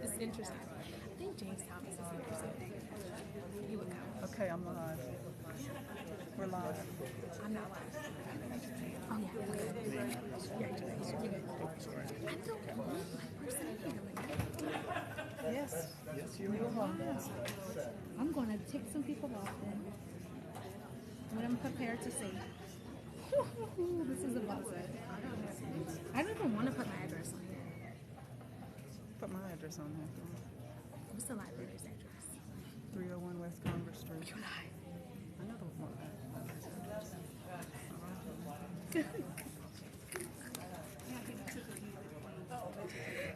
It's interesting. I think James Thomas is interesting. He would come. Okay, I'm live. We're live. I'm not live. Oh yeah, we're good. Yeah, you're good. I don't want my personality like that. Yes. Yes, you are. I'm going to tick some people off then. What I'm prepared to say. This is about it. I don't even want to put my address on here. Put my address on there. What's the library's address? 301 West Congress Street. You lie. I know the one.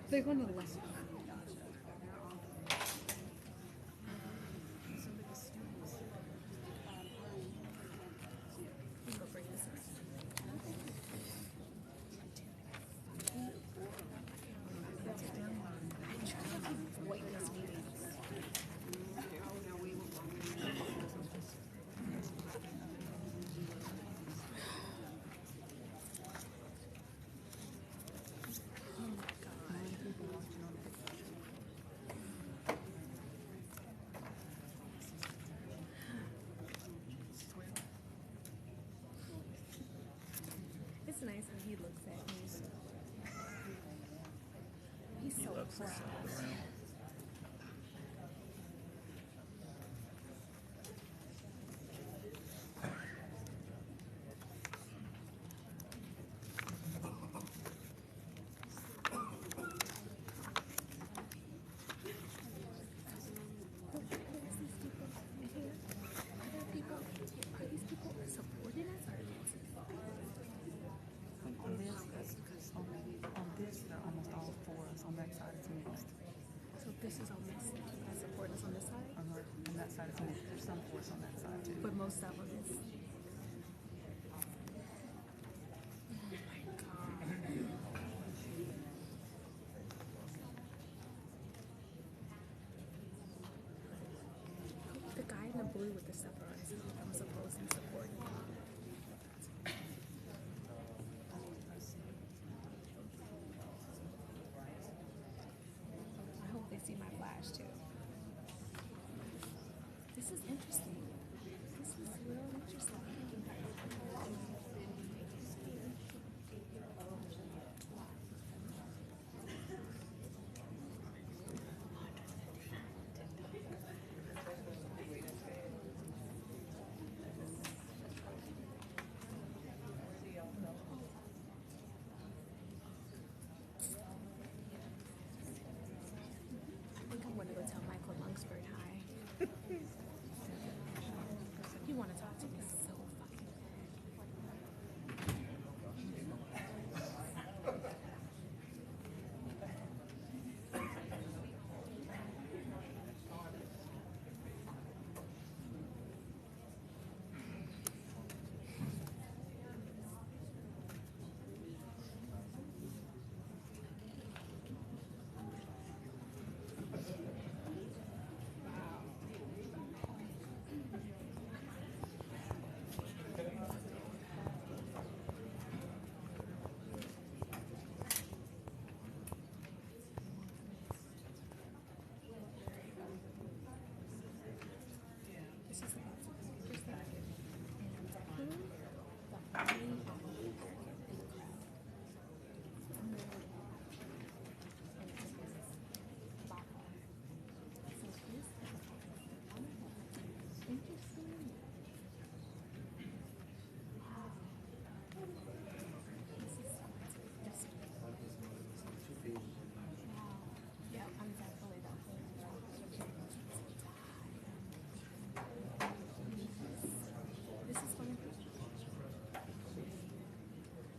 They're going to the left. Go bring this up. I try to avoid these meetings. Oh my God. It's nice when he looks at me. He's so proud. Are these people supporting us or against us? On this, they're almost all for us. On that side, it's mixed. So this is almost that support us on this side, On that side, it's mixed. There's some for us on that side, too. but most of them is. Oh my God. The guy in the blue with the supper on his head, I'm supposed to support him. I hope they see my flash too. This is interesting. This is real interesting. I think I'm gonna go tell Michael Lungsford hi. You want to talk to me so fucking This is about to be interesting. And who the main African American in the crowd? And it's black. So this is interesting. Wow. This is so interesting. Wow. Yeah, I'm definitely that way. This is fun.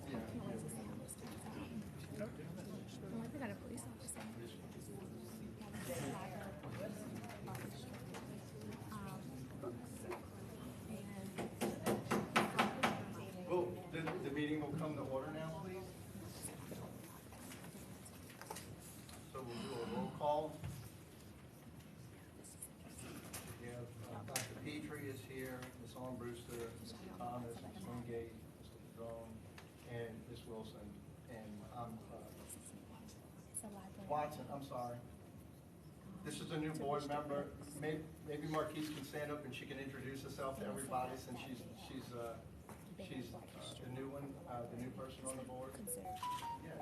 I can't wait to see how this turns out. Oh, I forgot a police officer. Yeah, this is a library books. And Well, the meeting will come to order now, please. So we'll do a roll call. We have Dr. Petrie is here, Ms. Armbruster, Mr. Thomas, Ms. Wingate, Mr. Padron, and Ms. Wilson and It's a library. Watson, I'm sorry. This is a new board member. Maybe Marquise can stand up and she can introduce herself to everybody since she's the new one, the new person on the board. Yeah,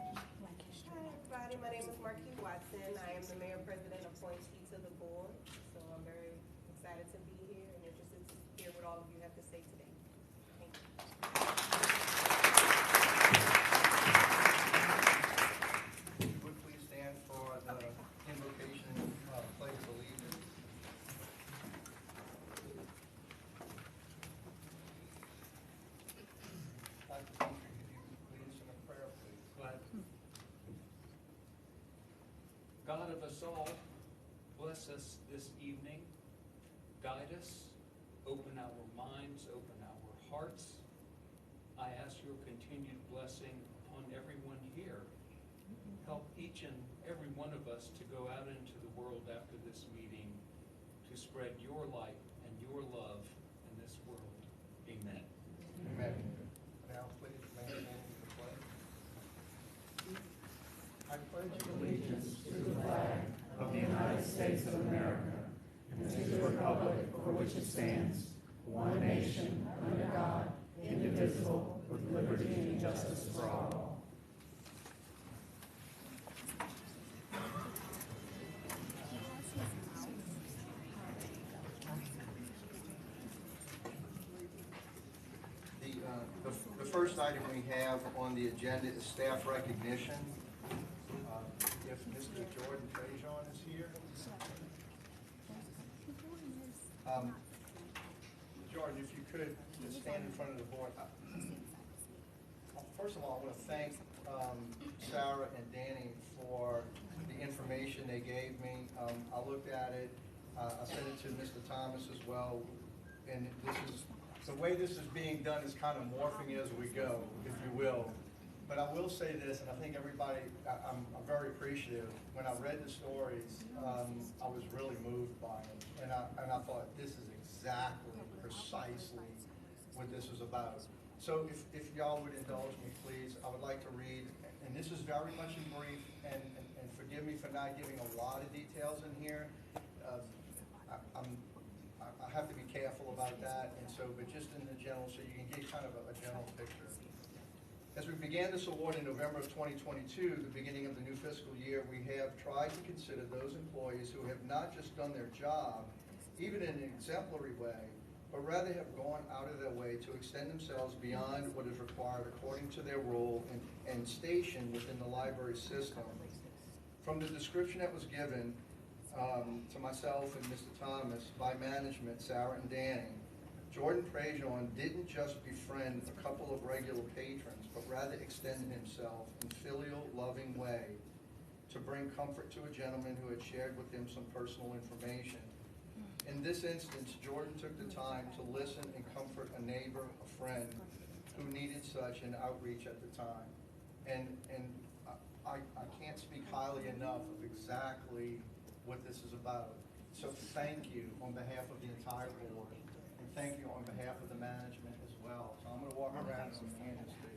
just Hi everybody, my name is Marquise Watson. I am the mayor president appointee to the board. So I'm very excited to be here and interested to hear what all of you have to say today. Thank you. would please stand for the invocation and pledge of allegiance. Dr. Petrie, could you lead us in a prayer, please? Glad. God of us all, bless us this evening, guide us, open our minds, open our hearts. I ask your continued blessing upon everyone here. Help each and every one of us to go out into the world after this meeting to spread your light and your love in this world. Amen. Amen. Now, please, remain standing for the pledge. I pledge Allegiance to the flag of the United States of America and to the republic for which it stands, one nation, under God, indivisible, with liberty and justice for all. The first item we have on the agenda is staff recognition. If Mr. Jordan Trajan is here. Jordan, if you could just stand in front of the board. First of all, I want to thank Sarah and Danny for the information they gave me. I looked at it. I sent it to Mr. Thomas as well. And this is, the way this is being done is kind of morphing as we go, if you will. But I will say this, and I think everybody, I'm very appreciative. When I read the stories, I was really moved by them. And I thought, this is exactly, precisely what this is about. So if y'all would indulge me, please, I would like to read, and this is very much in brief, and forgive me for not giving a lot of details in here. I have to be careful about that, and so, but just in the general, so you can get kind of a general picture. As we began this award in November of 2022, the beginning of the new fiscal year, we have tried to consider those employees who have not just done their job, even in an exemplary way, but rather have gone out of their way to extend themselves beyond what is required according to their role and station within the library system. From the description that was given to myself and Mr. Thomas by management, Sarah and Danny, Jordan Trajan didn't just befriend a couple of regular patrons, but rather extended himself in filial, loving way to bring comfort to a gentleman who had shared with him some personal information. In this instance, Jordan took the time to listen and comfort a neighbor, a friend, who needed such an outreach at the time. And I can't speak highly enough of exactly what this is about. So thank you on behalf of the entire board, and thank you on behalf of the management as well. So I'm going to walk around and hand this to you.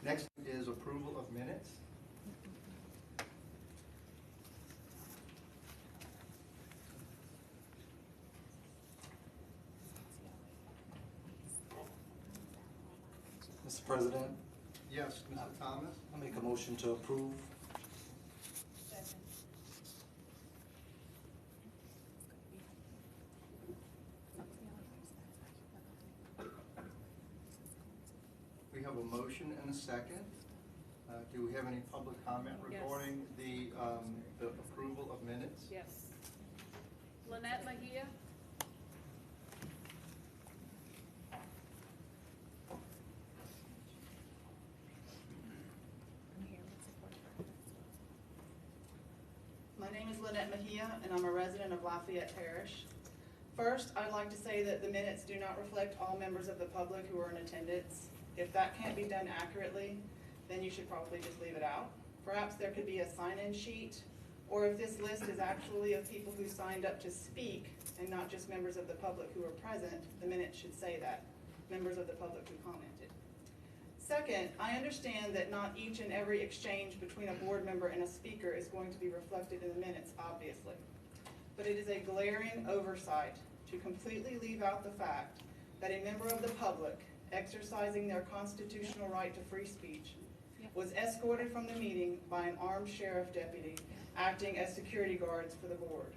Next is approval of minutes. Mr. President, Yes, Mr. Thomas? I make a motion to approve. We have a motion and a second. Do we have any public comment regarding the approval of minutes? Yes. Lynette Mejia? I'm here with support. My name name is Lynette Mejia, and I'm a resident of Lafayette Parish. First, I'd like to say that the minutes do not reflect all members of the public who are in attendance. If that can't be done accurately, then you should probably just leave it out. Perhaps there could be a sign-in sheet, or if this list is actually of people who signed up to speak and not just members of the public who are present, the minutes should say that, members of the public who commented. Second, I understand that not each and every exchange between a board member and a speaker is going to be reflected in the minutes, obviously. But it is a glaring oversight to completely leave out the fact that a member of the public exercising their constitutional right to free speech was escorted from the meeting by an armed sheriff deputy acting as security guards for the board.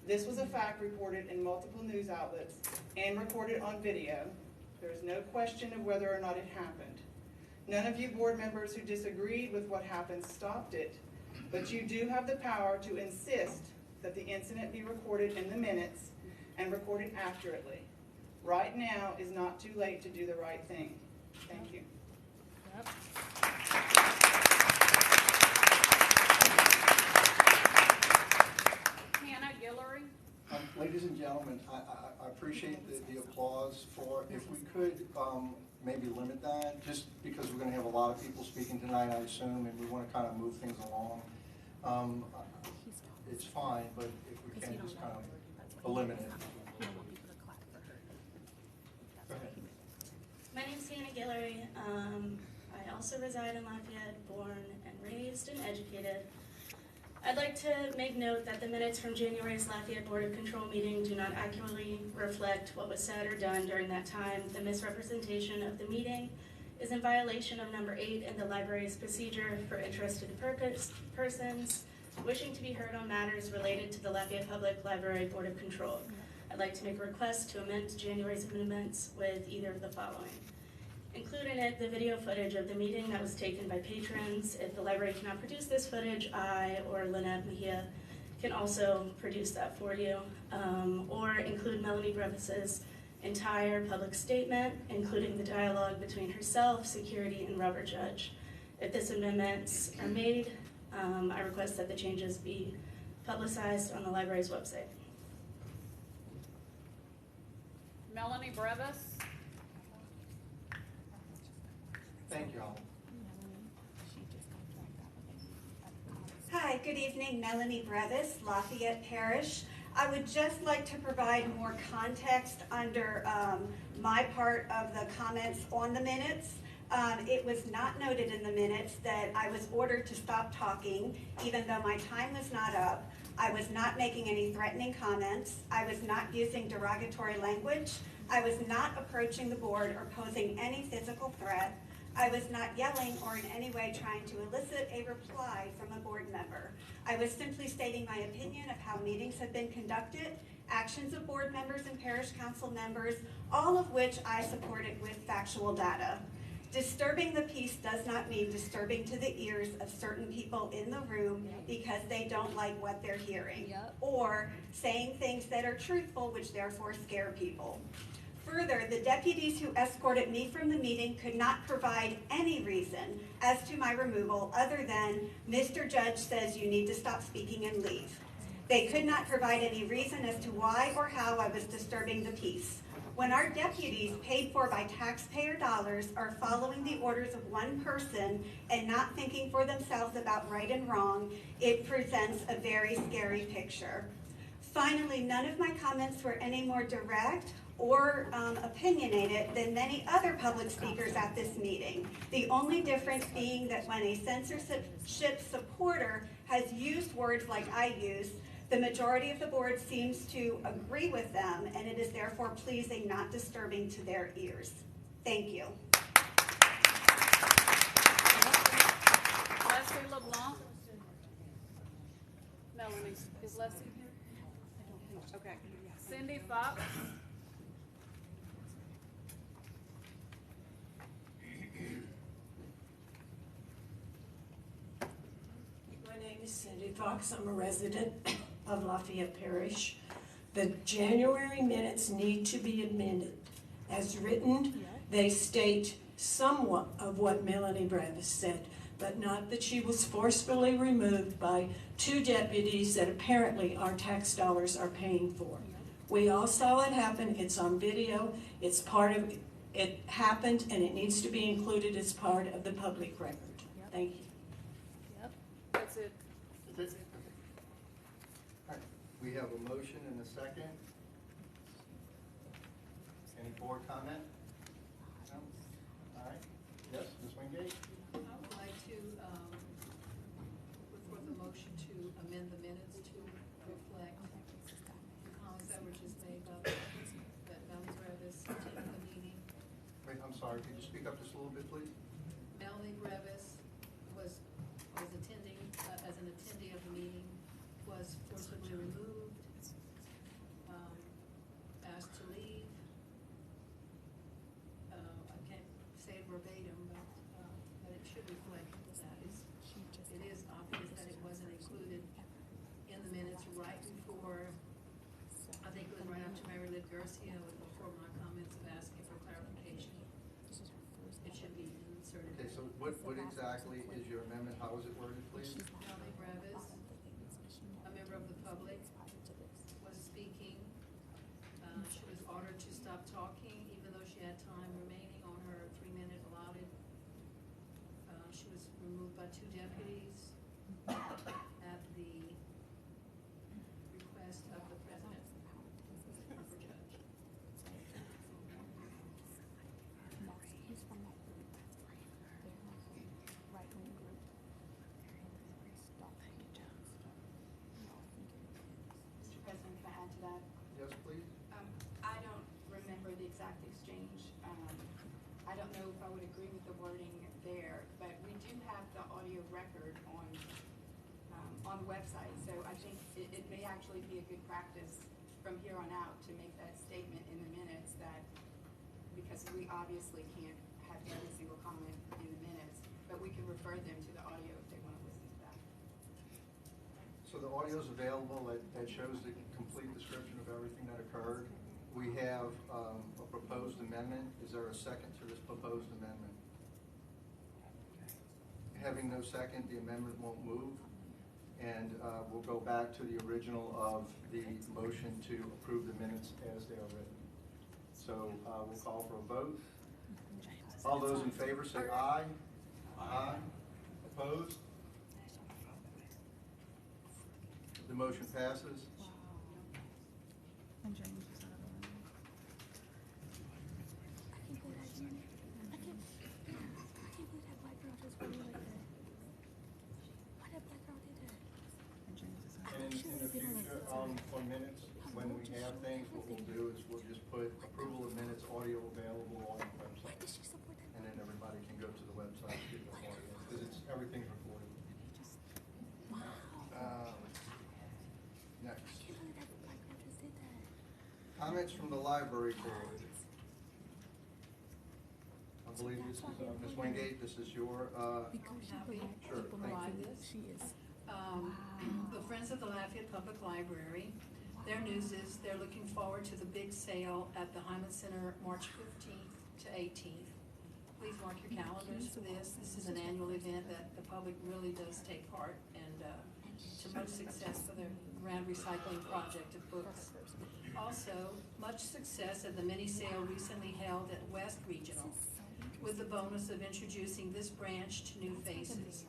This was a fact reported in multiple news outlets and recorded on video. There is no question of whether or not it happened. None of you board members who disagreed with what happened stopped it, but you do have the power to insist that the incident be recorded in the minutes and recorded accurately. Right now is not too late to do the right thing. Thank you. Yep. Hannah Guillory. Ladies and gentlemen, I appreciate the applause for, if we could maybe limit that, just because we're going to have a lot of people speaking tonight, I assume, and we want to kind of move things along. It's fine, but if we can just kind of eliminate it. Go ahead. My name's Hannah Guillory. I also reside in Lafayette, born and raised and educated. I'd like to make note that the minutes from January's Lafayette Board of Control meeting do not accurately reflect what was said or done during that time. The misrepresentation of the meeting is in violation of number 8 in the library's procedure for interested persons wishing to be heard on matters related to the Lafayette Public Library Board of Control. I'd like to make a request to amend January's amendments with either of the following. Include in it the video footage of the meeting that was taken by patrons. If the library cannot produce this footage, I or Lynette Mejia can also produce that for you. Or include Melanie Brevis's entire public statement, including the dialogue between herself, security, and rubber judge. If these amendments are made, I request that the changes be publicized on the library's website. Melanie Brevis. Thank you all. Hi, good evening. Melanie Brevis, Lafayette Parish. I would just like to provide more context under my part of the comments on the minutes. It was not noted in the minutes that I was ordered to stop talking, even though my time was not up. I was not making any threatening comments. I was not using derogatory language. I was not approaching the board or posing any physical threat. I was not yelling or in any way trying to elicit a reply from a board member. I was simply stating my opinion of how meetings have been conducted, actions of board members and parish council members, all of which I supported with factual data. Disturbing the peace does not mean disturbing to the ears of certain people in the room because they don't like what they're hearing, or saying things that are truthful, which therefore scare people. Further, the deputies who escorted me from the meeting could not provide any reason as to my removal other than, Mr. Judge says you need to stop speaking and leave. They could not provide any reason as to why or how I was disturbing the peace. When our deputies, paid for by taxpayer dollars, are following the orders of one person and not thinking for themselves about right and wrong, it presents a very scary picture. Finally, none of my comments were any more direct or opinionated than many other public speakers at this meeting. The only difference being that when a censorship supporter has used words like I use, the majority of the board seems to agree with them, and it is therefore pleasing, not disturbing to their ears. Thank you. Leslie LeBlanc. Melanie, is Leslie here? Okay. Cindy Fox. My name is Cindy Fox. I'm a resident of Lafayette Parish. The January minutes need to be amended. As written, they state somewhat of what Melanie Brevis said, but not that she was forcefully removed by 2 deputies that apparently our tax dollars are paying for. We all saw it happen. It's on video. It's part of, it happened, and it needs to be included as part of the public record. Thank you. Yep, that's it. That's it? Okay. All right, we have a motion and a second. Any board comment? No? All right, yes, Ms. Wingate? I would like to put forth a motion to amend the minutes to reflect the comments that were just made about that Melanie Brevis attended the meeting. Wait, I'm sorry, could you speak up just a little bit, please? Melanie Brevis was attending, as an attendee of the meeting, was forcibly removed, asked to leave. I can't say it verbatim, but it should reflect that. It is obvious that it wasn't included in the minutes right before, I think it was right after Mary Liz Garcia, and before my comments of asking for clarification. It should be inserted. Okay, so what exactly is your amendment? How is it worded, please? Melanie Brevis, a member of the public, was speaking. She was ordered to stop talking, even though she had time remaining on her 3-minute allotted. She was removed by 2 deputies at the request of the president, upper judge. Mr. President, can I add to that? Yes, please? I don't remember the exact exchange. I don't know if I would agree with the wording there, but we do have the audio record on the website. So I think it may actually be a good practice from here on out to make that statement in the minutes that, because we obviously can't have every single comment in the minutes, but we can refer them to the audio if they want to listen to that. So the audio is available, that shows the complete description of everything that occurred. We have a proposed amendment. Is there a second to this proposed amendment? Having no second, the amendment won't move. And we'll go back to the original of the motion to approve the minutes as they are written. So we'll call for a vote. All those in favor say aye. Aye. Opposed? The motion passes. And James is out of line. I can't believe that black girl just really like that. Why that black girl did that? And James is out of And in the future, for minutes, when we have things, what we'll do is we'll just put approval of minutes, audio available on the website. And then everybody can go to the website to get the audio, because everything's recorded. Next. Comments from the library board. I believe this is, Ms. Wingate, this is your, Happy sure, to provide this. The Friends of the Lafayette Public Library, their news is they're looking forward to the big sale at the Hyman Center, March 15th to 18th. Please mark your calendars for this. This is an annual event that the public really does take part, and to much success for their grand recycling project of books. Also, much success at the mini sale recently held at West Regional, with the bonus of introducing this branch to new faces.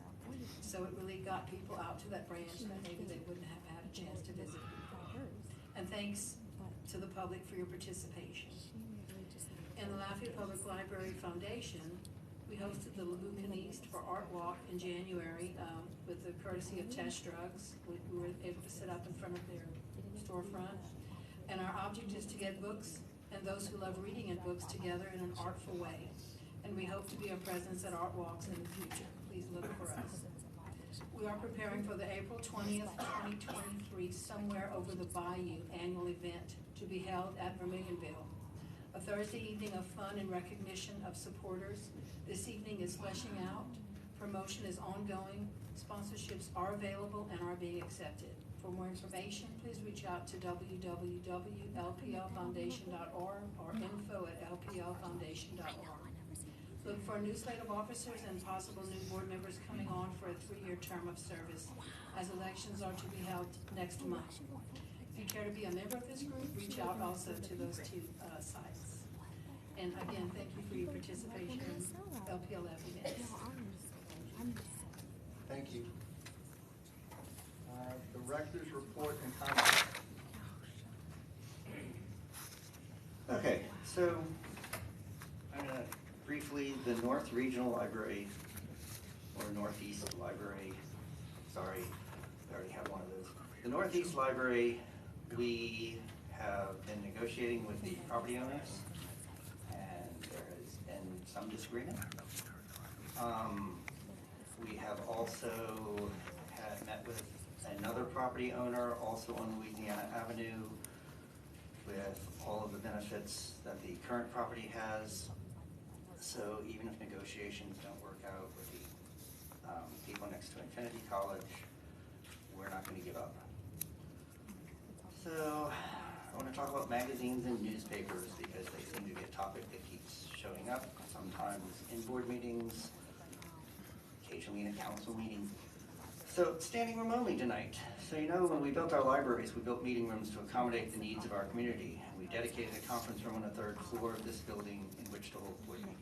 So it really got people out to that branch that maybe they wouldn't have had a chance to visit before. And thanks to the public for your participation. In the Lafayette Public Library Foundation, we hosted the Lucan East for Art Walk in January with the courtesy of Test Drugs. We were able to sit up in front of their storefront. And our object is to get books and those who love reading and books together in an artful way. And we hope to be a presence at Art Walks in the future. Please look for us. We are preparing for the April 20th, 2023 Somewhere Over the Bayou annual event to be held at Vermilionville. A Thursday evening of fun and recognition of supporters. This evening is fleshing out. Promotion is ongoing. Sponsorships are available and are being accepted. For more information, please reach out to www.lplfoundation.org or info@lplfoundation.org. Look for a new slate of officers and possible new board members coming on for a 3-year term of service, as elections are to be held next month. If you care to be a member of this group, reach out also to those two sites. And again, thank you for your participation in LPLF events. Thank you. Director's report and comments. Okay, so I'm gonna briefly, the North Regional Library, or Northeast Library, sorry, I already have one of those. The Northeast Library, we have been negotiating with the property owners, and there has been some disagreement. We have also met with another property owner, also on Louisiana Avenue, with all of the benefits that the current property has. So even if negotiations don't work out with the people next to Infinity College, we're not going to give up. So I want to talk about magazines and newspapers because they seem to be a topic that keeps showing up, sometimes in board meetings, occasionally in a council meeting. So standing room only tonight. So you know, when we built our libraries, we built meeting rooms to accommodate the needs of our community. And we dedicated a conference room on the 3rd floor of this building in which to hold board meetings.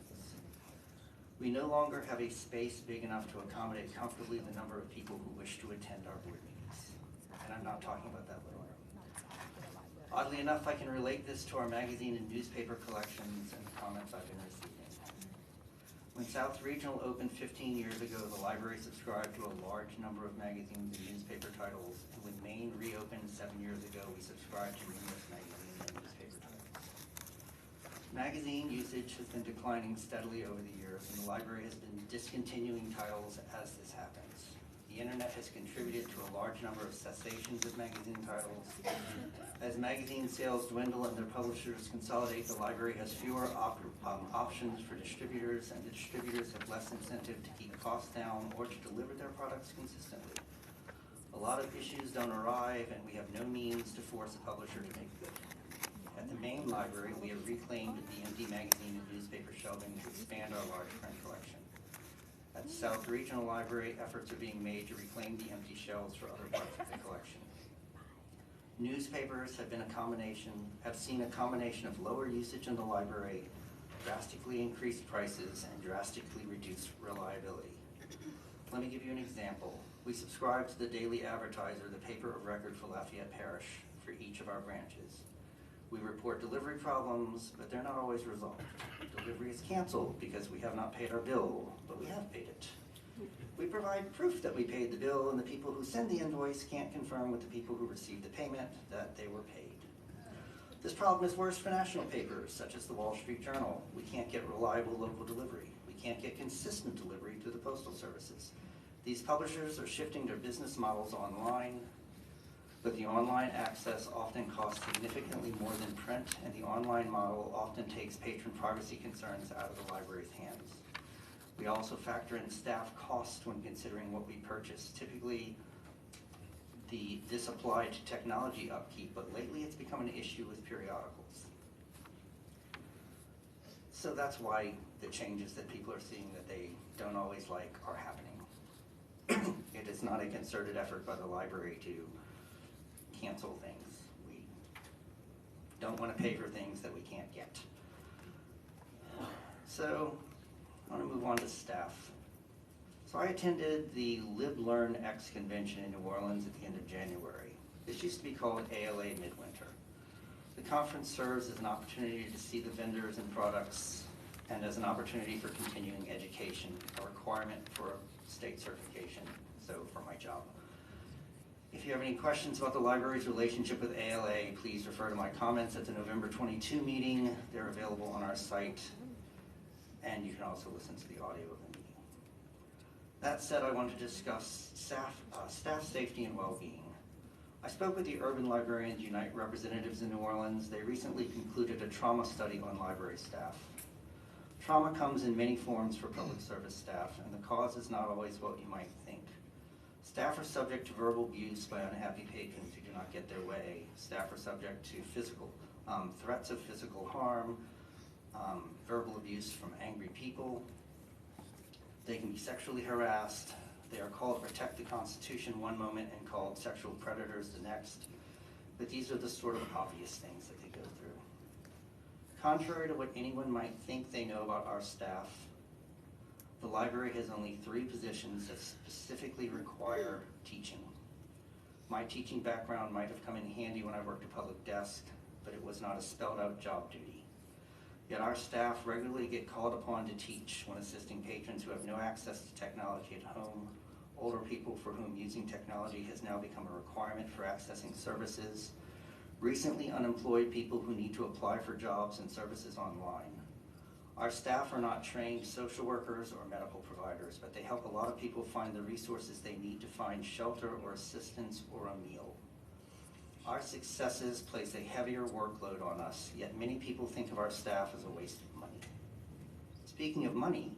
We no longer have a space big enough to accommodate comfortably the number of people who wish to attend our board meetings. And I'm not talking about that little room. Oddly enough, I can relate this to our magazine and newspaper collections and the comments I've been receiving. When South Regional opened 15 years ago, the library subscribed to a large number of magazines and newspaper titles, and when Maine reopened 7 years ago, we subscribed to numerous magazines and newspaper titles. Magazine usage has been declining steadily over the years, and the library has been discontinuing titles as this happens. The internet has contributed to a large number of cessations of magazine titles. As magazine sales dwindle and their publishers consolidate, the library has fewer options for distributors, and the distributors have less incentive to keep costs down or to deliver their products consistently. A lot of issues don't arrive, and we have no means to force a publisher to make good. At the main library, we have reclaimed the empty magazine and newspaper shelving to expand our large print collection. At the South Regional Library, efforts are being made to reclaim the empty shelves for other parts of the collection. Newspapers have seen a combination of lower usage in the library, drastically increased prices, and drastically reduced reliability. Let me give you an example. We subscribe to the Daily Advertiser, the paper of record for Lafayette Parish, for each of our branches. We report delivery problems, but they're not always resolved. Delivery is canceled because we have not paid our bill, but we have paid it. We provide proof that we paid the bill, and the people who send the invoice can't confirm with the people who received the payment that they were paid. This problem is worse for national papers, such as the Wall Street Journal. We can't get reliable local delivery. We can't get consistent delivery through the postal services. These publishers are shifting their business models online, but the online access often costs significantly more than print, and the online model often takes patron privacy concerns out of the library's hands. We also factor in staff costs when considering what we purchase. Typically, this applied to technology upkeep, but lately it's become an issue with periodicals. So that's why the changes that people are seeing that they don't always like are happening. It is not a concerted effort by the library to cancel things. We don't want to pay for things that we can't get. So I want to move on to staff. So I attended the LibLearnX convention in New Orleans at the end of January. This used to be called ALA Midwinter. The conference serves as an opportunity to see the vendors and products and as an opportunity for continuing education, a requirement for state certification, so for my job. If you have any questions about the library's relationship with ALA, please refer to my comments at the November 22 meeting. They're available on our site, and you can also listen to the audio of the meeting. That said, I want to discuss staff safety and well-being. I spoke with the Urban Librarians Unite representatives in New Orleans. They recently concluded a trauma study on library staff. Trauma comes in many forms for public service staff, and the cause is not always what you might think. Staff are subject to verbal abuse by unhappy patrons who do not get their way. Staff are subject to threats of physical harm, verbal abuse from angry people. They can be sexually harassed. They are called Protect the Constitution one moment and called sexual predators the next. But these are the sort of obvious things that they go through. Contrary to what anyone might think they know about our staff, the library has only 3 positions that specifically require teaching. My teaching background might have come in handy when I worked a public desk, but it was not a spelled out job duty. Yet our staff regularly get called upon to teach when assisting patrons who have no access to technology at home, older people for whom using technology has now become a requirement for accessing services, recently unemployed people who need to apply for jobs and services online. Our staff are not trained social workers or medical providers, but they help a lot of people find the resources they need to find shelter or assistance or a meal. Our successes place a heavier workload on us, yet many people think of our staff as a waste of money. Speaking of money,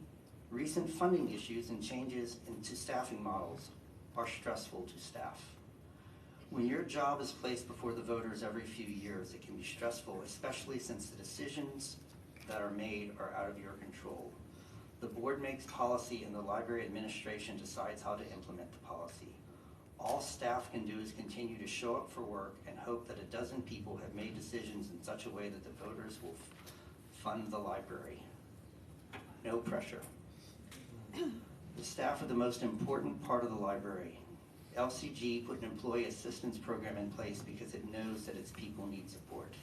recent funding issues and changes into staffing models are stressful to staff. When your job is placed before the voters every few years, it can be stressful, especially since the decisions that are made are out of your control. The board makes policy and the library administration decides how to implement the policy. All staff can do is continue to show up for work and hope that a dozen people have made decisions in such a way that the voters will fund the library. No pressure. The staff are the most important part of the library. LCG put an employee assistance program in place because it knows that its people need support.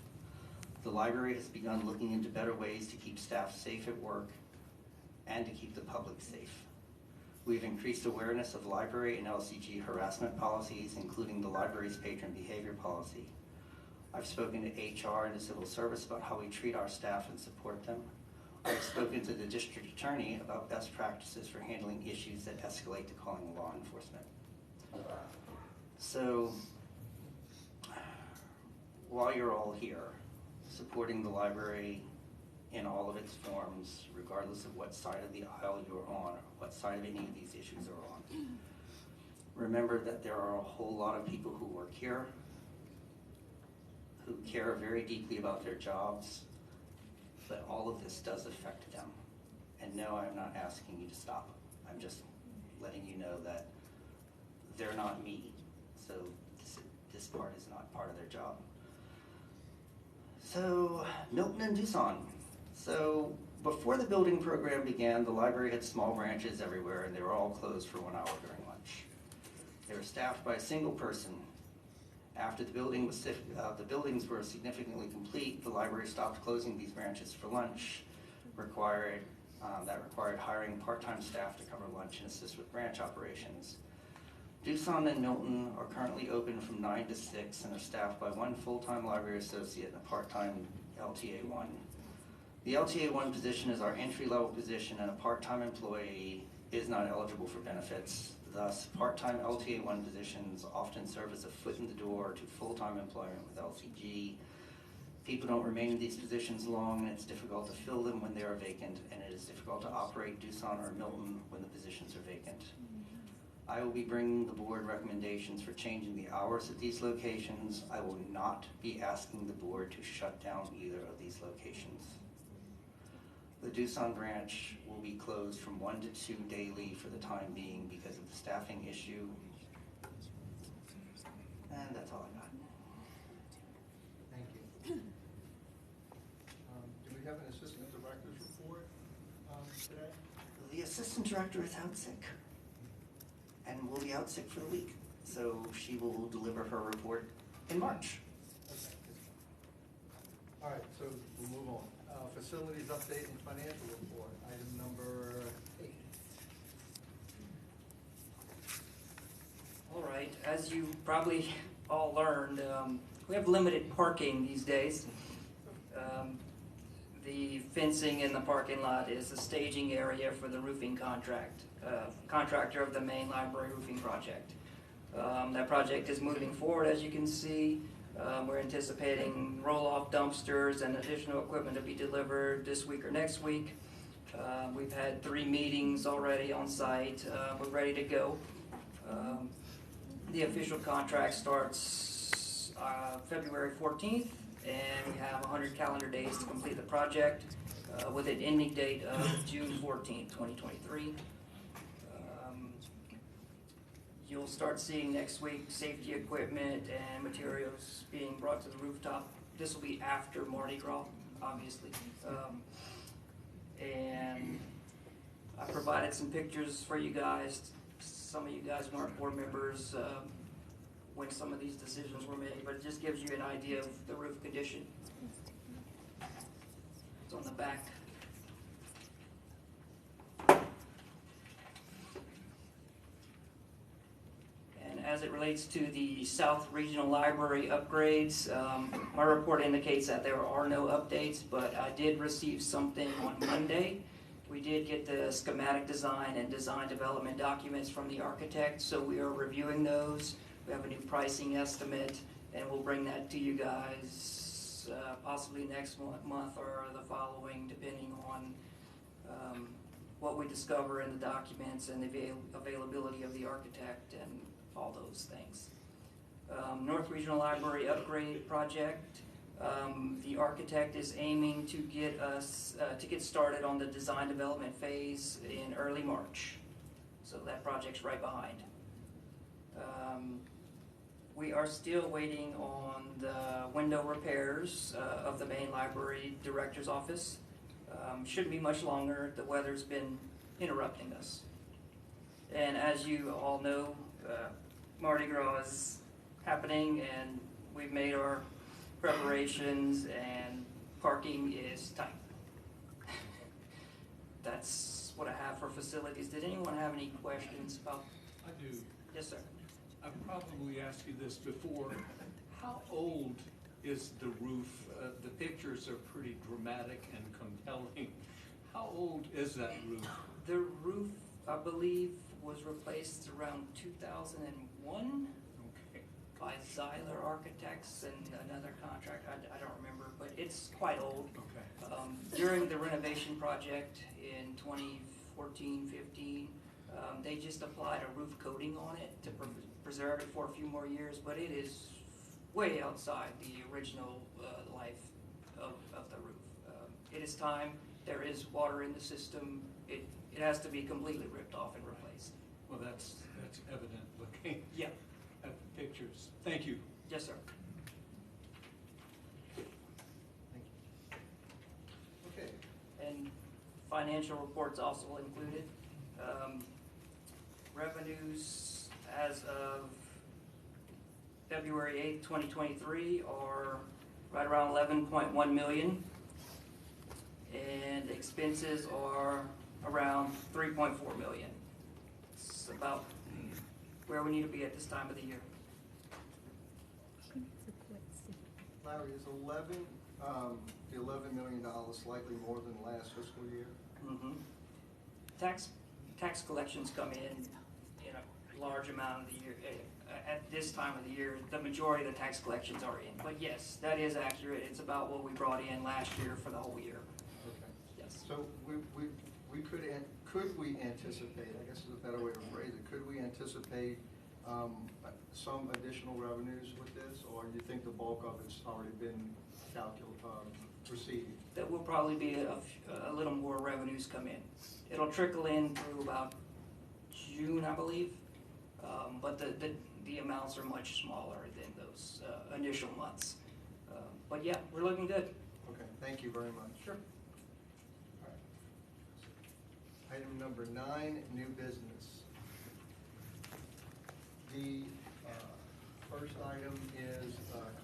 The library has begun looking into better ways to keep staff safe at work and to keep the public safe. We've increased awareness of library and LCG harassment policies, including the library's patron behavior policy. I've spoken to HR and to civil service about how we treat our staff and support them. I've spoken to the district attorney about best practices for handling issues that escalate to calling law enforcement. So, while you're all here, supporting the library in all of its forms, regardless of what side of the aisle you're on, or what side of any of these issues are on, remember that there are a whole lot of people who work here, who care very deeply about their jobs, but all of this does affect them. And no, I'm not asking you to stop. I'm just letting you know that they're not me, so this part is not part of their job. So, Milton and Doosan. So, before the building program began, the library had small branches everywhere, and they were all closed for 1 hour during lunch. They were staffed by a single person. After the buildings were significantly complete, the library stopped closing these branches for lunch. That required hiring part-time staff to cover lunch and assist with branch operations. Doosan and Milton are currently open from 9 to 6 and are staffed by 1 full-time library associate and a part-time LTA1. The LTA1 position is our entry-level position, and a part-time employee is not eligible for benefits. Thus, part-time LTA1 positions often serve as a foot in the door to full-time employment with LCG. People don't remain in these positions long, and it's difficult to fill them when they are vacant, and it is difficult to operate Doosan or Milton when the positions are vacant. I will be bringing the board recommendations for changing the hours at these locations. I will not be asking the board to shut down either of these locations. The Doosan branch will be closed from 1 to 2 daily for the time being because of the staffing issue. And that's all I got. Thank you. Do we have an assistant director's report today? The assistant director is out sick and will be out sick for the week. So she will deliver her report in March. Okay. All right, so we'll move on. Facilities update and financial report, item number 8. All right, as you probably all learned, we have limited parking these days. The fencing in the parking lot is a staging area for the roofing contractor of the main library roofing project. That project is moving forward, as you can see. We're anticipating roll-off dumpsters and additional equipment to be delivered this week or next week. We've had 3 meetings already on site. We're ready to go. The official contract starts February 14th, and we have 100 calendar days to complete the project with an ending date of June 14th, 2023. You'll start seeing next week safety equipment and materials being brought to the rooftop. This will be after Mardi Gras, obviously. And I provided some pictures for you guys. Some of you guys weren't board members when some of these decisions were made, but it just gives you an idea of the roof condition. It's on the back. And as it relates to the South Regional Library upgrades, my report indicates that there are no updates, but I did receive something on Monday. We did get the schematic design and design development documents from the architect, so we are reviewing those. We have a new pricing estimate, and we'll bring that to you guys possibly next month or the following, depending on what we discover in the documents and the availability of the architect and all those things. North Regional Library upgrade project. The architect is aiming to get us to get started on the design development phase in early March. So that project's right behind. We are still waiting on the window repairs of the main library director's office. Shouldn't be much longer. The weather's been interrupting us. And as you all know, Mardi Gras is happening, and we've made our preparations, and parking is tight. That's what I have for facilities. Did anyone have any questions about? I do. Yes, sir. I've probably asked you this before. How old is the roof? The pictures are pretty dramatic and compelling. How old is that roof? The roof, I believe, was replaced around 2001 by Zeiler Architects and another contract. I don't remember, but it's quite old. Okay. During the renovation project in 2014-15, they just applied a roof coating on it to preserve it for a few more years, but it is way outside the original life of the roof. It is time. There is water in the system. It has to be completely ripped off and replaced. Well, that's evident looking Yeah. at the pictures. Thank you. Yes, sir. Okay. And financial reports also included. Revenues as of February 8th, 2023 are right around 11.1 million. And expenses are around 3.4 million. It's about where we need to be at this time of the year. Larry, is the $11 million slightly more than last fiscal year? Mm-hmm. Tax collections come in a large amount of the year. At this time of the year, the majority of the tax collections are in. But yes, that is accurate. It's about what we brought in last year for the whole year. Okay. Yes. So could we anticipate, I guess is a better way to phrase it, could we anticipate some additional revenues with this, or do you think the bulk of it's already been received? That will probably be a little more revenues come in. It'll trickle in through about June, I believe, but the amounts are much smaller than those initial months. But yeah, we're looking good. Okay, thank you very much. Sure. All right. Item number 9, new business. The first item is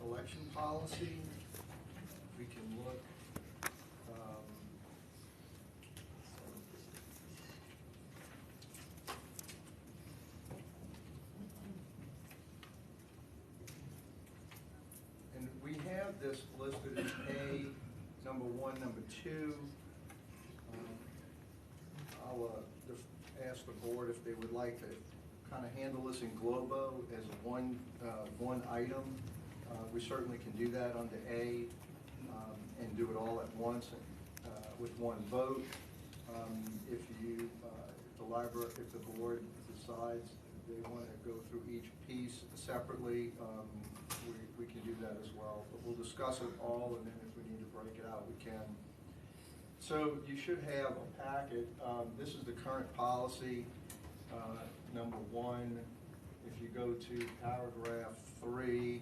collection policy. We can look. And we have this listed as A, number 1, number 2. I'll ask the board if they would like to kind of handle this in globo as one item. We certainly can do that under A and do it all at once with one vote. If the board decides they want to go through each piece separately, we can do that as well. But we'll discuss it all, and then if we need to break it out, we can. So you should have a packet. This is the current policy, number 1. If you go to paragraph 3,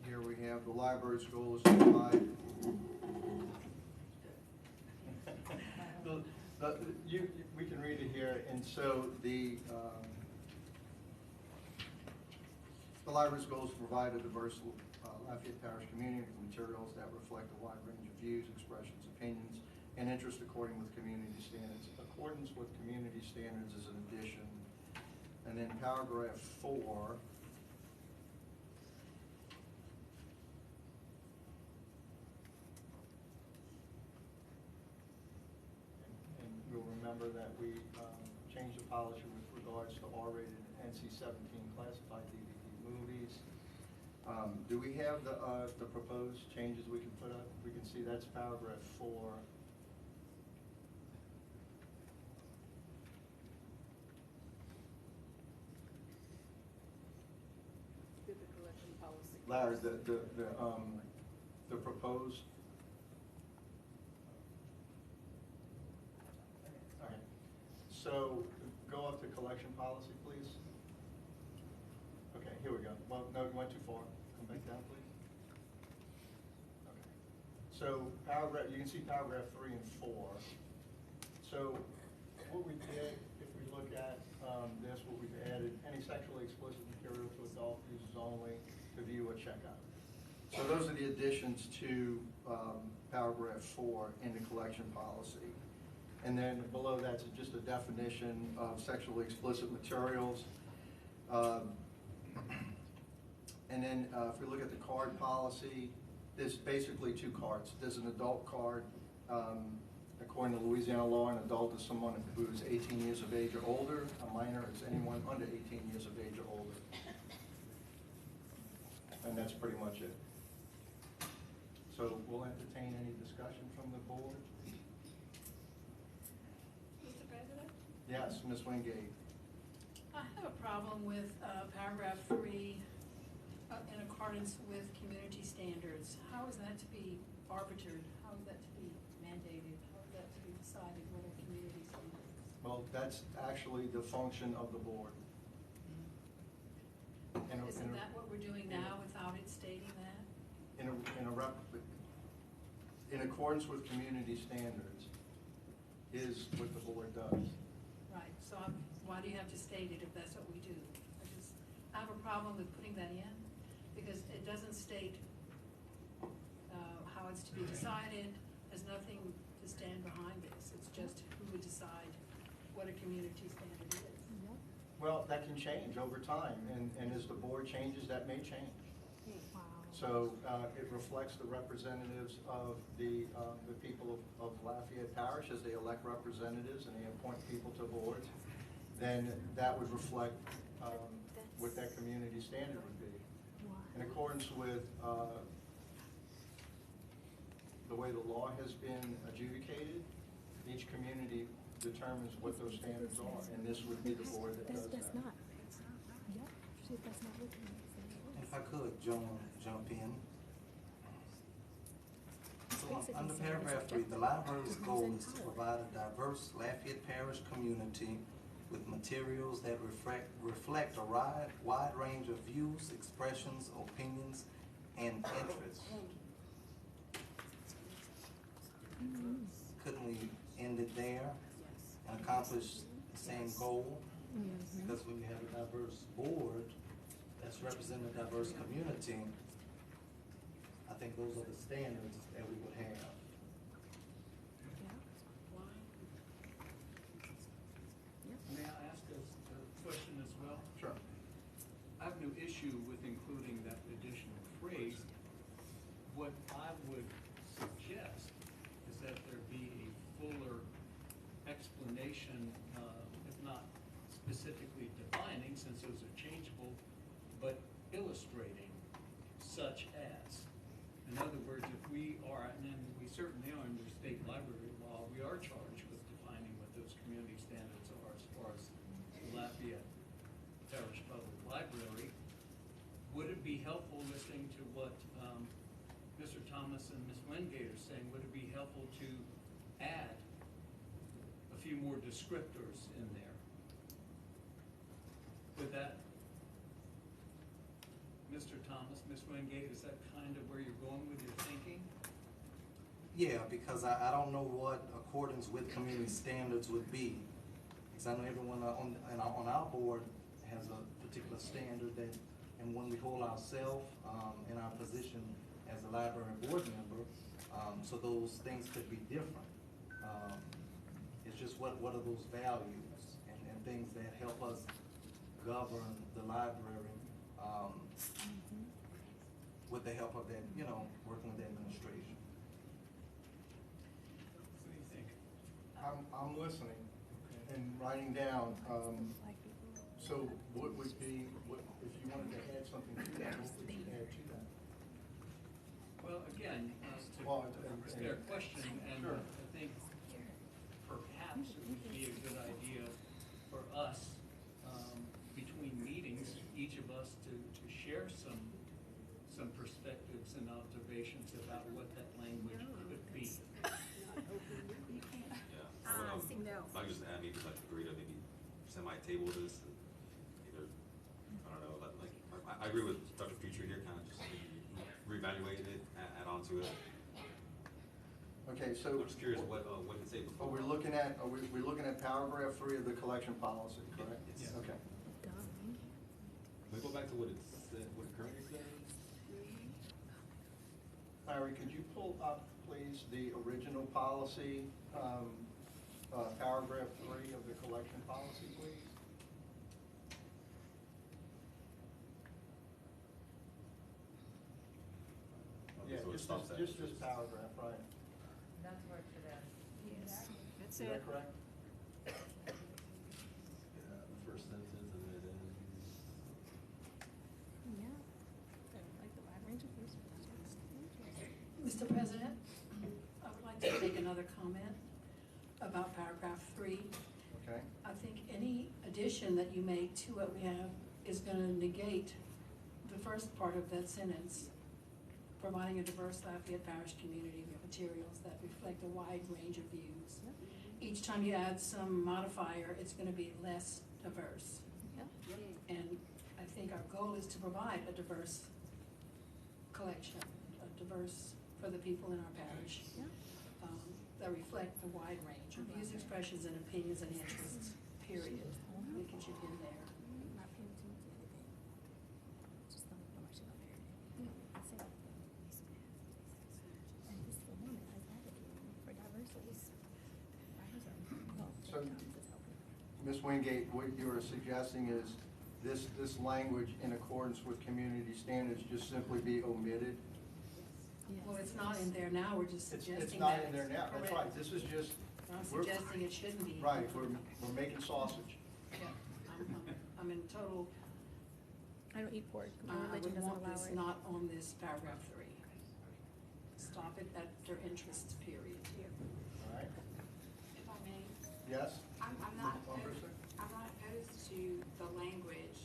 here we have the library's goal is to provide. We can read it here, and so the library's goal is to provide a diverse Lafayette Parish community with materials that reflect a wide range of views, expressions, opinions, and interests according with community standards. Accordance with community standards is an addition. And then paragraph 4. And you'll remember that we changed the policy with regards to R-rated and NC-17 classified DVD movies. Do we have the proposed changes we can put up? We can see that's paragraph 4. Did the collection policy. Larry, the proposed. Okay. So go up to collection policy, please. Okay, here we go. Well, no, you went too far. Come back down, please. Okay. So paragraph, you can see paragraph 3 and 4. So what we did, if we look at this, what we've added, any sexually explicit material to adult users only, to view or check out. So those are the additions to paragraph 4 in the collection policy. And then below that's just a definition of sexually explicit materials. And then if we look at the card policy, there's basically 2 cards. There's an adult card. According to Louisiana law, an adult is someone who is 18 years of age or older. A minor is anyone under 18 years of age or older. And that's pretty much it. So we'll entertain any discussion from the board. Mr. President? Yes, Ms. Wingate. I have a problem with paragraph 3, in accordance with community standards. How is that to be arbitered? How is that to be mandated? How is that to be decided what are community standards? Well, that's actually the function of the board. Isn't that what we're doing now without it stating that? In accordance with community standards is what the board does. Right, so why do you have to state it if that's what we do? I have a problem with putting that in because it doesn't state how it's to be decided. There's nothing to stand behind this. It's just who would decide what a community standard is. Well, that can change over time, and as the board changes, that may change. Wow. So it reflects the representatives of the people of Lafayette Parish as they elect representatives and they appoint people to boards. Then that would reflect what that community standard would be. In accordance with the way the law has been adjudicated, each community determines what those standards are, and this would be the board that does that. That's not. Yep. That's not what If I could jump in. So under paragraph 3, the library's goal is to provide a diverse Lafayette Parish community with materials that reflect a wide range of views, expressions, opinions, and interests. Couldn't we end it there and accomplish the same goal? Because when we have a diverse board that's representing a diverse community, I think those are the standards that we would have. May I ask a question as well? Sure. I have no issue with including that additional phrase. What I would suggest is that there be a fuller explanation, if not specifically defining, since those are changeable, but illustrating such as. In other words, if we are, and then we certainly are under state library law, we are charged with defining what those community standards are as far as the Lafayette helpful listening to what Mr. Thomas and Ms. Wingate are saying? Would it be helpful to add a few more descriptors in there? Would that, Mr. Thomas, Ms. Wingate, is that kind of where you're going with your thinking? Yeah, because I don't know what accordance with community standards would be. Because I know everyone on our board has a particular standard that, and when we hold ourselves in our position as a library board member, so those things could be different. It's just what are those values and things that help us govern the library with the help of that, working with the administration. What do you think? I'm listening and writing down, so what would be, if you wanted to add something to that, what would you add to that? Well, again, it's a fair question, and Sure. I think perhaps it would be a good idea for us, between meetings, each of us to share some perspectives and observations about what that language could be. I just add maybe like agree to maybe semi-table this, either, I don't know, like I agree with Dr. Petrie here, kind of just maybe reevaluate it, add on to it. Okay, so. I'm just curious what you say before. We're looking at paragraph 3 of the collection policy, correct? Yes. Okay. Can we go back to what it said, what it currently says? Larry, could you pull up, please, the original policy, paragraph 3 of the collection policy, please? Okay, Yeah, so it stops at- just this paragraph, right? That's where it should end. Yes. That's Is it. that correct? Yeah, the first sentence and then it ends. Yeah. Like the wide range of views. Mr. President, I would like to make another comment about paragraph 3. Okay. I think any addition that you make to what we have is going to negate the first part of that sentence, providing a diverse Lafayette Parish community with materials that reflect a wide range of views. Each time you add some modifier, it's going to be less diverse. And I think our goal is to provide a diverse collection, a diverse for the people in our parish, that reflect a wide range of views, expressions, and opinions and interests, period. I think it should be in there. So, Ms. Wingate, what you're suggesting is this language in accordance with community standards just simply be omitted? Well, it's not in there now, we're just suggesting that. It's not in there now, that's Correct. right, this is just. I'm we're- suggesting it shouldn't be. Right, we're making sausage. Yeah, I'm in total, I don't eat pork. My I religion would doesn't want allow this it. not on this paragraph 3. Stop it at their interests, period. All right, If I may, yes? I'm not Congressman? opposed, I'm not opposed to the language.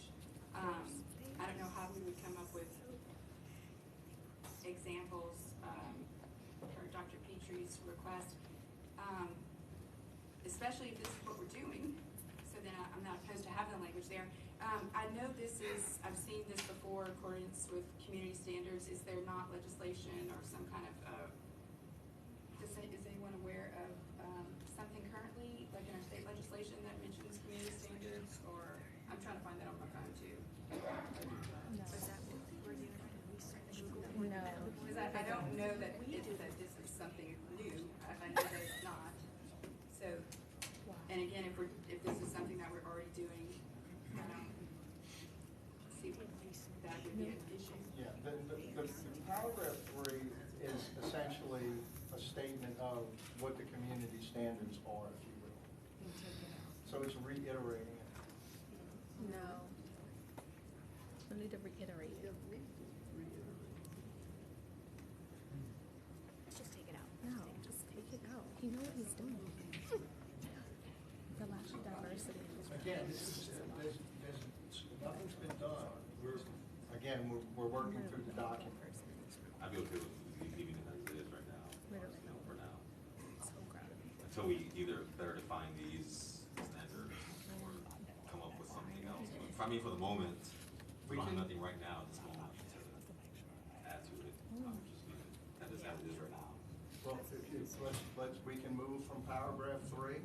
I don't know how we would come up with examples, for Dr. Petrie's request, especially if this is what we're doing. So then I'm not opposed to having the language there. I know I've seen this before, accordance with community standards. Is there not legislation or some kind of, is anyone aware of, something currently, like in our state legislation that mentions community standards? Or, I'm trying to find that on my phone too. Is that what we're doing? No. Because I don't know that this is something new. I know that it's not. So, and again, if this is something that we're already doing, see, that would be an issue. Yeah, the paragraph 3 is essentially a statement of what the community standards are, if you will. So it's reiterating it. No. We need to reiterate it. Let's just take it out. No, just take it out. You know what he's doing. The lack of diversity. Again, there's nothing's been done. again, we're working through the document. I'd be okay with leaving it as it is right now, for now. Until we either better define these standards or come up with something else. But I mean, for the moment, we don't have nothing right now at this moment to add to it. Just leave it as it is right now. Well, we can move from paragraph 3.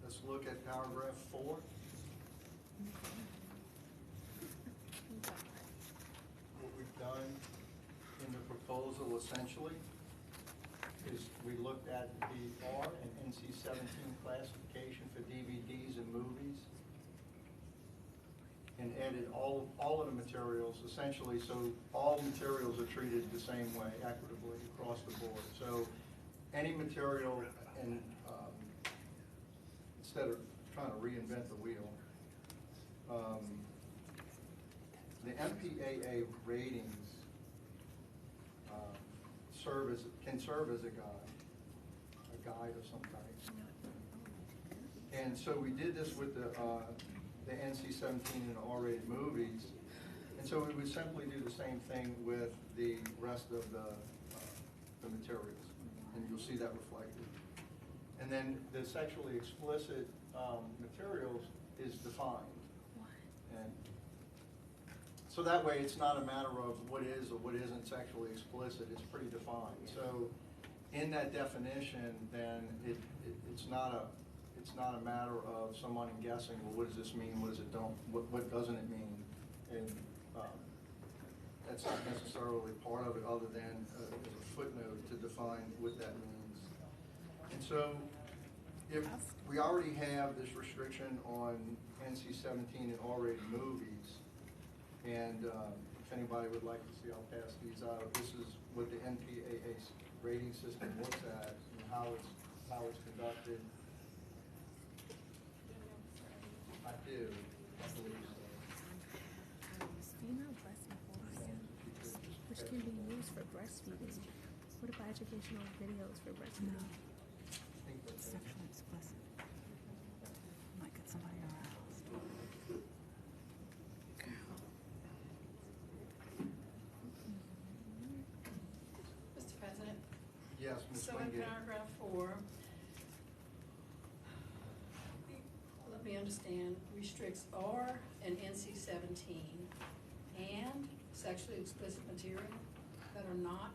Let's look at paragraph 4. What we've done in the proposal essentially is we looked at the R and NC-17 classification for DVDs and movies and added all of the materials essentially, so all materials are treated the same way equitably across the board. So any material, and instead of trying to reinvent the wheel, the MPAA ratings can serve as a guide of some type. And so we did this with the NC-17 and R-rated movies, and so we would simply do the same thing with the rest of the materials, and you'll see that reflected. And then the sexually explicit materials is defined. And so that way it's not a matter of what is or what isn't sexually explicit, it's pretty defined. So in that definition, then it's not a matter of someone guessing, well, what does this mean, what doesn't it mean? And that's not necessarily part of it other than as a footnote to define what that means. And so if we already have this restriction on NC-17 and R-rated movies, and if anybody would like to see, I'll pass these out. This is what the MPAA rating system looks at and how it's conducted. I do, I believe so. Female breast implants, which can be used for breastfeeding. What about educational videos for breastfeeding? Sexually explicit. Might get somebody aroused. Mr. President? Yes, Ms. So in Wingate. paragraph 4, let me understand, restricts R and NC-17 and sexually explicit material that are not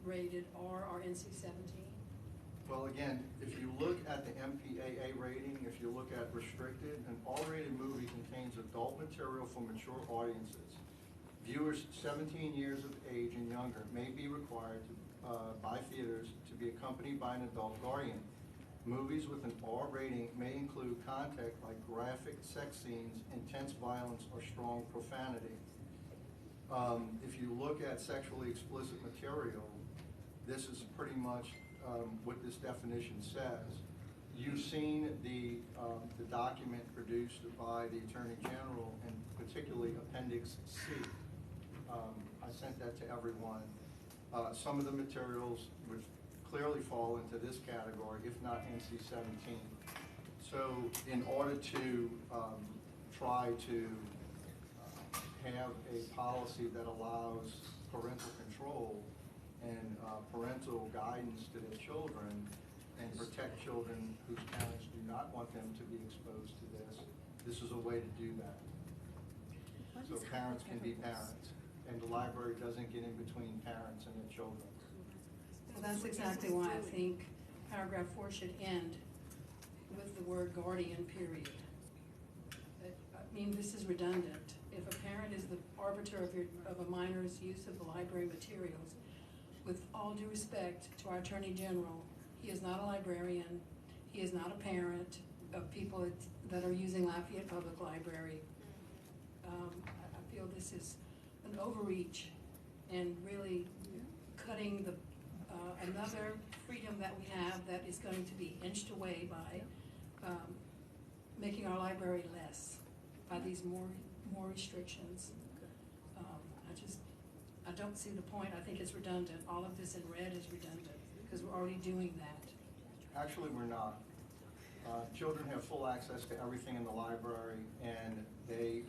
rated R or NC-17? Well, again, if you look at the MPAA rating, if you look at restricted, an R-rated movie contains adult material for mature audiences. Viewers 17 years of age and younger may be required by theaters to be accompanied by an adult guardian. Movies with an R rating may include content like graphic sex scenes, intense violence, or strong profanity. If you look at sexually explicit material, this is pretty much what this definition says. You've seen the document produced by the Attorney General, and particularly Appendix C. I sent that to everyone. Some of the materials would clearly fall into this category, if not NC-17. So in order to try to have a policy that allows parental control and parental guidance to their children and protect children whose parents do not want them to be exposed to this is a way to do that. So parents can be parents, and the library doesn't get in between parents and their children. Well, that's exactly why I think paragraph 4 should end with the word guardian, period. I mean, this is redundant. If a parent is the arbiter of a minor's use of the library materials, with all due respect to our Attorney General, he is not a librarian, he is not a parent of people that are using Lafayette Public Library. I feel this is an overreach and really cutting the another freedom that we have that is going to be inched away by making our library less by these more restrictions. I don't see the point. I think it's redundant. All of this in red is redundant because we're already doing that. Actually, we're not. Children have full access to everything in the library, and they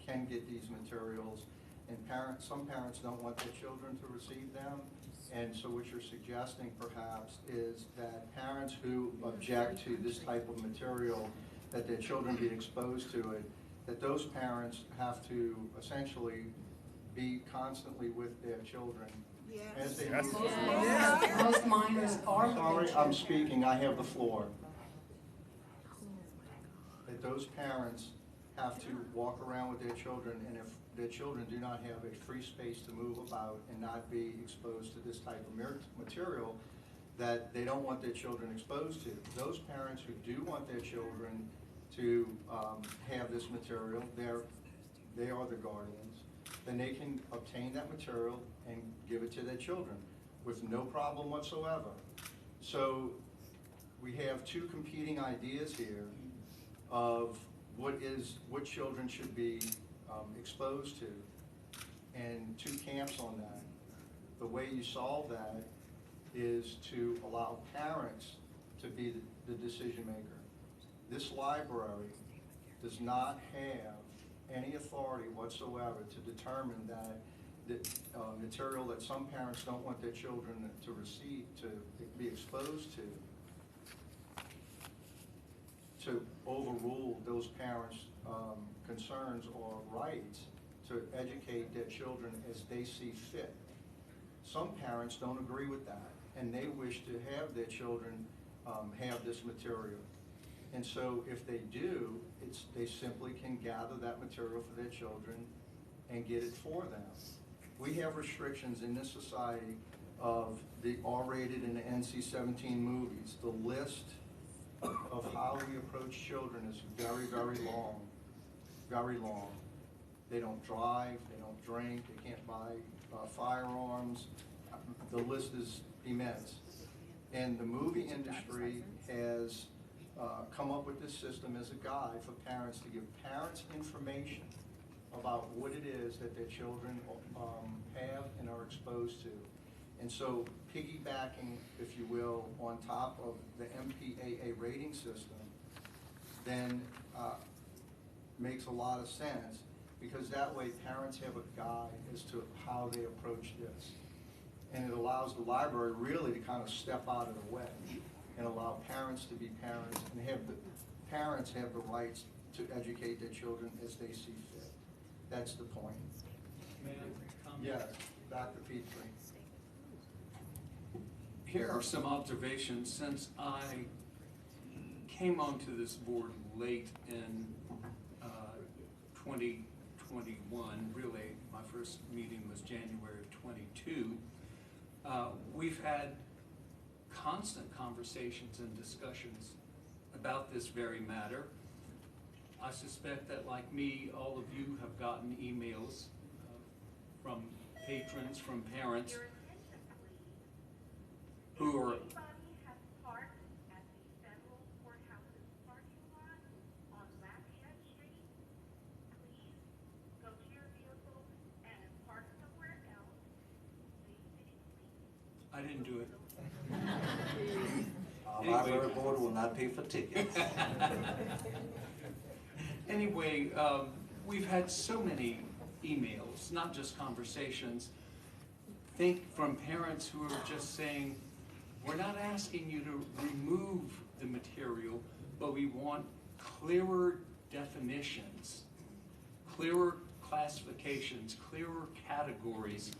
can get these materials. and some parents don't want their children to receive them. And so what you're suggesting perhaps is that parents who object to this type of material, that their children be exposed to it, that those parents have to essentially be constantly with their children as they move forward. Most minors are. Sorry, I'm speaking, I have the floor. That those parents have to walk around with their children, and if their children do not have a free space to move about and not be exposed to this type of material, that they don't want their children exposed to. Those parents who do want their children to have this material, they are the guardians, then they can obtain that material and give it to their children with no problem whatsoever. So we have two competing ideas here of what children should be exposed to, and two camps on that. The way you solve that is to allow parents to be the decision maker. This library does not have any authority whatsoever to determine that the material that some parents don't want their children to receive, to be exposed to overrule those parents' concerns or rights to educate their children as they see fit. Some parents don't agree with that, and they wish to have their children have this material. And so if they do, they simply can gather that material for their children and get it for them. We have restrictions in this society of the R-rated and the NC-17 movies. The list of how we approach children is very, very long, very long. They don't drive, they don't drink, they can't buy firearms. The list is immense. And the movie industry has come up with this system as a guide for parents to give parents information about what it is that their children have and are exposed to. And so piggybacking, if you will, on top of the MPAA rating system, then makes a lot of sense, because that way parents have a guide as to how they approach this. And it allows the library really to kind of step out of the way and allow parents to be parents, and have the parents have the rights to educate their children as they see fit. That's the point. May I comment? Yes, Dr. Petrie. Here are some observations since I came onto this board late in 2021. Really, my first meeting was January of 22. We've had constant conversations and discussions about this very matter. I suspect that, like me, all of you have gotten emails from patrons, from parents who are I didn't do it. Our library board will not pay for tickets. Anyway, we've had so many emails, not just conversations, from parents who are just saying, we're not asking you to remove the material, but we want clearer definitions, clearer classifications, clearer categories.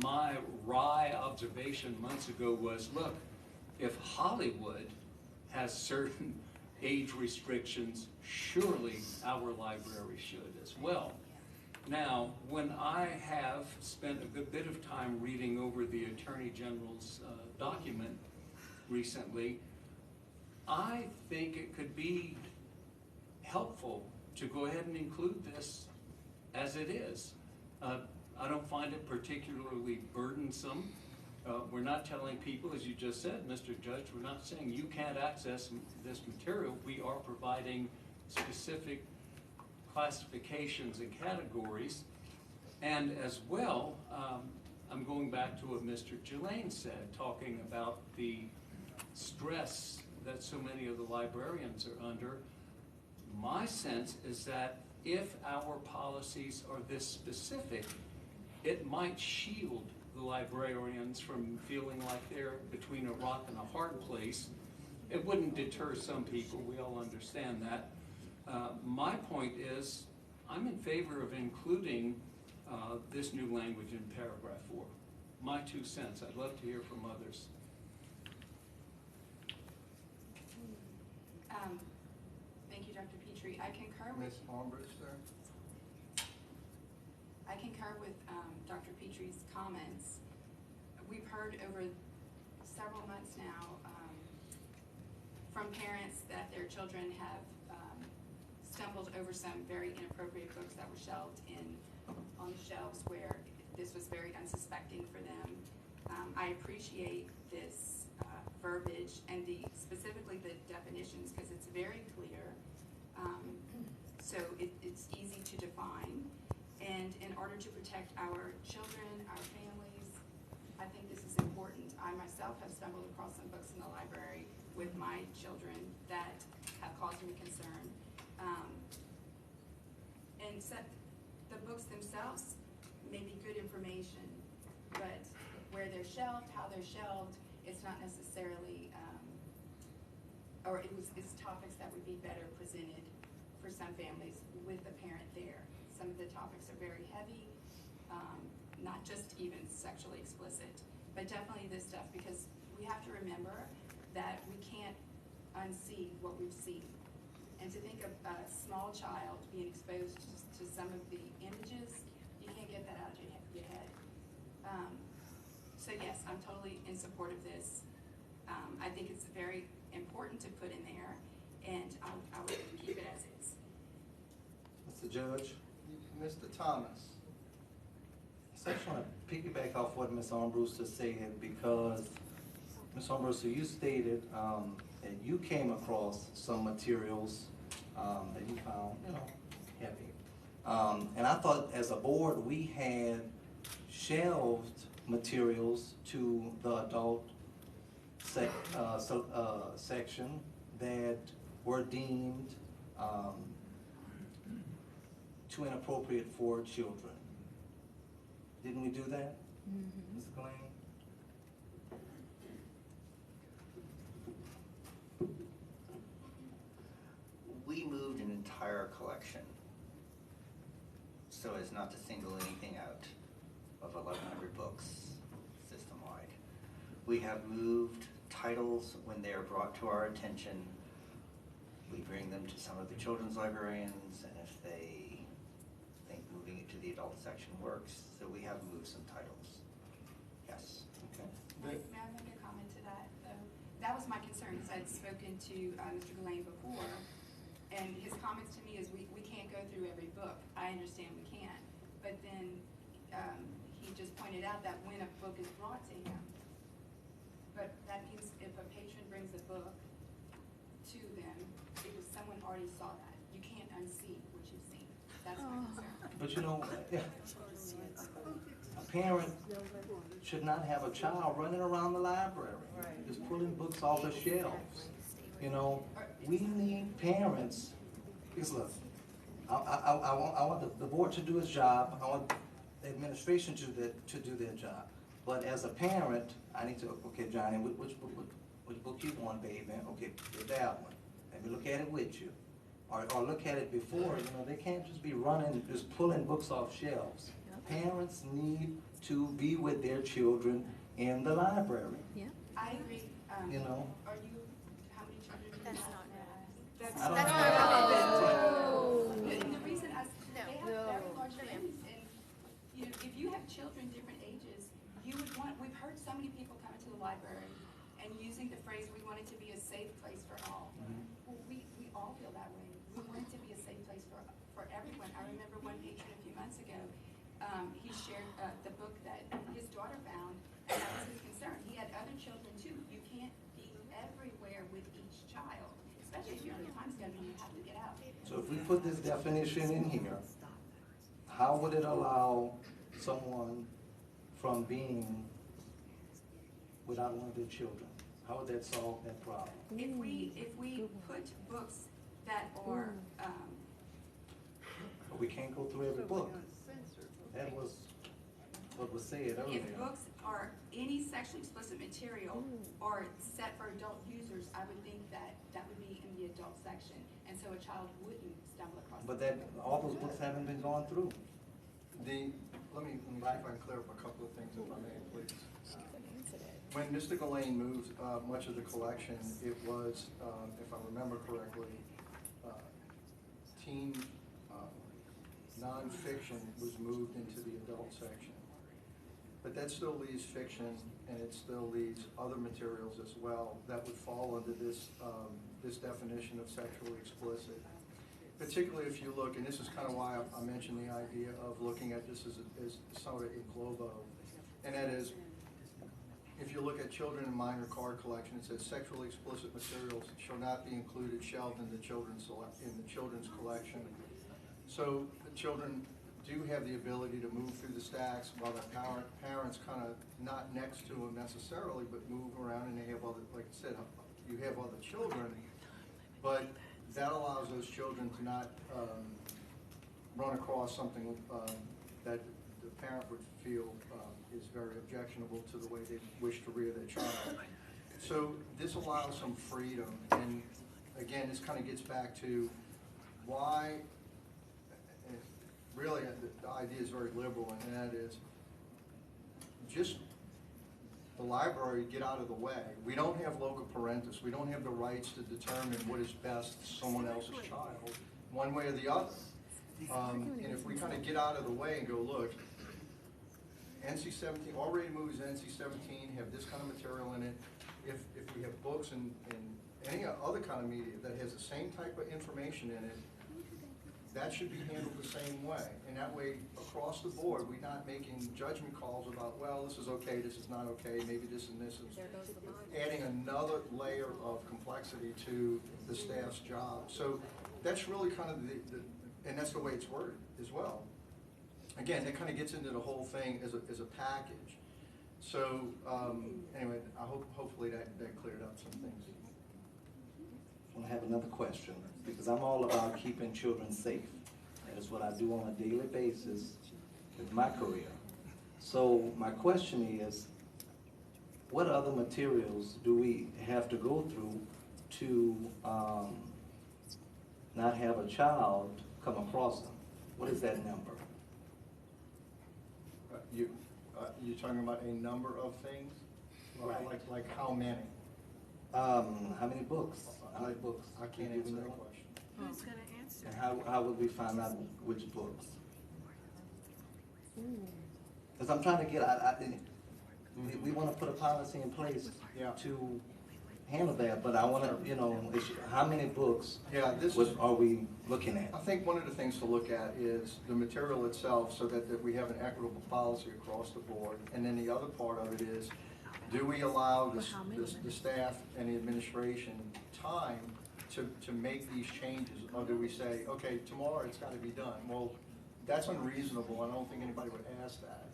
My wry observation months ago was, look, if Hollywood has certain age restrictions, surely our library should as well. Now, when I have spent a good bit of time reading over the Attorney General's document recently, I think it could be helpful to go ahead and include this as it is. I don't find it particularly burdensome. We're not telling people, as you just said, Mr. Judge, we're not saying you can't access this material. We are providing specific classifications and categories. And as well, I'm going back to what Mr. Gillane said, talking about the stress that so many of the librarians are under. My sense is that if our policies are this specific, it might shield the librarians from feeling like they're between a rock and a hard place. It wouldn't deter some people, we all understand that. My point is, I'm in favor of including this new language in paragraph 4. My 2 cents. I'd love to hear from others. Thank you, Dr. Petrie. I concur with Ms. Armbruster, sir? I concur with Dr. Petrie's comments. We've heard over several months now from parents that their children have stumbled over some very inappropriate books that were shelved on the shelves where this was very unsuspecting for them. I appreciate this verbiage and specifically the definitions, because it's very clear. So it's easy to define. And in order to protect our children, our families, I think this is important. I myself have stumbled across some books in the library with my children that have caused me concern. And so the books themselves may be good information, but where they're shelved, how they're shelved, it's not necessarily, it's topics that would be better presented for some families with the parent there. Some of the topics are very heavy, not just even sexually explicit, but definitely this stuff, because we have to remember that we can't unsee what we've seen. And to think of a small child being exposed to some of the images, you can't get that out of your head. So yes, I'm totally in support of this. I think it's very important to put in there, and I would keep it as is. Mr. Judge? Mr. Thomas? So I just want to piggyback off what Ms. Armbruster said, because Ms. Armbruster, you stated that you came across some materials that you found, heavy. And I thought as a board we had shelved materials to the adult section that were deemed too inappropriate for children. Didn't we do that, Ms. Glenn? We moved an entire collection so as not to single anything out of 1,100 books system-wide. We have moved titles when they are brought to our attention. We bring them to some of the children's librarians, and if they think moving it to the adult section works, so we have moved some titles. Yes. Okay. May I make a comment to that, though? That was my concern, because I'd spoken to Mr. Ghislaine before, and his comments to me is we can't go through every book. I understand we can't, but then he just pointed out that when a book is brought to him, but that means if a patron brings a book to them, it was someone already saw that. You can't unsee what you've seen. That's my concern. But you know, a parent should not have a child running around the library, just pulling books off the shelves. You know, we need parents, because look, I want the board to do its job, I want the administration to do their job. But as a parent, I need to, okay, Johnny, which book you want, baby? Okay, get that one. Let me look at it with you. Or look at it before, you know, they can't just be running, just pulling books off shelves. Parents need to be with their children in the library. Yeah. I agree. You know? Are you, how many children do you have? I don't That's know. And the reason they have very large families, and if you have children different ages, you would want, we've heard so many people come into the library and using the phrase, we want it to be a safe place for all. Well, we all feel that way. We want it to be a safe place for everyone. I remember one patron a few months ago, he shared the book that his daughter found, and that was his concern. He had other children too. You can't be everywhere with each child, especially if you're on a time schedule, you have to get out. So if we put this definition in here, how would it allow someone from being without one of their children? How would that solve that problem? If we put books that are We can't go through every book. That was what was said earlier. If books are any sexually explicit material are set for adult users, I would think that that would be in the adult section, and so a child wouldn't stumble across. But that, all those books haven't been gone through. Let me see if I can clear up a couple of things, if I may, please. When Mr. Gillane moved much of the collection, it was, if I remember correctly, teen nonfiction was moved into the adult section. But that still leaves fiction, and it still leaves other materials as well that would fall under this, this definition of sexually explicit. Particularly if you look, and this is kind of why I mentioned the idea of looking at this as sort of in globo, and that is, if you look at children and minor card collection, it says sexually explicit materials shall not be included, shelved in the children's collection. So the children do have the ability to move through the stacks while their parents kind of not next to them necessarily, but move around, and they have other, like I said, you have other children, but that allows those children to not run across something that the parent would feel is very objectionable to the way they wish to rear their child. So this allows some freedom, and again, this kind of gets back to why, really the idea is very liberal, and that is just the library get out of the way. We don't have loca parentis. We don't have the rights to determine what is best for someone else's child, one way or the other. And if we kind of get out of the way and go, look, NC-17, R-rated movies NC-17 have this kind of material in it. If we have books and any other kind of media that has the same type of information in it, that should be handled the same way. And that way, across the board, we're not making judgment calls about, well, this is okay, this is not okay, maybe this and this is adding another layer of complexity to the staff's job. So that's really kind of and that's the way it's worded as well. Again, that kind of gets into the whole thing as a package. So anyway, I hopefully that cleared up some things. I have another question, because I'm all about keeping children safe. That is what I do on a daily basis with my career. So my question is, what other materials do we have to go through to not have a child come across them? What is that number? You're talking about a number of things? Right. Like how many? How many books? How many books? I can't answer that question. Who's gonna answer? And how would we find out which books? Because I'm trying to get, we want to put a policy in place to handle that, but I want to, how many books are we looking at? I think one of the things to look at is the material itself, so that we have an equitable policy across the board. And then the other part of it is, do we allow the staff and the administration time to make these changes? Or do we say, okay, tomorrow it's got to be done? Well, that's unreasonable. I don't think anybody would ask that.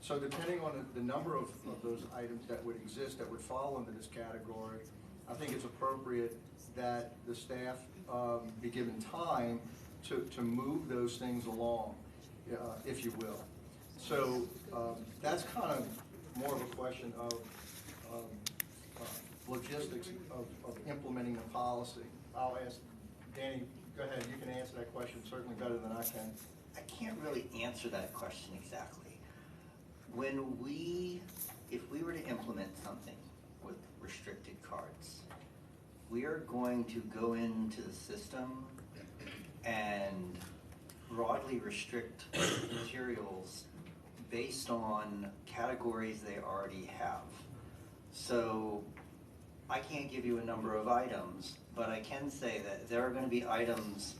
So depending on the number of those items that would exist that would fall into this category, I think it's appropriate that the staff be given time to move those things along, if you will. So that's kind of more of a question of logistics of implementing the policy. I'll ask Danny, go ahead, you can answer that question certainly better than I can. I can't really answer that question exactly. If we were to implement something with restricted cards, we are going to go into the system and broadly restrict materials based on categories they already have. So I can't give you a number of items, but I can say that there are going to be items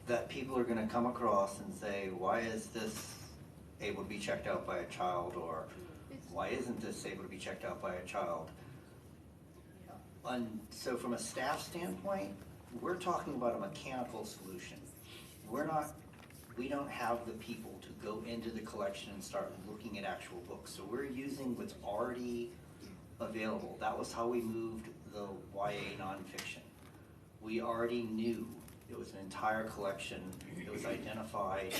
that people are going to come across and say, why is this able to be checked out by a child, or why isn't this able to be checked out by a child? So from a staff standpoint, we're talking about a mechanical solution. We don't have the people to go into the collection and start looking at actual books. So we're using what's already available. That was how we moved the YA nonfiction. We already knew It was an entire collection. It was identified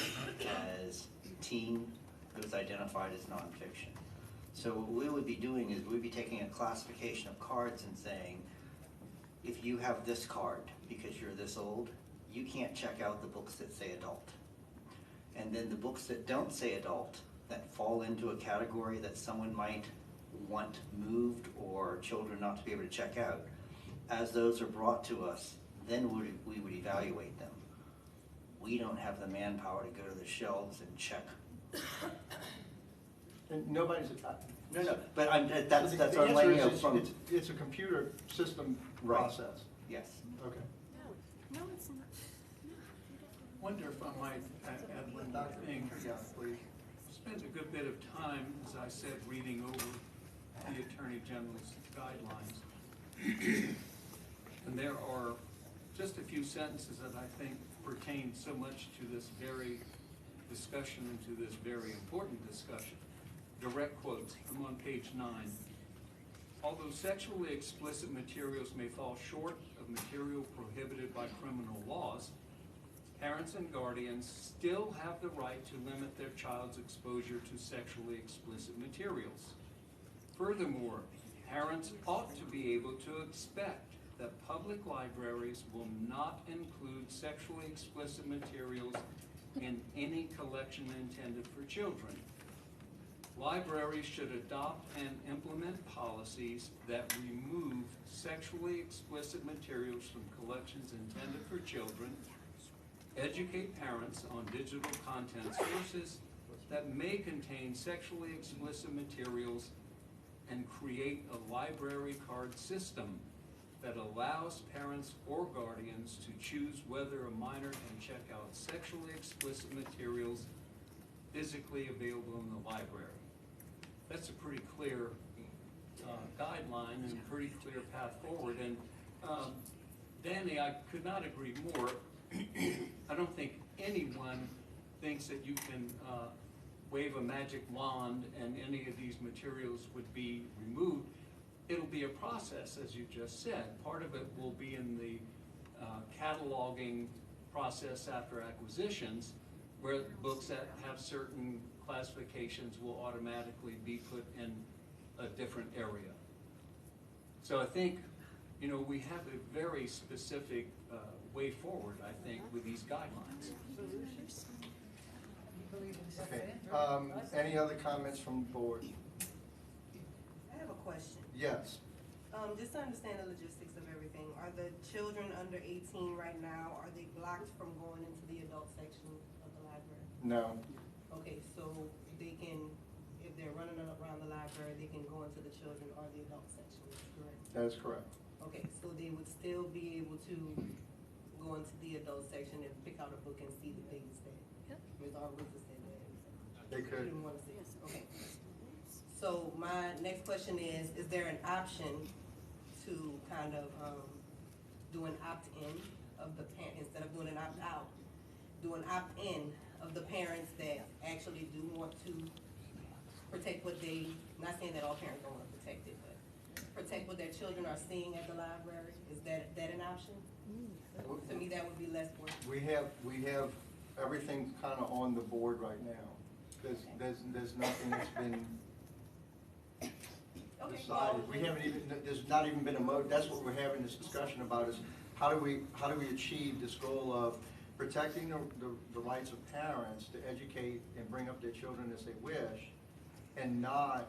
as teen. It was identified as nonfiction. So what we would be doing is we'd be taking a classification of cards and saying, if you have this card because you're this old, you can't check out the books that say adult. And then the books that don't say adult, that fall into a category that someone might want moved or children not to be able to check out, as those are brought to us, then we would evaluate them. We don't have the manpower to go to the shelves and check. And nobody's, No, but that's the what I'm answer laying is out from. it's a computer system Right. process. Yes. Okay. No, it's not. Wonder if I might add one more thing. Yes, please. Spent a good bit of time, as I said, reading over the Attorney General's guidelines. And there are just a few sentences that I think pertain so much to this very discussion and to this very important discussion. Direct quotes. I'm on page 9. Although sexually explicit materials may fall short of material prohibited by criminal laws, parents and guardians still have the right to limit their child's exposure to sexually explicit materials. Furthermore, parents ought to be able to expect that public libraries will not include sexually explicit materials in any collection intended for children. Libraries should adopt and implement policies that remove sexually explicit materials from collections intended for children, educate parents on digital content sources that may contain sexually explicit materials, and create a library card system that allows parents or guardians to choose whether a minor can check out sexually explicit materials physically available in the library. That's a pretty clear guideline and a pretty clear path forward. And Danny, I could not agree more. I don't think anyone thinks that you can wave a magic wand and any of these materials would be removed. It'll be a process, as you just said. Part of it will be in the cataloging process after acquisitions, where books that have certain classifications will automatically be put in a different area. So I think, you know, we have a very specific way forward, I think, with these guidelines. Okay. Any other comments from the board? I have a question. Yes. Just to understand the logistics of everything, are the children under 18 right now, are they blocked from going into the adult section of the library? No. Okay, so they can, if they're running around the library, they can go into the children or the adult section, correct? That is correct. Okay, so they would still be able to go into the adult section and pick out a book and see the things that Ms. Arbuckle said that. They could. Didn't want to see. Okay. So my next question is there an option to kind of do an opt-in of the parent, instead of doing an opt-out, do an opt-in of the parents that actually do want to protect what they, not saying that all parents don't want to protect it, but protect what their children are seeing at the library? Is that an option? To me, that would be less work. We have everything kind of on the board right now. There's nothing that's been decided. We haven't even, there's not even been a mode. That's what we're having this discussion about, is how do we achieve this goal of protecting the rights of parents to educate and bring up their children as they wish, and not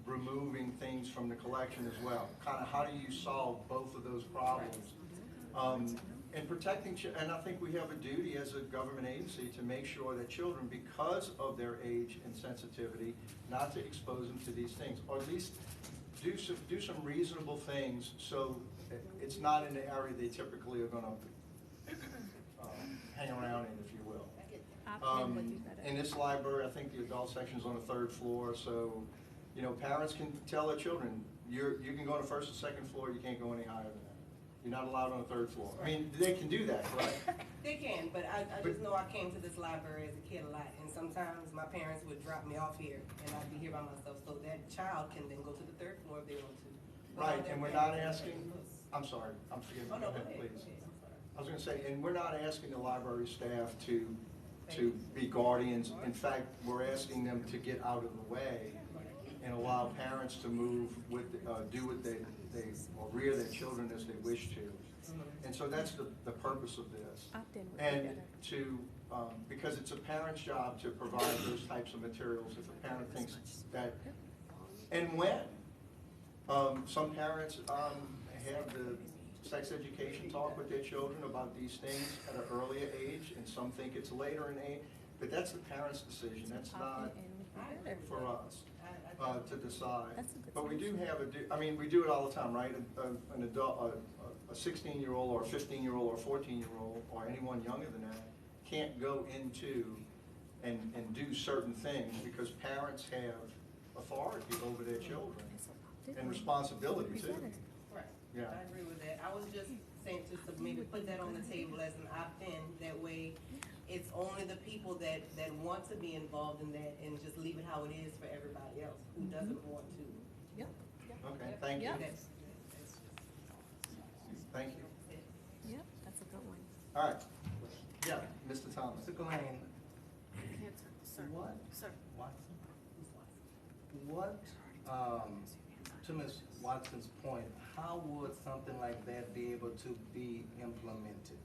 removing things from the collection as well. Kind of how do you solve both of those problems? And protecting, and I think we have a duty as a government agency to make sure that children, because of their age and sensitivity, not to expose them to these things, or at least do some reasonable things so it's not in the area they typically are going to hang around in, if you will. In this library, I think the adult section is on the 3rd floor, so you know, parents can tell their children, you can go on the 1st or 2nd floor, you can't go any higher than that. You're not allowed on the 3rd floor. I mean, they can do that, correct? They can, but I just know I came to this library as a kid a lot, and sometimes my parents would drop me off here, and I'd be here by myself, so that child can then go to the 3rd floor if they want to. Right, and we're not asking, I'm sorry, I'm forgetting. Oh, no, Go ahead, go ahead, please. go ahead, I'm sorry. I was gonna say, and we're not asking the library staff to be guardians. In fact, we're asking them to get out of the way and allow parents to move with, do what they, or rear their children as they wish to. And so that's the purpose of this. And to, because it's a parent's job to provide those types of materials if a parent thinks that, and when. Some parents have the sex education talk with their children about these things at an earlier age, and some think it's later in age, but that's the parent's decision. That's not for us to decide. But we do have we do it all the time, right? An adult, a 16-year-old or a 15-year-old or a 14-year-old or anyone younger than that can't go into and do certain things because parents have authority over their children and responsibility too. Right. Yeah. I agree with that. I was just saying just to maybe put that on the table as an opt-in. That way, it's only the people that want to be involved in that and just leave it how it is for everybody else who doesn't want to. Yep. Okay, thank you. Yep. Thank you. Yep, that's a good one. All right. Yeah, Mr. Thomas. Mr. Glenn, Sir. what, Sir. what, to Ms. Watson's point, how would something like that be able to be implemented?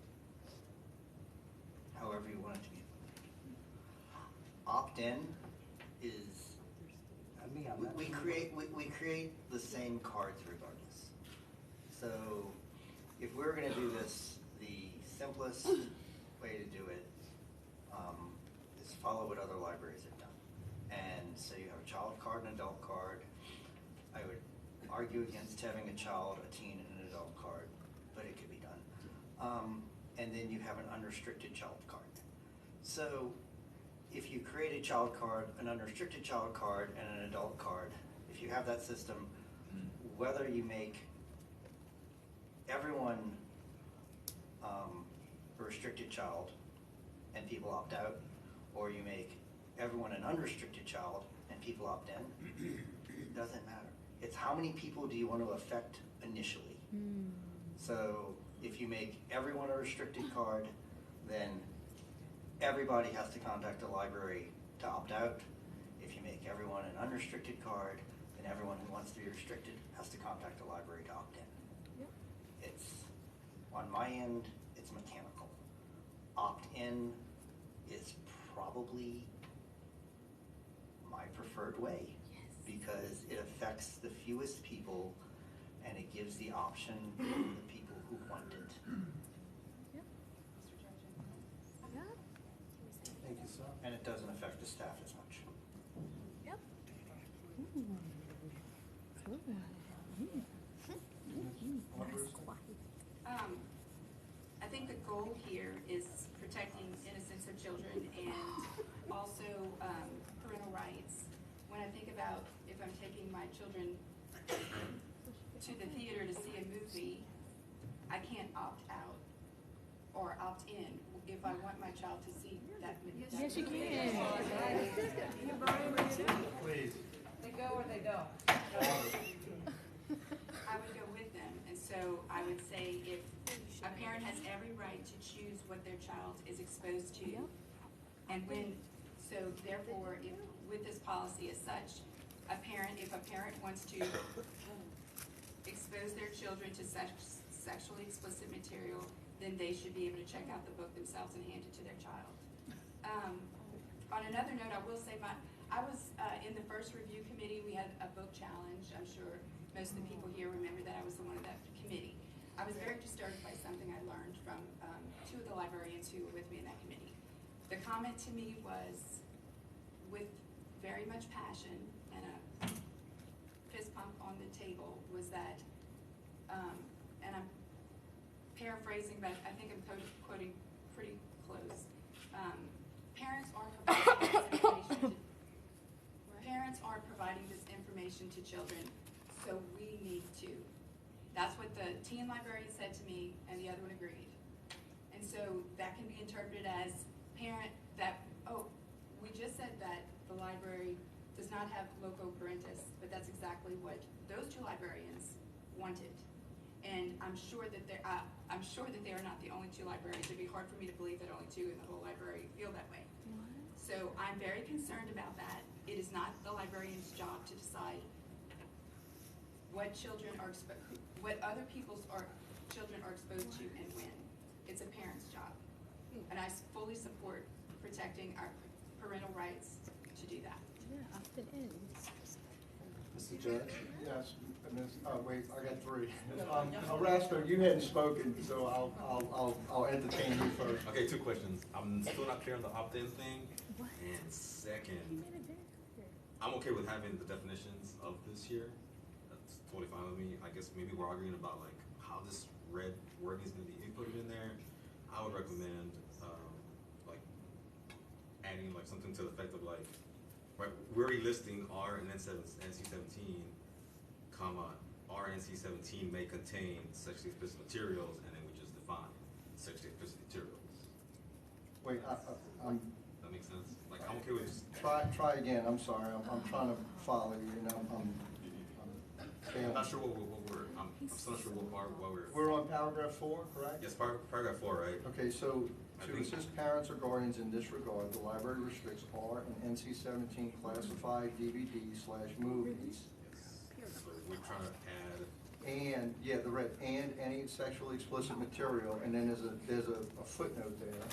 However you want it to be. Opt-in is, we create the same cards regardless. So if we're gonna do this, the simplest way to do it is follow what other libraries have done. And so you have a child card and adult card. I would argue against having a child, a teen, and an adult card, but it could be done. And then you have an unrestricted child card. So if you create a child card, an unrestricted child card, and an adult card, if you have that system, whether you make everyone a restricted child and people opt out, or you make everyone an unrestricted child and people opt in, it doesn't matter. It's how many people do you want to affect initially. So if you make everyone a restricted card, then everybody has to contact the library to opt out. If you make everyone an unrestricted card, then everyone who wants to be restricted has to contact the library to opt in. Yep. It's, on my end, it's mechanical. Opt-in is probably my preferred way because it affects the fewest people and it gives the option to the people who want it. Yep. Thank you, sir. And it doesn't affect the staff as much. Yep. I think the goal here is protecting innocence of children and also parental rights. When I think about if I'm taking my children to the theater to see a movie, I can't opt out or opt in if I want my child to see that movie. Yes, you can. Please. They go or they don't. I would go with them, and so I would say if a parent has every right to choose what their child is exposed to, and so therefore, if with this policy as such, if a parent wants to expose their children to sexually explicit material, then they should be able to check out the book themselves and hand it to their child. On another note, I will say I was in the first review committee. We had a book challenge. I'm sure most of the people here remember that I was the one of that committee. I was very disturbed by something I learned from two of the librarians who were with me in that committee. The comment to me was, with very much passion and a fist pump on the table, was that, and I'm paraphrasing, but I think I'm quoting pretty close. Parents aren't providing this information to children, so we need to. That's what the teen librarian said to me, and the other one agreed. And so that can be interpreted as parent that, oh, we just said that the library does not have loco parentis, but that's exactly what those two librarians wanted. And I'm sure that they are not the only two libraries. It'd be hard for me to believe that only two in the whole library feel that way. So I'm very concerned about that. It is not the librarian's job to decide what children are what other people's children are exposed to and when. It's a parent's job. And I fully support protecting our parental rights to do that. Yeah, opted in. Mr. Judge? Yes, wait, I got three. Erasto, you hadn't spoken, so I'll entertain you first. Okay, two questions. I'm still not clear on the opt-in thing. And second, I'm okay with having the definitions of this here. That's totally fine with me. I guess maybe we're arguing about like how this red wording is going to be inputted in there. I would recommend like adding like something to the effect of like, right, we're already listing R and NC-17, comma, R and NC-17 may contain sexually explicit materials, and then we just define sexually explicit materials. Wait, That makes sense? Like, I'm okay with just. Try again, I'm sorry, I'm trying to follow you, and I'm I'm not sure what I'm still not sure what part, We're on paragraph 4, correct? Yes, paragraph 4, right? Okay, so to assist parents or guardians in this regard, the library restricts R and NC-17 classified DVD/movies. So we're trying to add. And, yeah, the red, and any sexually explicit material, and then there's a footnote there,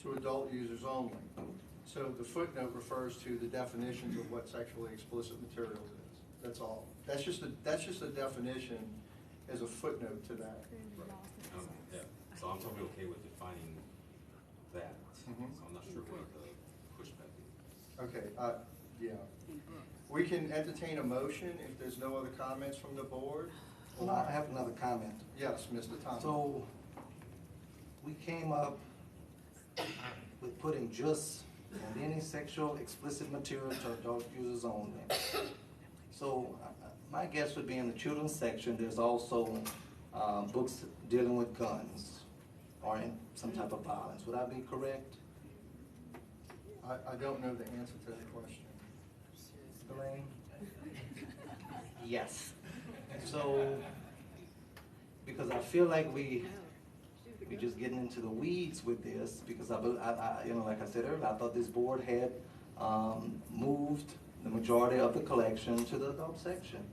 to adult users only. So the footnote refers to the definitions of what sexually explicit materials is. That's all. That's just a definition as a footnote to that. Yeah, so I'm totally okay with defining that. So I'm not sure what the pushback is. Okay, yeah. We can entertain a motion if there's no other comments from the board. Well, I have another comment. Yes, Mr. Thomas. So, we came up with putting just and any sexual explicit material to adult users only. So, my guess would be in the children's section, there's also books dealing with guns or in some type of violence. Would I be correct? I don't know the answer to that question. Elaine? Yes. So, because I feel like we're just getting into the weeds with this, because I you know, like I said earlier, I thought this board had moved the majority of the collection to the adult section.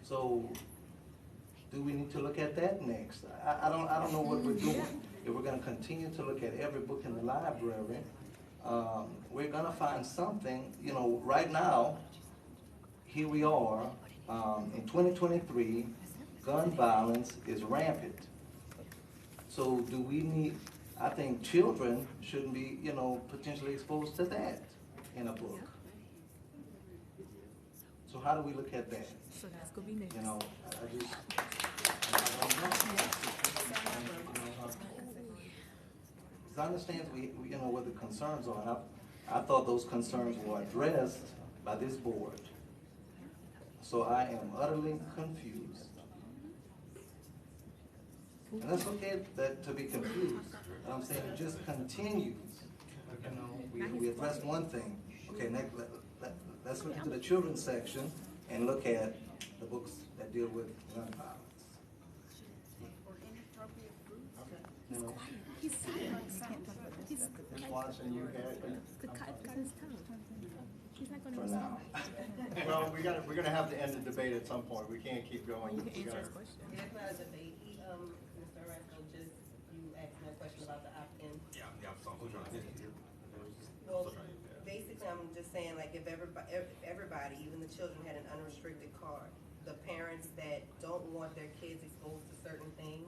So, do we need to look at that next? I don't know what we're doing. If we're going to continue to look at every book in the library, we're going to find something. You know, right now, here we are in 2023. Gun violence is rampant. So do we need? I think children shouldn't be, you know, potentially exposed to that in a book. So how do we look at that? So that's gonna be next. You know, I just. Because I understand we you know what the concerns are, and I thought those concerns were addressed by this board. So I am utterly confused. And that's okay to be confused. But I'm saying it just continues. You know, we addressed one thing. Okay, next, let's look into the children's section and look at the books that deal with gun violence. You know, He's silent. He can't talk about this. Ms. Watson, you had. The cut got his tongue. He's not gonna for now. Well, we're gonna have to end the debate at some point. We can't keep going. You can answer his question. It's not a debate. Mr. Erasto, just you asked me a question about the opt-in. Yeah, I'm still trying to think. Well, basically, I'm just saying, like, if everybody, even the children, had an unrestricted card, the parents that don't want their kids exposed to certain things,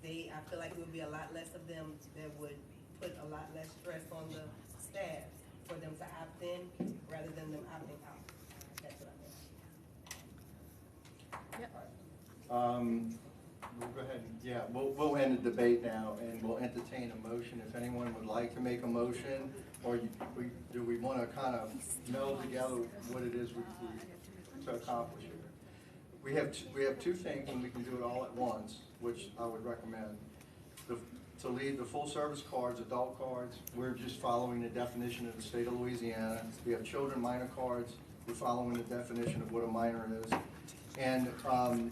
I feel like it would be a lot less of them that would put a lot less stress on the staff for them to opt in rather than them opting out. That's what I meant. We'll go ahead. Yeah, we'll end the debate now, and we'll entertain a motion. If anyone would like to make a motion, or do we want to kind of meld together what it is we to accomplish here? We have two things, and we can do it all at once, which I would recommend. To leave the full service cards, adult cards, we're just following the definition of the state of Louisiana. We have children minor cards, we're following the definition of what a minor is. And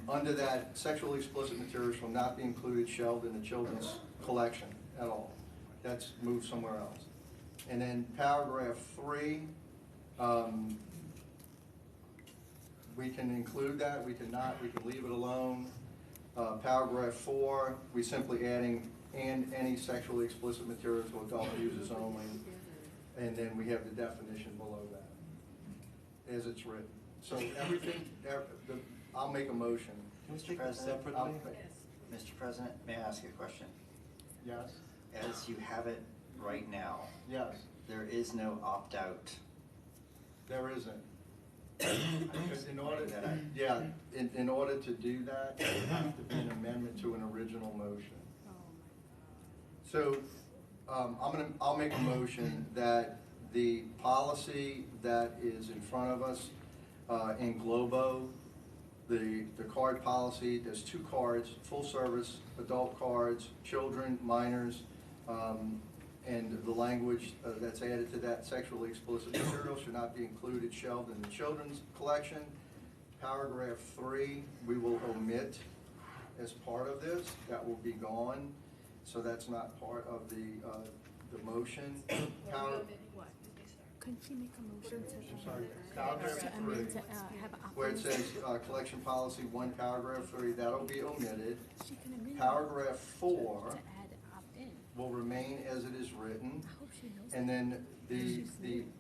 under that, sexually explicit material shall not be included, shelved in the children's collection at all. That's moved somewhere else. And then paragraph 3, we can include that, we can not, we can leave it alone. Paragraph 4, we simply adding and any sexually explicit material to adult users only. And then we have the definition below that, as it's written. So everything, I'll make a motion. Mr. President, Mr. President, may I ask you a question? Yes. As you have it right now. Yes. There is no opt-out. There isn't. In order, in order to do that, there would have to be an amendment to an original motion. So, I'll make a motion that the policy that is in front of us, in Globo, the card policy, there's 2 cards, full service, adult cards, children, minors, and the language that's added to that, sexually explicit material should not be included, shelved in the children's collection. Paragraph 3, we will omit as part of this. That will be gone. So that's not part of the motion. Couldn't she make a motion to? I'm sorry, paragraph 3, have an where it says collection policy 1, paragraph 3, that'll be omitted. Paragraph 4 to add opt-in. will remain as it is written. I hope she knows. And then the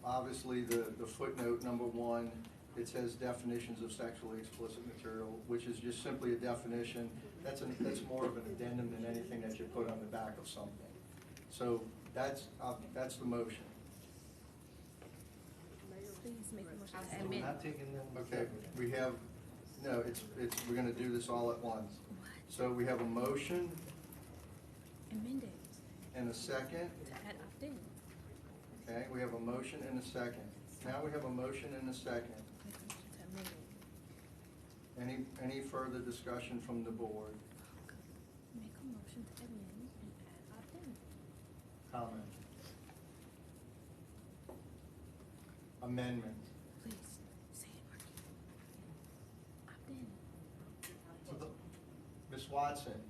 obviously the footnote number 1, it says definitions of sexually explicit material, which is just simply a definition. That's more of an addendum than anything that you put on the back of something. So that's the motion. Please make a motion to We're amend. not taking them. Okay, we have, no, we're gonna do this all at once. So we have a motion Amend it and a second. to add opt-in. Okay, we have a motion and a second. Now we have a motion and a second. Make a motion to amend it. Any further discussion from the board? Make a motion to amend and add opt-in. Comment? Amendment. Please, say it, Marky. Opt-in. Ms. Watson,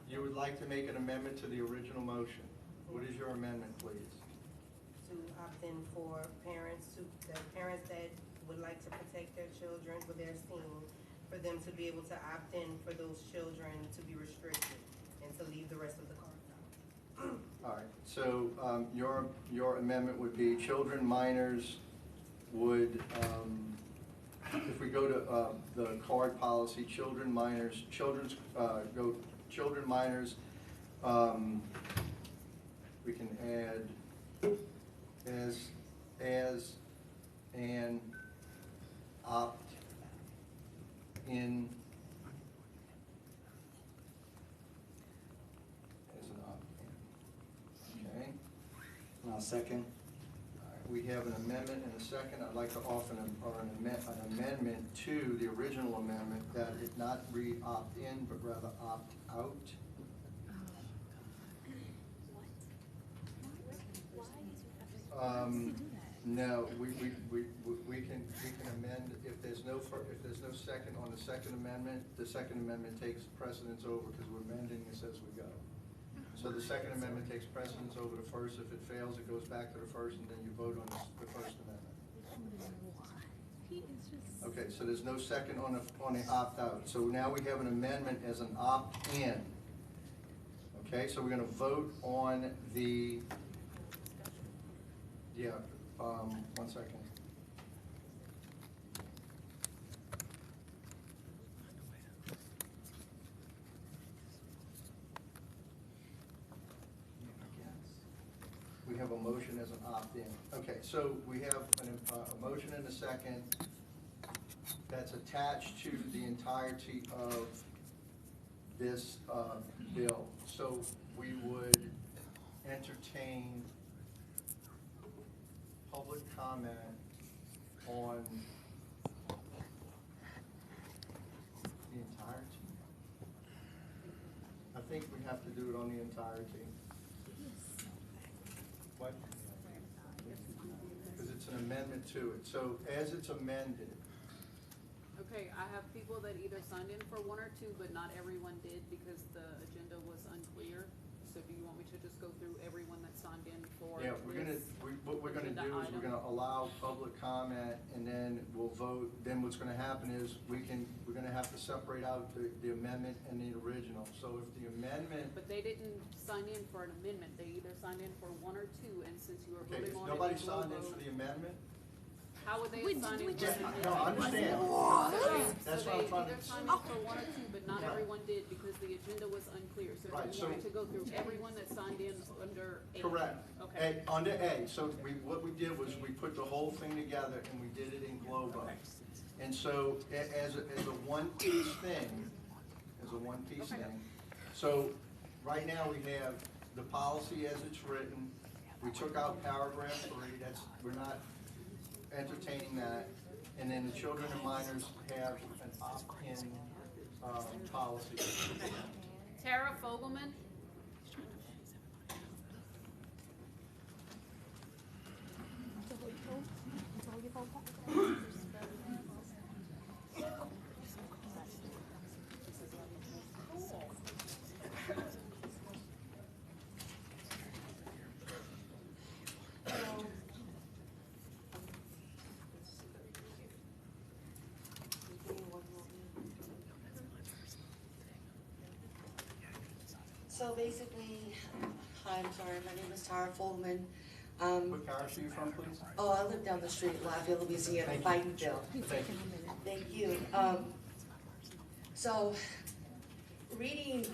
you would like to make an amendment to the original motion. What is your amendment, please? To opt in for parents that would like to protect their children when they're seen, for them to be able to opt in for those children to be restricted and to leave the rest of the cards out. All right, so your amendment would be children, minors would, if we go to the card policy, children, minors, children, minors, we can add as an opt-in. Okay. Now, second. All right, we have an amendment and a second. I'd like to offer an amendment to the original amendment that it not read opt-in, but rather opt-out. No, we can amend, if there's no second on the second amendment takes precedence over because we're amending this as we go. So the second amendment takes precedence over the first. If it fails, it goes back to the first, and then you vote on the first amendment. Okay, so there's no second on the opt-out. So now we have an amendment as an opt-in. Okay, so we're gonna vote on the, one second. We have a motion as an opt-in. Okay, so we have a motion and a second that's attached to the entirety of this bill. So we would entertain public comment on the entirety. I think we have to do it on the entirety. What? Because it's an amendment to it. So as it's amended, Okay, I have people that either signed in for one or two, but not everyone did because the agenda was unclear. So do you want me to just go through everyone that signed in for Yeah, what we're gonna do is we're gonna allow public comment, and then we'll vote. Then what's gonna happen is we're gonna have to separate out the amendment and the original. So if the amendment. But they didn't sign in for an amendment. They either signed in for one or two, and since you were Okay, voting if on it. nobody in signed in blow for vote, the amendment? how would they We- sign we in? just- for an No, I amendment? understand. That's So what I'm trying they either signed in for one or two, but not Right. everyone did because the agenda was unclear. So Right, do you so- want me to go through everyone that signed in under A? Correct. Okay. Under A, so what we did was we put the whole thing together and we did it in Globo. And so as a one-piece thing, thing. So right now we have the policy as it's written. We took out paragraph 3, we're not entertaining that. And then the children and minors have an opt-in policy. Tara Fogelman? So basically, hi, I'm sorry, my name is Tara Fogelman. What parish are you from, please? Oh, I live down the street, Lafayette, Louisiana, Fightonville. Thank you. Thank you. So, reading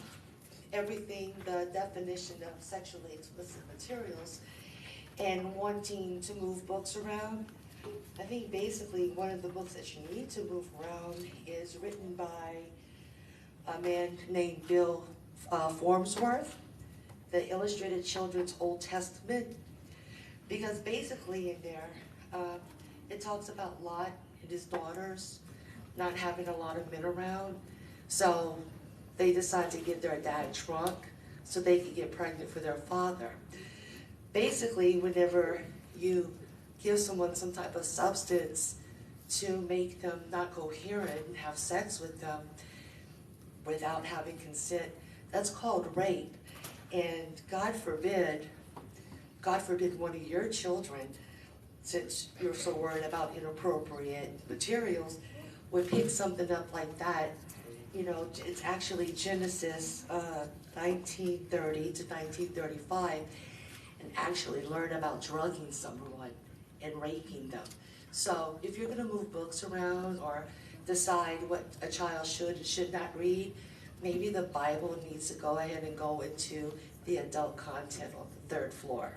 everything, the definition of sexually explicit materials, and wanting to move books around, I think basically one of the books that you need to move around is written by a man named Bill Formsworth, the Illustrated Children's Old Testament, because basically in there, it talks about Lot and his daughters not having a lot of men around, so they decide to give their dad drunk so they could get pregnant for their father. Basically, whenever you give someone some type of substance to make them not coherent and have sex with them without having consent, that's called rape. And God forbid one of your children, since you're so worried about inappropriate materials, would pick something up like that. You know, it's actually Genesis 1930 to 1935, and actually learn about drugging someone and raping them. So if you're gonna move books around or decide what a child should and should not read, maybe the Bible needs to go ahead and go into the adult content on the 3rd floor.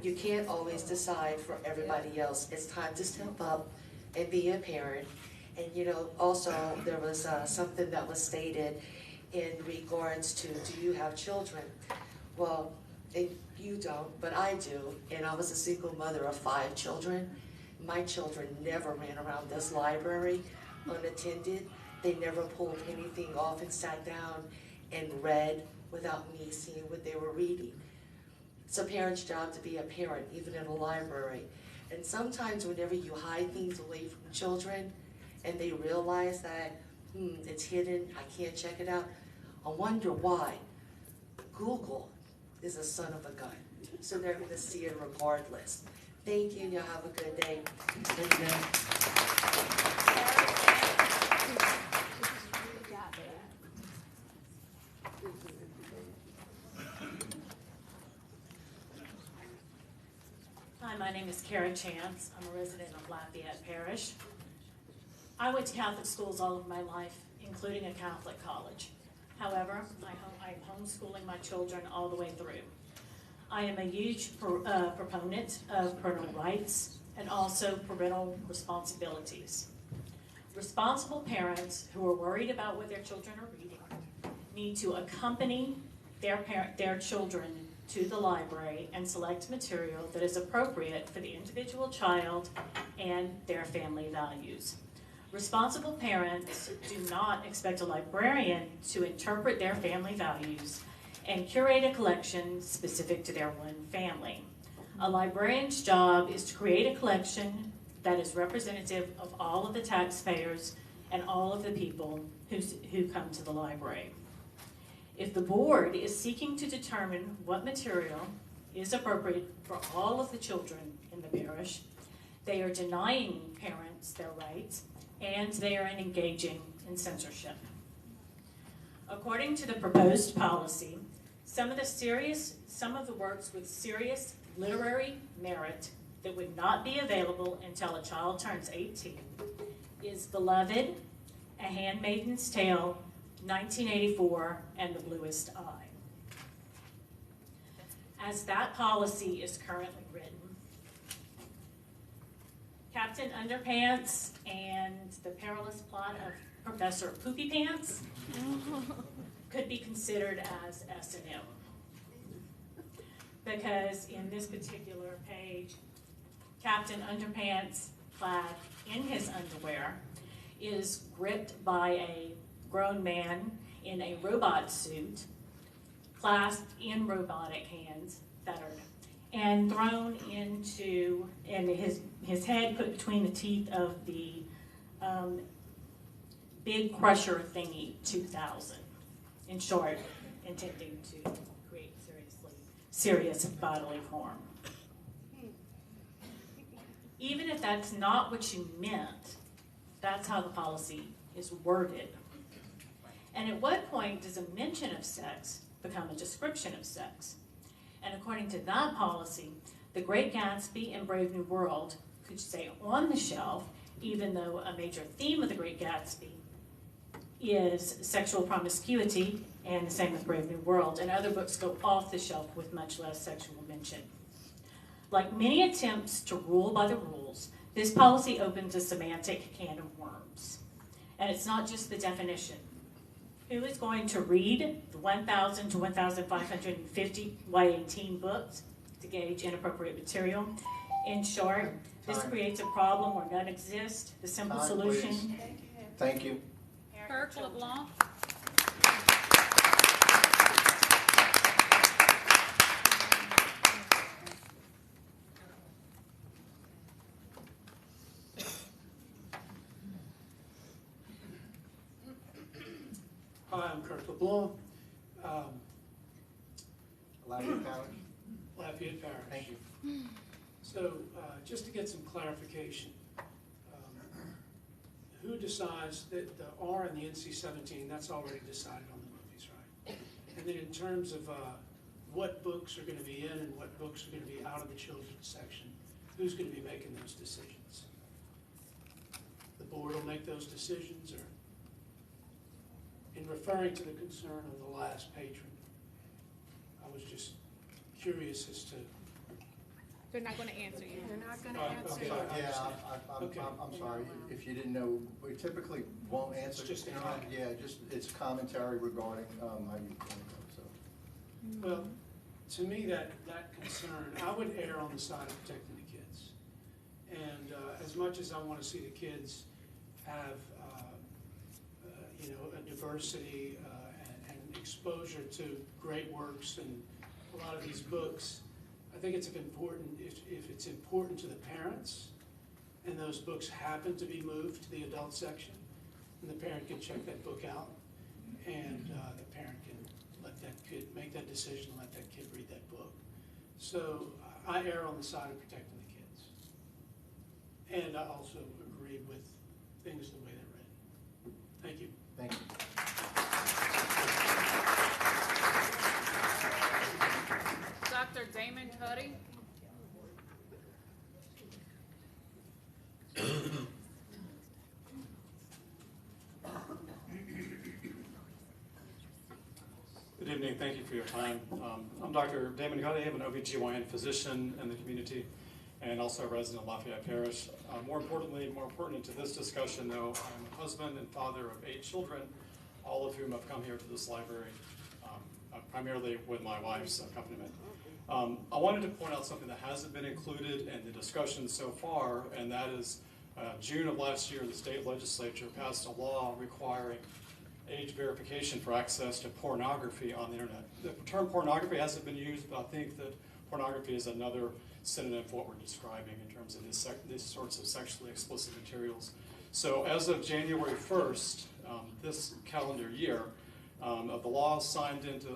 You can't always decide for everybody else. It's time to step up and be a parent. And you know, also there was something that was stated in regards to, do you have children? Well, you don't, but I do, and I was a single mother of 5 children. My children never ran around this library unattended. They never pulled anything off and sat down and read without me seeing what they were reading. It's a parent's job to be a parent, even in a library. And sometimes whenever you hide things away from children and they realize that, it's hidden, I can't check it out, I wonder why. Google is a son of a gun, so they're gonna see it regardless. Thank you, y'all have a good day. Hi, my name is Kara Chance. I'm a resident of Lafayette Parish. I went to Catholic schools all of my life, including a Catholic college. However, I'm homeschooling my children all the way through. I am a huge proponent of parental rights and also parental responsibilities. Responsible parents who are worried about what their children are reading need to accompany their children to the library and select material that is appropriate for the individual child and their family values. Responsible parents do not expect a librarian to interpret their family values and curate a collection specific to their one family. A librarian's job is to create a collection that is representative of all of the taxpayers and all of the people who come to the library. If the board is seeking to determine what material is appropriate for all of the children in the parish, they are denying parents their rights, and they are engaging in censorship. According to the proposed policy, some of the works with serious literary merit that would not be available until a child turns 18 is Beloved, A Handmaiden's Tale, 1984, and The Bluest Eye. As that policy is currently written, Captain Underpants and the Perilous Plot of Professor Poopy Pants could be considered as S&M. Because in this particular page, Captain Underpants, clad in his underwear, is gripped by a grown man in a robot suit, clasped in robotic hands, fettered, and thrown into, and his head put between the teeth of the big crusher thingy 2000. In short, intending to create serious bodily harm. Even if that's not what you meant, that's how the policy is worded. And at what point does a mention of sex become a description of sex? And according to that policy, The Great Gatsby and Brave New World could stay on the shelf, even though a major theme of The Great Gatsby is sexual promiscuity, and the same with Brave New World, and other books go off the shelf with much less sexual mention. Like many attempts to rule by the rules, this policy opens a semantic can of worms. And it's not just the definition. Who is going to read the 1,000 to 1,550 Y18 books to gauge inappropriate material? In short, this creates a problem where none exist. The simple solution. Please. Thank you. Kirk LeBlanc. Hi, I'm Kirk LeBlanc. Lafayette Parish. Lafayette Parish. Thank you. So, just to get some clarification, who decides that the R and the NC-17, that's already decided on the movies, right? And then in terms of what books are going to be in and what books are going to be out of the children's section, who's going to be making those decisions? The board will make those decisions, or in referring to the concern of the last patron, I was just curious as to. They're not going to answer you. They're not going I'm to answer sorry. you. Yeah, I'm sorry, if you didn't know, we typically won't answer. It's just a you know, comment. Yeah, just, it's commentary regarding how you think of, so. Well, to me, that concern, I would err on the side of protecting the kids. And as much as I want to see the kids have, a diversity and exposure to great works and a lot of these books, I think it's important, if it's important to the parents and those books happen to be moved to the adult section, then the parent can check that book out and the parent can let that kid make that decision and let that kid read that book. So I err on the side of protecting the kids. And I also agree with things the way they're written. Thank you. Thank you. Dr. Damon Cuddy. Good evening, thank you for your time. I'm Dr. Damon Cuddy. I'm an OBGYN physician in the community and also a resident of Lafayette Parish. More important to this discussion though, I'm a husband and father of 8 children, all of whom have come here to this library, primarily with my wife's accompaniment. I wanted to point out something that hasn't been included in the discussion so far, and that is June of last year, the state legislature passed a law requiring age verification for access to pornography on the internet. The term pornography hasn't been used, but I think that pornography is another synonym for what we're describing in terms of these sorts of sexually explicit materials. So as of January 1st, this calendar year, of the laws signed into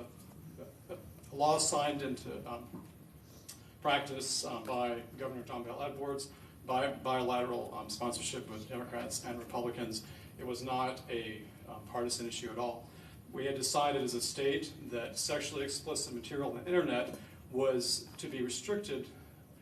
practice by Governor John Bel Edwards, by bilateral sponsorship with Democrats and Republicans, it was not a partisan issue at all. We had decided as a state that sexually explicit material on the internet was to be restricted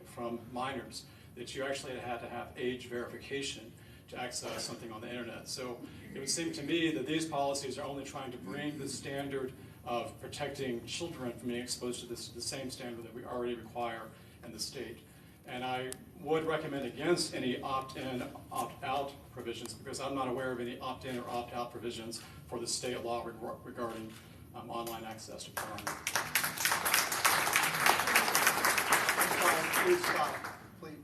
from minors, that you actually had to have age verification to access something on the internet. So it would seem to me that these policies are only trying to bring the standard of protecting children from being exposed to the same standard that we already require in the state. And I would recommend against any opt-in, opt-out provisions, because I'm not aware of any opt-in or opt-out provisions for the state law regarding online access to porn. Please stop.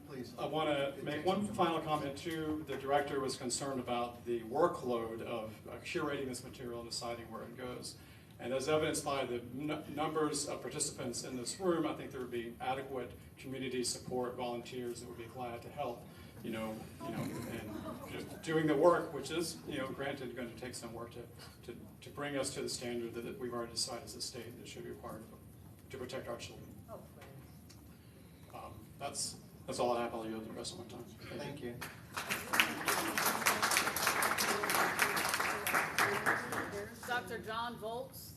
Please. I want to make one final comment too. The director was concerned about the workload of curating this material and deciding where it goes. And as evidenced by the numbers of participants in this room, I think there would be adequate community support volunteers that would be glad to help, and just doing the work, which is, granted, going to take some work to bring us to the standard that we've already decided as a state that should be required to protect our children. That's all I have. I'll yield the rest of my time. Thank you. Dr. John Volz.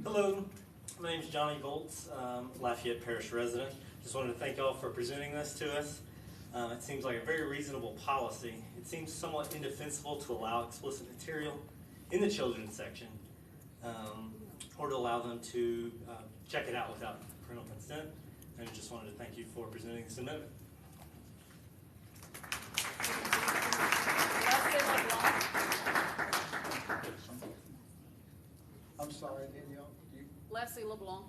Hello, my name is Johnny Volz, Lafayette Parish resident. Just wanted to thank y'all for presenting this to us. It seems like a very reasonable policy. It seems somewhat indefensible to allow explicit material in the children's section, or to allow them to check it out without parental consent. And I just wanted to thank you for presenting this amendment. I'm sorry, Danielle. Leslie LeBlanc.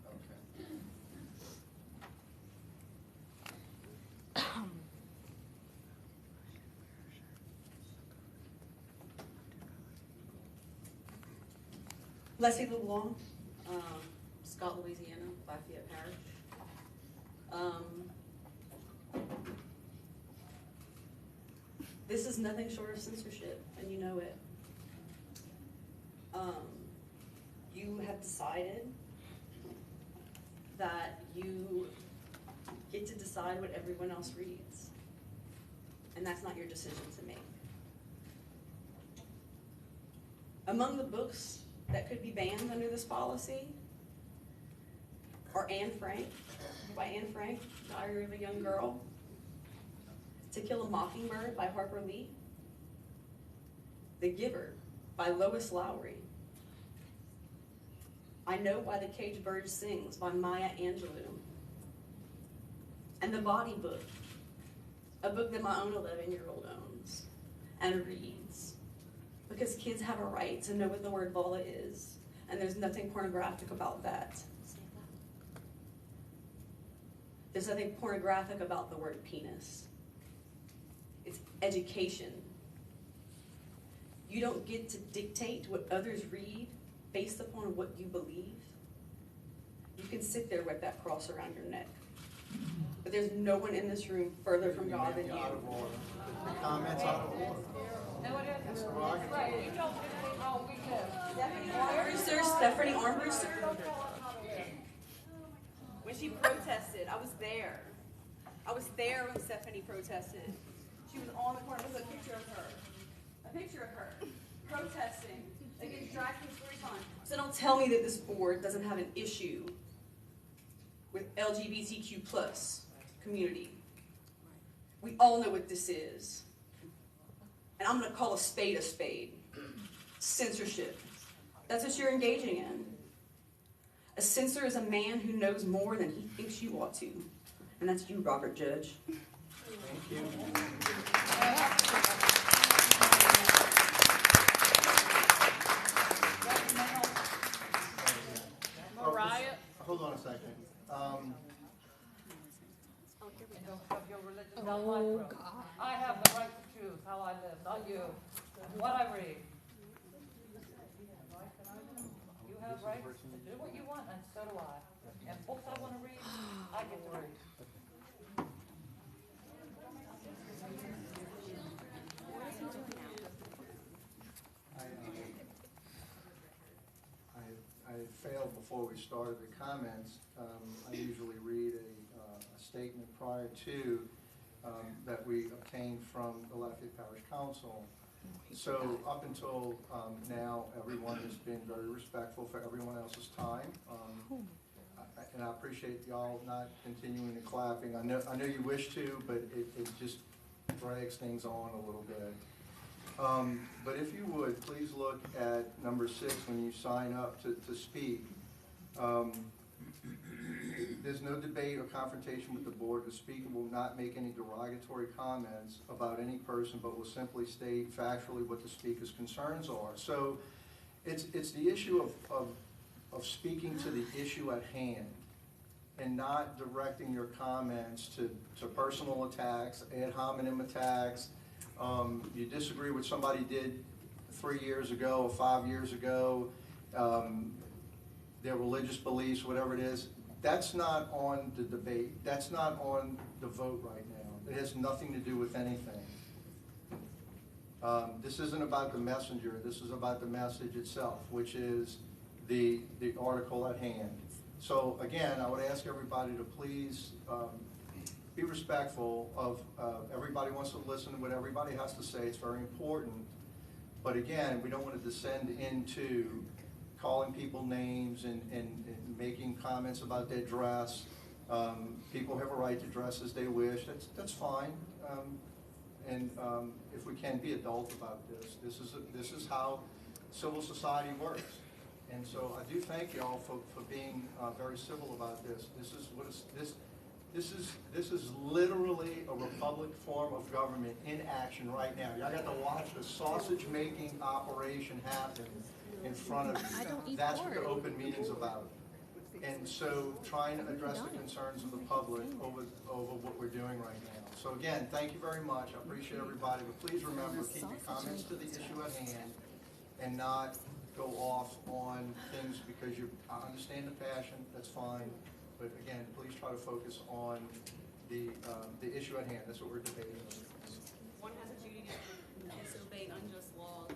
Okay. Leslie LeBlanc, Scott, Louisiana, Lafayette Parish. This is nothing short of censorship, and you know it. You have decided that you get to decide what everyone else reads, and that's not your decision to make. Among the books that could be banned under this policy are Anne Frank, by Anne Frank, Diary of a Young Girl, To Kill a Mockingbird by Harper Lee, The Giver by Lois Lowry, I Know Why the Caged Bird Sings by Maya Angelou, and The Body Book, a book that my own 11-year-old owns and reads, because kids have a right to know what the word vulva is, and there's nothing pornographic about that. There's nothing pornographic about the word penis. It's education. You don't get to dictate what others read based upon what you believe. You can sit there with that cross around your neck. But there's no one in this room further from God than you. Out of order. The comments out of order. It's derogatory. Stephanie Armbruster. When she protested, I was there. I was there when Stephanie protested. She was on the corner. There's a picture of her. A picture of her protesting against drag queen story time. So don't tell me that this board doesn't have an issue with LGBTQ plus community. We all know what this is. And I'm gonna call a spade. Censorship. That's what you're engaging in. A censor is a man who knows more than he thinks you ought to. And that's you, Robert Judge. Thank you. Mariah. Hold on a second. Oh, God. I have the right to choose how I live, not you. What I read. have rights to do what you want, and so do I. And books I wanna read, I get to read. I failed before we started the comments. I usually read a statement prior to that we obtained from the Lafayette Parish Council. So up until now, everyone has been very respectful for everyone else's time. And I appreciate y'all not continuing the clapping. I know you wish to, but it just drags things on a little bit. But if you would, please look at number 6 when you sign up to speak. There's no debate or confrontation with the board. The speaker will not make any derogatory comments about any person, but will simply state factually what the speaker's concerns are. So it's the issue of speaking to the issue at hand and not directing your comments to personal attacks, ad hominem attacks. You disagree with somebody did 3 years ago or 5 years ago, their religious beliefs, whatever it is, that's not on the debate. That's not on the vote right now. It has nothing to do with anything. This isn't about the messenger. This is about the message itself, which is the article at hand. So again, I would ask everybody to please be respectful of everybody wants to listen to what everybody has to say. It's very important. But again, we don't want to descend into calling people names and making comments about their dress. People have a right to dress as they wish. That's fine. If we can be adult about this, this is how civil society works. And so I do thank y'all for being very civil about this. This is literally a republic form of government in action right now. Y'all got to watch the sausage-making operation happen in front of you. That's what the open meeting's about. And so trying to address the concerns of the public over what we're doing right now. So again, thank you very much. I appreciate everybody. But please remember, keep your comments to the issue at hand and not go off on things because I understand the passion. That's fine. But again, please try to focus on the issue at hand. That's what we're debating. One has a duty to disobey unjust laws.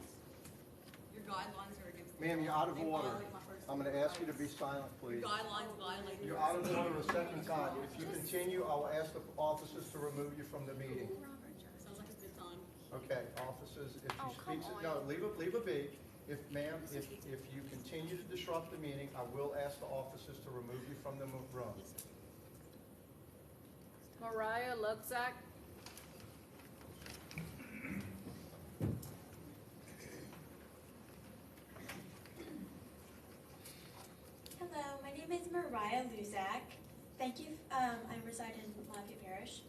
Your guidelines are against the law. Ma'am, you're out of They order. violate my First I'm going to ask you to be silent, please. Your guidelines violate. You're out of order a second time. If you continue, I will ask the officers to remove you from the meeting. Sounds like a good time. Okay, officers, if she speaks, no, leave it be. If, ma'am, if you continue to disrupt the meeting, I will ask the officers to remove you from the room. Mariah Lutzak. Hello, my name is Mariah Luzak. Thank you, I reside in Lafayette Parish.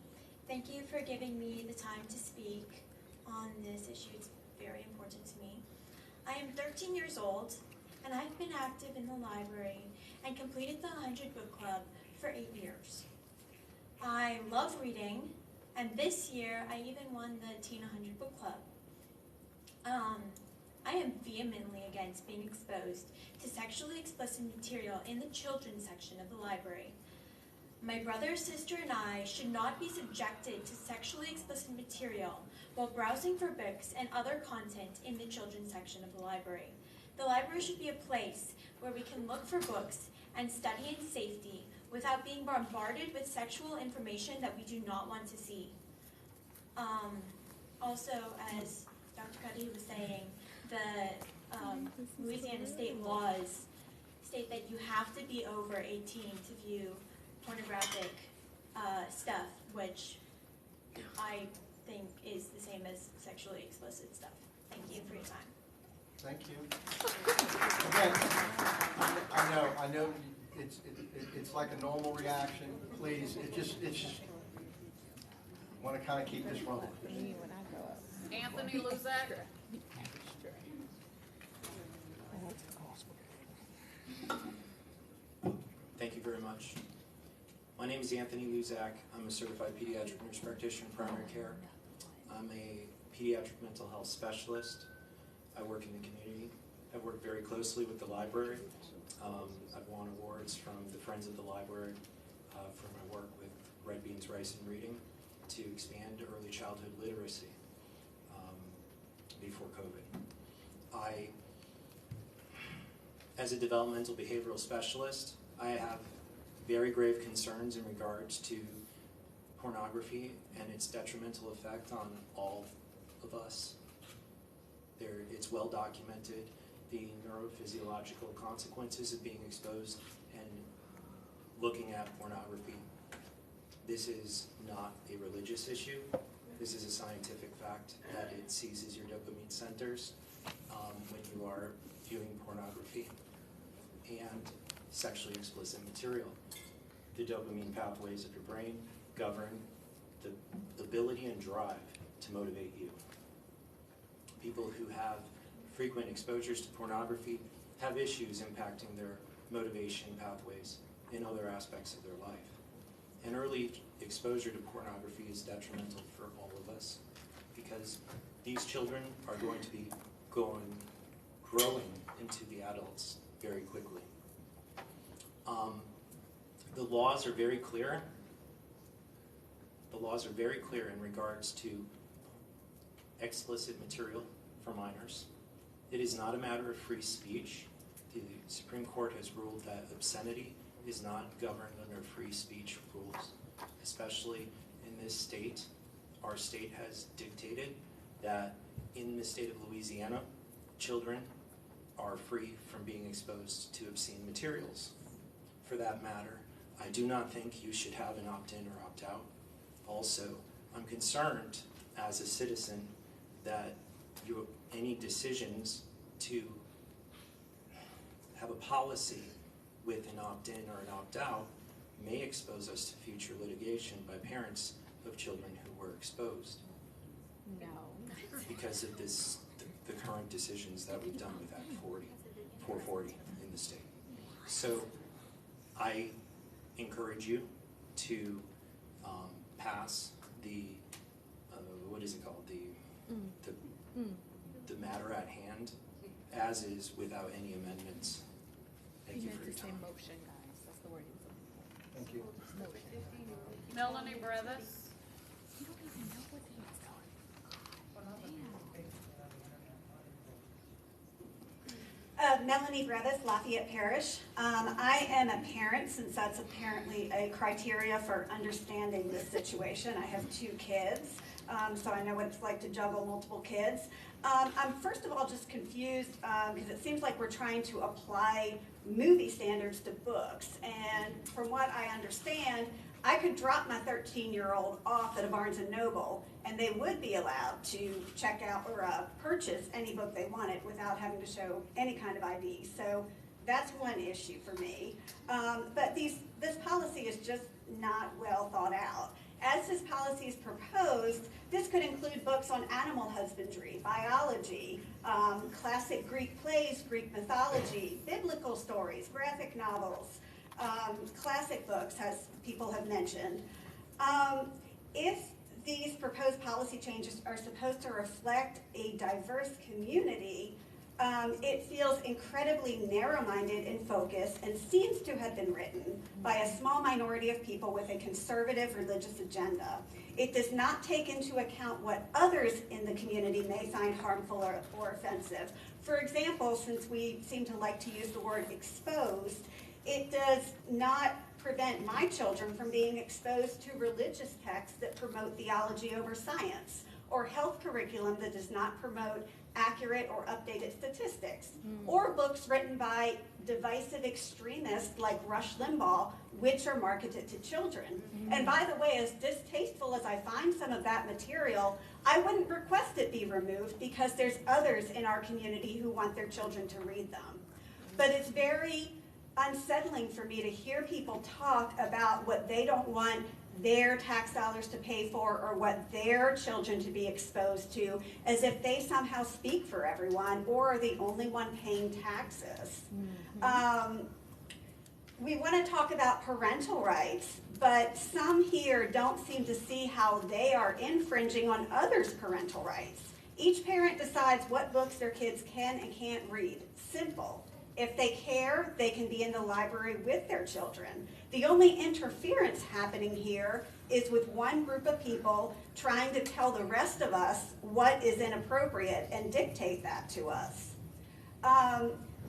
Thank you for giving me the time to speak on this issue. It's very important to me. I am 13 years old, and I've been active in the library and completed the 100 Book Club for 8 years. I love reading, and this year I even won the Teen 100 Book Club. I am vehemently against being exposed to sexually explicit material in the children's section of the library. My brother, sister, and I should not be subjected to sexually explicit material while browsing for books and other content in the children's section of the library. The library should be a place where we can look for books and study in safety without being bombarded with sexual information that we do not want to see. Also, as Dr. Cuddy was saying, the Louisiana state laws state that you have to be over 18 to view pornographic stuff, which I think is the same as sexually explicit stuff. Thank you for your time. Thank you. Again, I know it's like a normal reaction. Please, it's just want to kind of keep this rolling. Anthony Luzak. Thank you very much. My name is Anthony Luzak. I'm a certified pediatric nurse practitioner in primary care. I'm a pediatric mental health specialist. I work in the community. I work very closely with the library. I've won awards from the Friends of the Library for my work with Red Beans, Rice, and Reading to expand early childhood literacy before COVID. As a developmental behavioral specialist, I have very grave concerns in regards to pornography and its detrimental effect on all of us. It's well documented, the neurophysiological consequences of being exposed and looking at pornography. This is not a religious issue. This is a scientific fact that it seizes your dopamine centers when you are viewing pornography and sexually explicit material. The dopamine pathways of your brain govern the ability and drive to motivate you. People who have frequent exposures to pornography have issues impacting their motivation pathways in other aspects of their life. And early exposure to pornography is detrimental for all of us because these children are going to be growing into the adults very quickly. The laws are very clear. The laws are very clear in regards to explicit material for minors. It is not a matter of free speech. The Supreme Court has ruled that obscenity is not governed under free speech rules, especially in this state. Our state has dictated that in the state of Louisiana, children are free from being exposed to obscene materials. For that matter, I do not think you should have an opt-in or opt-out. Also, I'm concerned as a citizen that any decisions to have a policy with an opt-in or an opt-out may expose us to future litigation by parents of children who were exposed. No. Because of the current decisions that we've done with Act 440 in the state. So I encourage you to pass the, what is it called, the matter at hand as is without any amendments. Thank you for your time. Motion, guys. That's the word. Thank you. Melanie Brevis. Melanie Brevis, Lafayette Parish. I am a parent, since that's apparently a criteria for understanding this situation. I have 2 kids, so I know what it's like to juggle multiple kids. I'm first of all just confused because it seems like we're trying to apply movie standards to books. And from what I understand, I could drop my 13-year-old off at a Barnes & Noble and they would be allowed to check out or purchase any book they wanted without having to show any kind of ID. So that's one issue for me. But this policy is just not well thought out. As this policy is proposed, this could include books on animal husbandry, biology, classic Greek plays, Greek mythology, biblical stories, graphic novels, classic books, as people have mentioned. If these proposed policy changes are supposed to reflect a diverse community, it feels incredibly narrow-minded in focus and seems to have been written by a small minority of people with a conservative religious agenda. It does not take into account what others in the community may find harmful or offensive. For example, since we seem to like to use the word exposed, it does not prevent my children from being exposed to religious texts that promote theology over science, or health curriculum that does not promote accurate or updated statistics, or books written by divisive extremists like Rush Limbaugh, which are marketed to children. And by the way, as distasteful as I find some of that material, I wouldn't request it be removed because there's others in our community who want their children to read them. But it's very unsettling for me to hear people talk about what they don't want their tax dollars to pay for or what their children to be exposed to, as if they somehow speak for everyone or are the only one paying taxes. We want to talk about parental rights, but some here don't seem to see how they are infringing on others' parental rights. Each parent decides what books their kids can and can't read. Simple. If they care, they can be in the library with their children. The only interference happening here is with one group of people trying to tell the rest of us what is inappropriate and dictate that to us.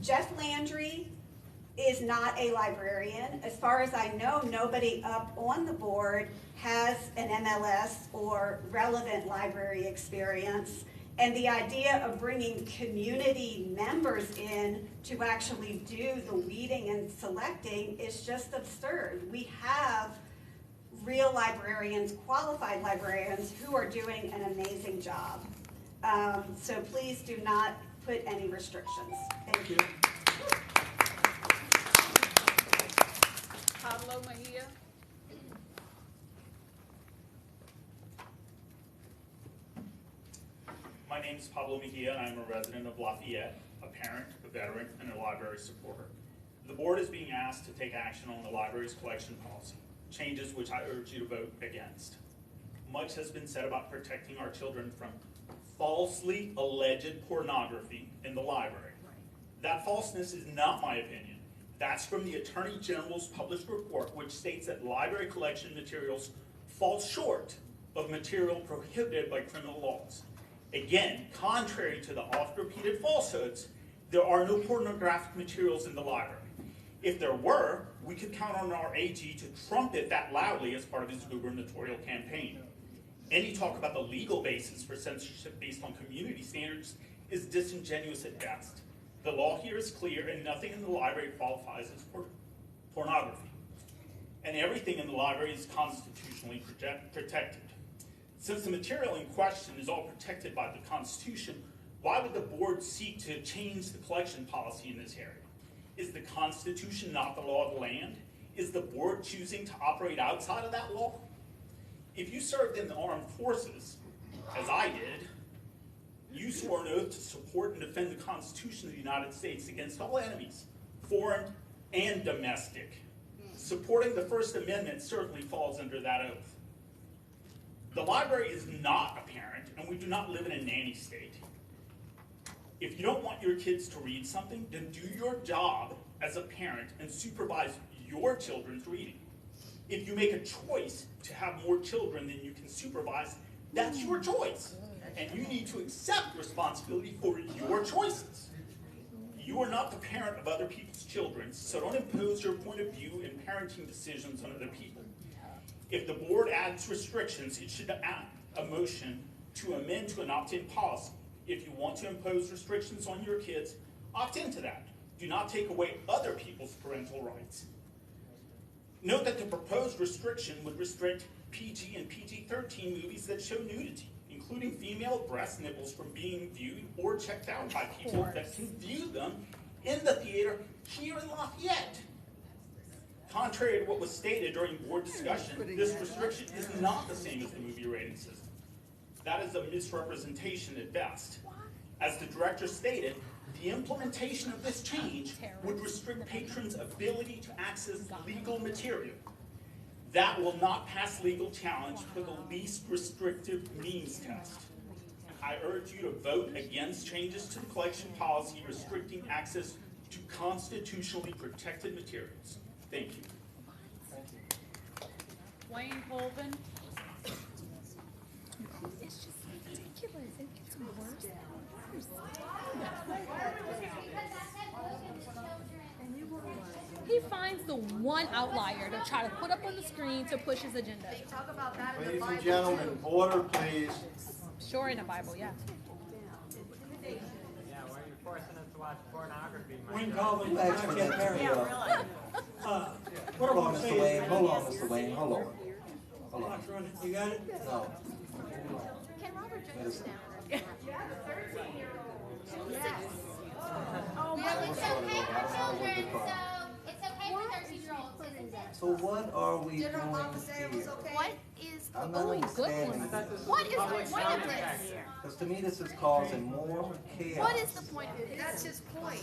Jeff Landry is not a librarian. As far as I know, nobody up on the board has an MLS or relevant library experience. And the idea of bringing community members in to actually do the weeding and selecting is just absurd. We have real librarians, qualified librarians, who are doing an amazing job. So please do not put any restrictions. Thank you. Pablo Mejia. My name is Pablo Mejia, and I'm a resident of Lafayette, a parent, a veteran, and a library supporter. The board is being asked to take action on the library's collection policy, changes which I urge you to vote against. Much has been said about protecting our children from falsely alleged pornography in the library. That falseness is not my opinion. That's from the Attorney General's published report, which states that library collection materials fall short of material prohibited by criminal laws. Again, contrary to the oft-repeated falsehoods, there are no pornographic materials in the library. If there were, we could count on our AG to trumpet that loudly as part of his gubernatorial campaign. Any talk about the legal basis for censorship based on community standards is disingenuous at best. The law here is clear, and nothing in the library qualifies as pornography. And everything in the library is constitutionally protected. Since the material in question is all protected by the Constitution, why would the board seek to change the collection policy in this area? Is the Constitution not the law of the land? Is the board choosing to operate outside of that law? If you served in the armed forces, as I did, you swore an oath to support and defend the Constitution of the United States against all enemies, foreign and domestic. Supporting the First Amendment certainly falls under that oath. The library is not a parent, and we do not live in a nanny state. If you don't want your kids to read something, then do your job as a parent and supervise your children's reading. If you make a choice to have more children than you can supervise, that's your choice. And you need to accept responsibility for your choices. You are not the parent of other people's children, so don't impose your point of view in parenting decisions on other people. If the board adds restrictions, it should add a motion to amend to an opt-in policy. If you want to impose restrictions on your kids, opt into that. Do not take away other people's parental rights. Note that the proposed restriction would restrict PG and PG-13 movies that show nudity, including female breast nipples, from being viewed or checked out by people that can view them in the theater here in Lafayette. Contrary to what was stated during board discussion, this restriction is not the same as the movie rating system. That is a misrepresentation at best. As the director stated, the implementation of this change would restrict patrons' ability to access legal material. That will not pass legal challenge for the least restrictive means test. I urge you to vote against changes to the collection policy restricting access to constitutionally protected materials. Thank you. Wayne Colvin. It's just ridiculous. It gets worse and worse. He finds the one outlier to try to put up on the screen to push his agenda. They talk about that in the Ladies Bible. and gentlemen, order, please. Sure, in the Bible, yeah. Yeah, why are you forcing us to watch pornography? Wayne Colvin, Lafayette Parish. What I want to say is... Hold on, Mr. Wayne, hold on. Hold on. You got it? No. Can Robert Wait a second. You have a 13-year-old. Yes. Oh, my I'm sorry, Lord, I don't know what the problem. It's okay for 13-year-olds, isn't it? So what are we doing here? What is I'm not understanding. What is the point of this? Because to me, this is causing more chaos. What is the point of this? That's his point.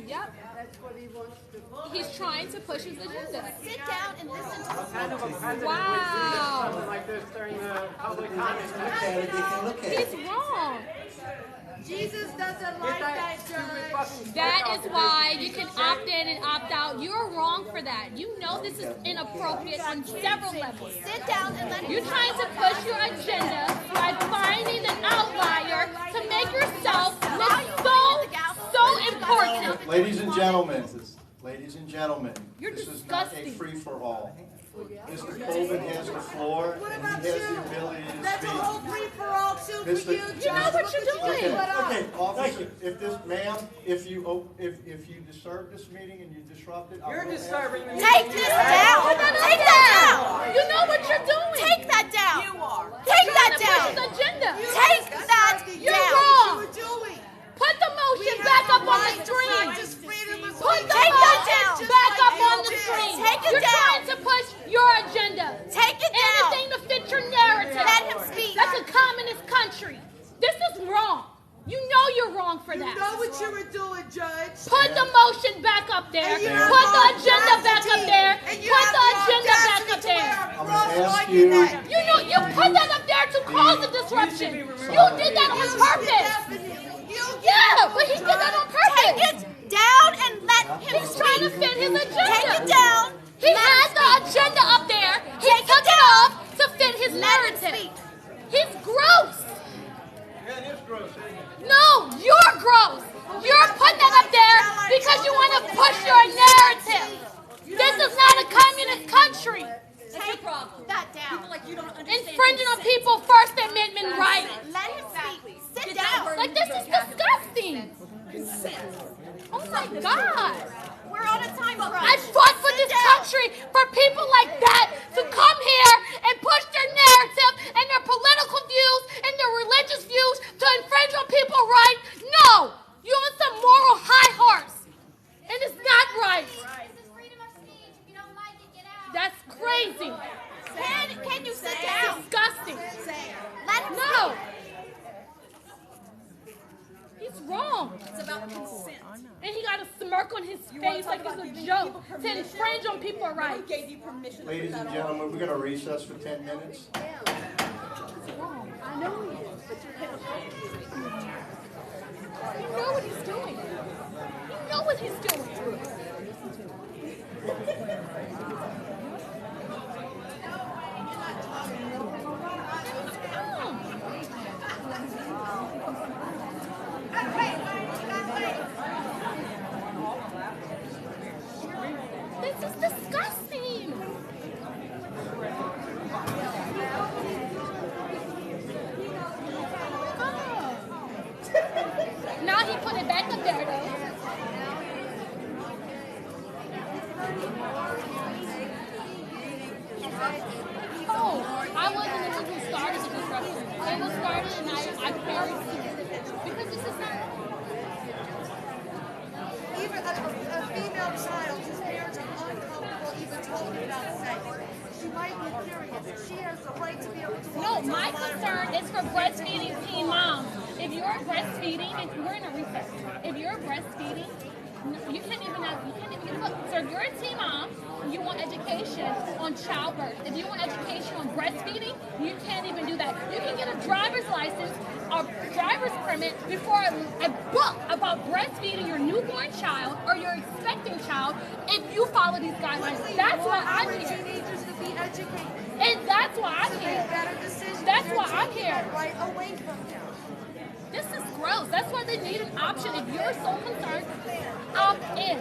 Yep. That's what he wants to. He's trying to push his agenda. Sit down and listen to What kind of a president would do Wow. something like this during the public comment? Look at it, they can look at it. He's wrong. Jesus doesn't like that, Judge. That is why you can opt in and opt out. You're wrong for that. You know this is inappropriate on several levels. Sit down and let You're trying to push your agenda by finding an outlier to make yourself look so important. Ladies and gentlemen, You're this is disgusting. not a free-for-all. Mr. Colvin has the floor, and he has the ability to That's a whole speak. free-for-all too for Mr. you. You know what you're doing. Okay, officer, if this, ma'am, if you disturb this meeting and you disrupt it, I will ask disturbing you- Take this down. Take that down. You know what you're doing. Take that down. You are. Take that Push his down. agenda. Take that You're down. wrong. Doing. Put the motion back up on the screen. Put the Take that motion down. back up on the screen. Take it You're down. trying to push your agenda. Take it down. Anything to fit your narrative. Let him speak. That's a communist country. This is wrong. You know you're wrong for that. You know what you were doing, Judge. Put the motion back up there. And you Put have the the agenda back up audacity. there. And you Put have the the agenda back audacity up to there. I'm gonna ask you, You know, you put that up there to cause a disruption. You did that on purpose. Yeah, but he did that on purpose. Take it down and let him He's trying to fit his agenda. Take it down. He had the agenda up there. He took it off to fit his narrative. He's gross. Yeah, it is gross, isn't it? No, you're gross. You're putting that up there because you want to push your narrative. This is not a communist country. Take that down. People like you don't understand. Infringing on people's First Amendment rights. Let him speak. Sit Get down. down. Like, this is disgusting. Oh my God. We're on a time crunch. I fought for this country for people like that to come here and push their narrative and their political views and their religious views to infringe on people's rights. No, you're on some moral high horse, and it's not right. That's crazy. Can you sit It's down? disgusting. Let him No. speak. He's wrong. It's about consent. And he got a smirk on his You wanna face talk like about it's a giving joke people to permission? infringe on people's Who rights. gave you permission to Ladies put and that gentlemen, we're gonna recess for 10 minutes. I know he is, but you're hypocrite. You know what he's doing. You know what he's doing. This is disgusting. Now he put it back up there though. Oh, I wasn't the one who started the disruption. It was started and I buried it. Because this is not. Even a female child whose parents are uncomfortable even talking about sex. She might be curious. She has the right to be able to No, my concern is for breastfeeding teen moms. If you're breastfeeding, we're in a recess. If you're breastfeeding, you can't even get a book. So if you're a teen mom, you want education on childbirth. If you want education on breastfeeding, you can't even do that. You can get a driver's license, a driver's permit before a book about breastfeeding your newborn child or your expecting child if you follow these guidelines. That's why I'm here. teenagers to be educated. And that's why I care. Better decisions. That's You're why I taking care. that right away from them. This is gross. That's why they need an option. If you're so concerned, opt in.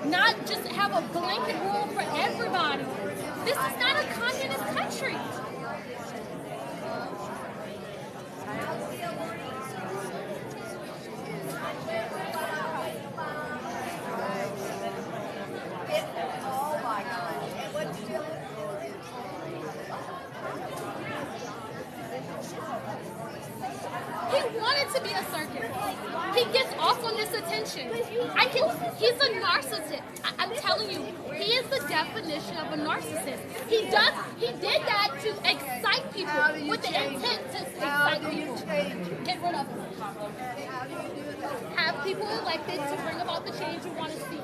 Not just have a blanket rule for everybody. This is not a communist country. Oh my God. And what you do? He wanted to be a circus. He gets off on this attention. He's a narcissist. I'm telling you, he is the definition of a narcissist. He did that to excite people with the intent to excite people. Get rid of him. Have people elected to bring about the change you want to see.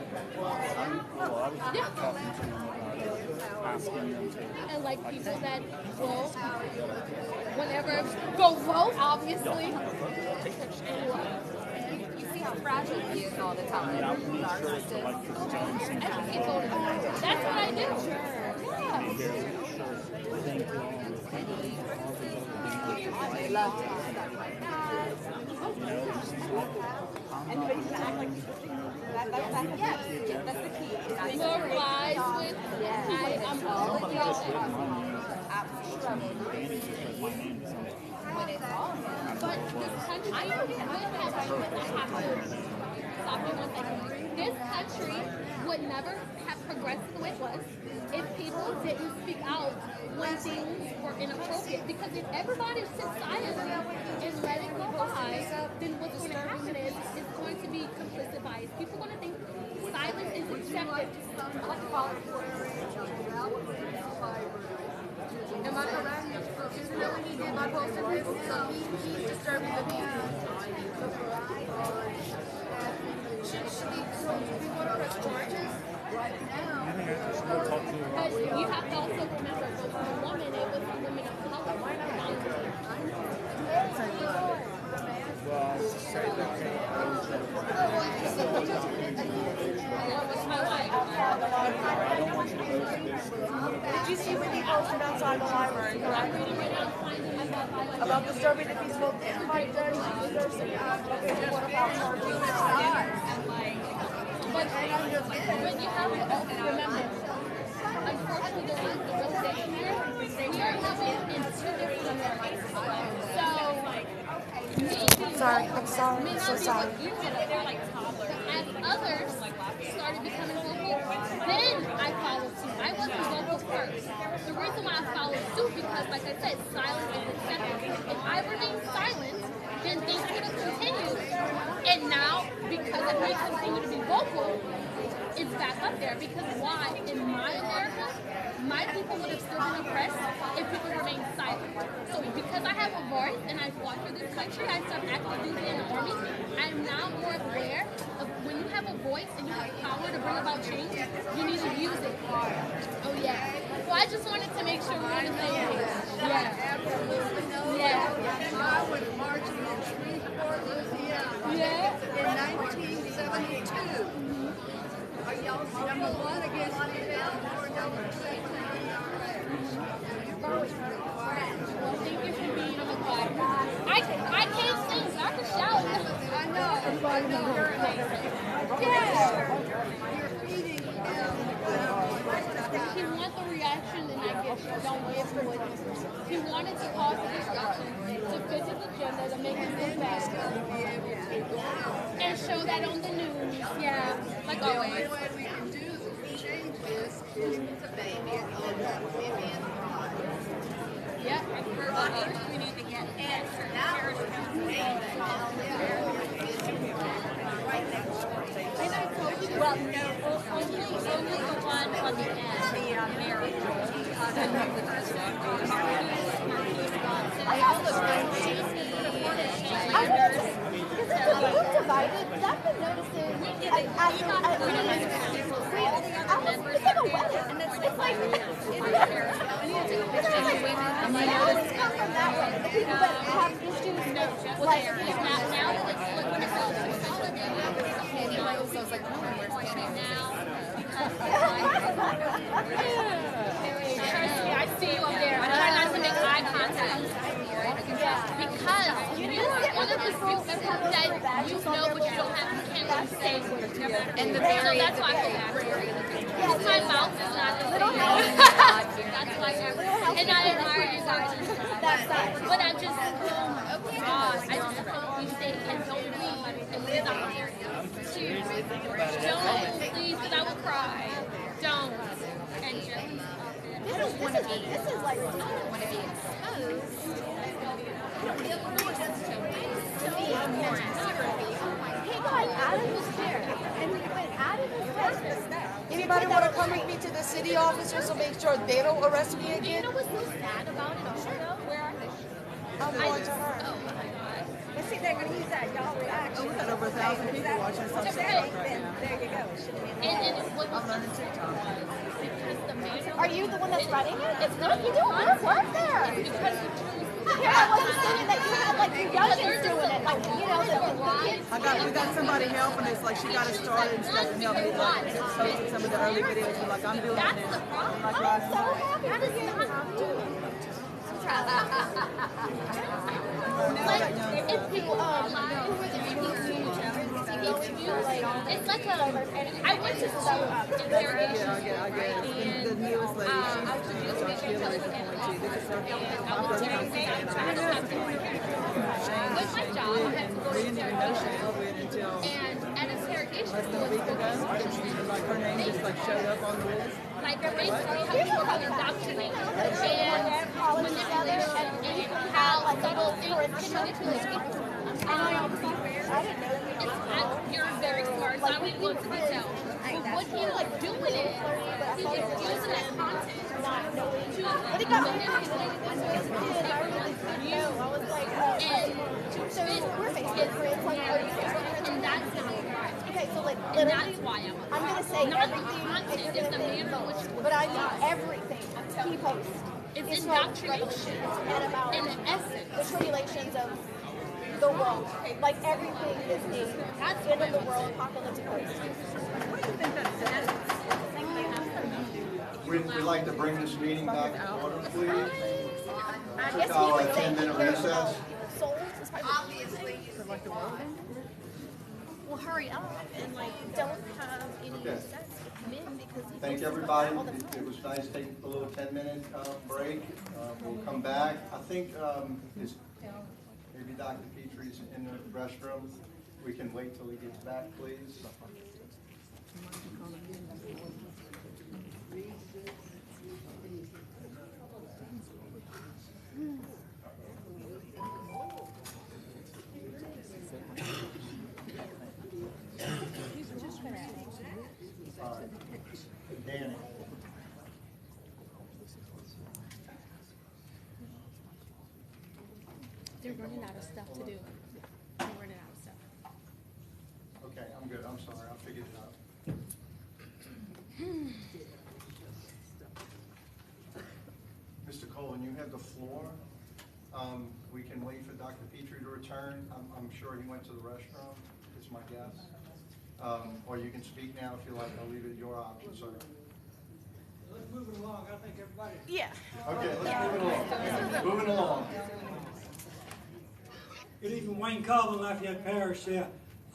Yeah. Elect people that will, whenever, go vote, obviously. You see how fragile he is all the time. Narcissist. Educate both of them. That's what I do. Yeah. They love to study like that. And they used to act like yes, that's the key. More wise with I'm all with y'all. When it's all but this country, I have to stop you 1 second. This country would never have progressed the way it was if people didn't speak out when things were inappropriate. Because if everybody sits silent and let it go by, then what's going to happen is it's going to be complicit bias. People are going to think silence is accepted. Am I correct? Isn't that what he did by posting this? So he's disturbing the peace. Should we want to press charges right now? But you have to also remember, for a woman, it was a woman of color. Did you see what he posted outside the library, correct? About disturbing the peaceful fight? But when you have to also remember, unfortunately, there is the real estate here. We are living in 2 different Americas. So, I'm sorry, I'm so sorry. As others started becoming vocal, then I followed suit. I wasn't vocal first. The reason why I followed suit because, like I said, silence is acceptable. If I remained silent, then things would have continued. And now, because of me continue to be vocal, it's back up there. Because why? In my America, my people would have still been oppressed if people remained silent. So because I have a voice and I fought for this country, I served active duty in the army. I'm now more aware of when you have a voice and you have power to bring about change, you need to use it. Oh yeah. So I just wanted to make sure we're on the same page. Yeah. Absolutely. Yeah. I was marching in Shreveport, Louisiana. Yeah. In 1972. Are y'all number 1 against me now or number 2? Well, thank you for being on the pod. I can't sing, so I can shout. I know. You're amazing. Yeah. You're feeding him. He wants the reaction, and I get don't give to it. He wanted to cause a disruption to fit his agenda to make him look bad. And show that on the news. Yeah, like The always. only way we can do change this is to baby it on that women. Yeah. First, we need to get answers. And I told you, well, no, only the one on the end. Marriage. We're divided. I've been noticing. It's like a wedding, and it's like. I always come from that way. The people that have issues, like now that it's when it's all anyway, so it's like, now trust me, I see you up there. I try not to make eye contact. Because you are one of the few people that you know, but you don't have, you can't really say. And so that's why I feel bad. Because my mouth is not the same. That's why and I admire you guys. But I'm just, oh my God, I just hope you stay and don't leave and live out here. Cheers. Don't, please, because I will cry. Don't. And just, this is want to be. This is like I don't want to be exposed. He got out of his chair and he went out of his way. Anybody want to come with me to the city officers to make sure they don't arrest me you again? know what's so sad about it also, though? Where are they? I'm going to her. Oh my God. But see, they're going to use that y'all reaction. We got over 1,000 people watching us on Just TikTok say- right now. There you go. It should be And what I'm learning TikTok. because the major Are you the one that's running it? It's good. You do good work there. because Here, I wasn't thinking that you had like youngins doing it, like you know, the kids We got somebody helping us, like she got us started and stuff and helped me like posting some of the early videos, and like I'm doing it now. Like last night. That is not do. Like, if people it's like I went to school interrogation. Yeah, I get it. And the newest lady, she's Hillary for 22. This is my first time seeing it. With my job, I had to go We to didn't even know she was COVID until and at interrogation less than a week ago. Like her name just like showed up on the list. like basically how people are indoctrinated and manipulation and how subtle things can manipulate people. You're very smart, so I won't go into detail. But what he was doing is, he was using that content to manipulate this and that's not right. Okay, so like and that's why I'm gonna say not everything, content, it's the manner in which but I mean everything he posts. It's indoctrination and about in essence. The tribulations of the world. Like everything is the end of the world apocalyptic post. What do you think that says? We'd like to bring this meeting back to order, please. I Took guess he our would say 10-minute recess. souls is obviously like the world. Well, hurry up and like don't have any Okay. sex with men because he Thank posts everybody. all the time. It was nice taking a little 10-minute break. We'll come back. I think maybe Dr. Petrie's in the restroom. We can wait till he gets back, please. Danny. They're running out of stuff to do. They're running out of stuff. Okay, I'm good. I'm sorry. I'll figure it out. Mr. Colin, you have the floor. We can wait for Dr. Petrie to return. I'm sure he went to the restroom, is my guess. Or you can speak now if you like. I'll leave it your option, sir. Let's move it along. I think everybody. Yeah. Okay, let's move it along. Moving along. Good evening, Wayne Colvin, Lafayette Parish there.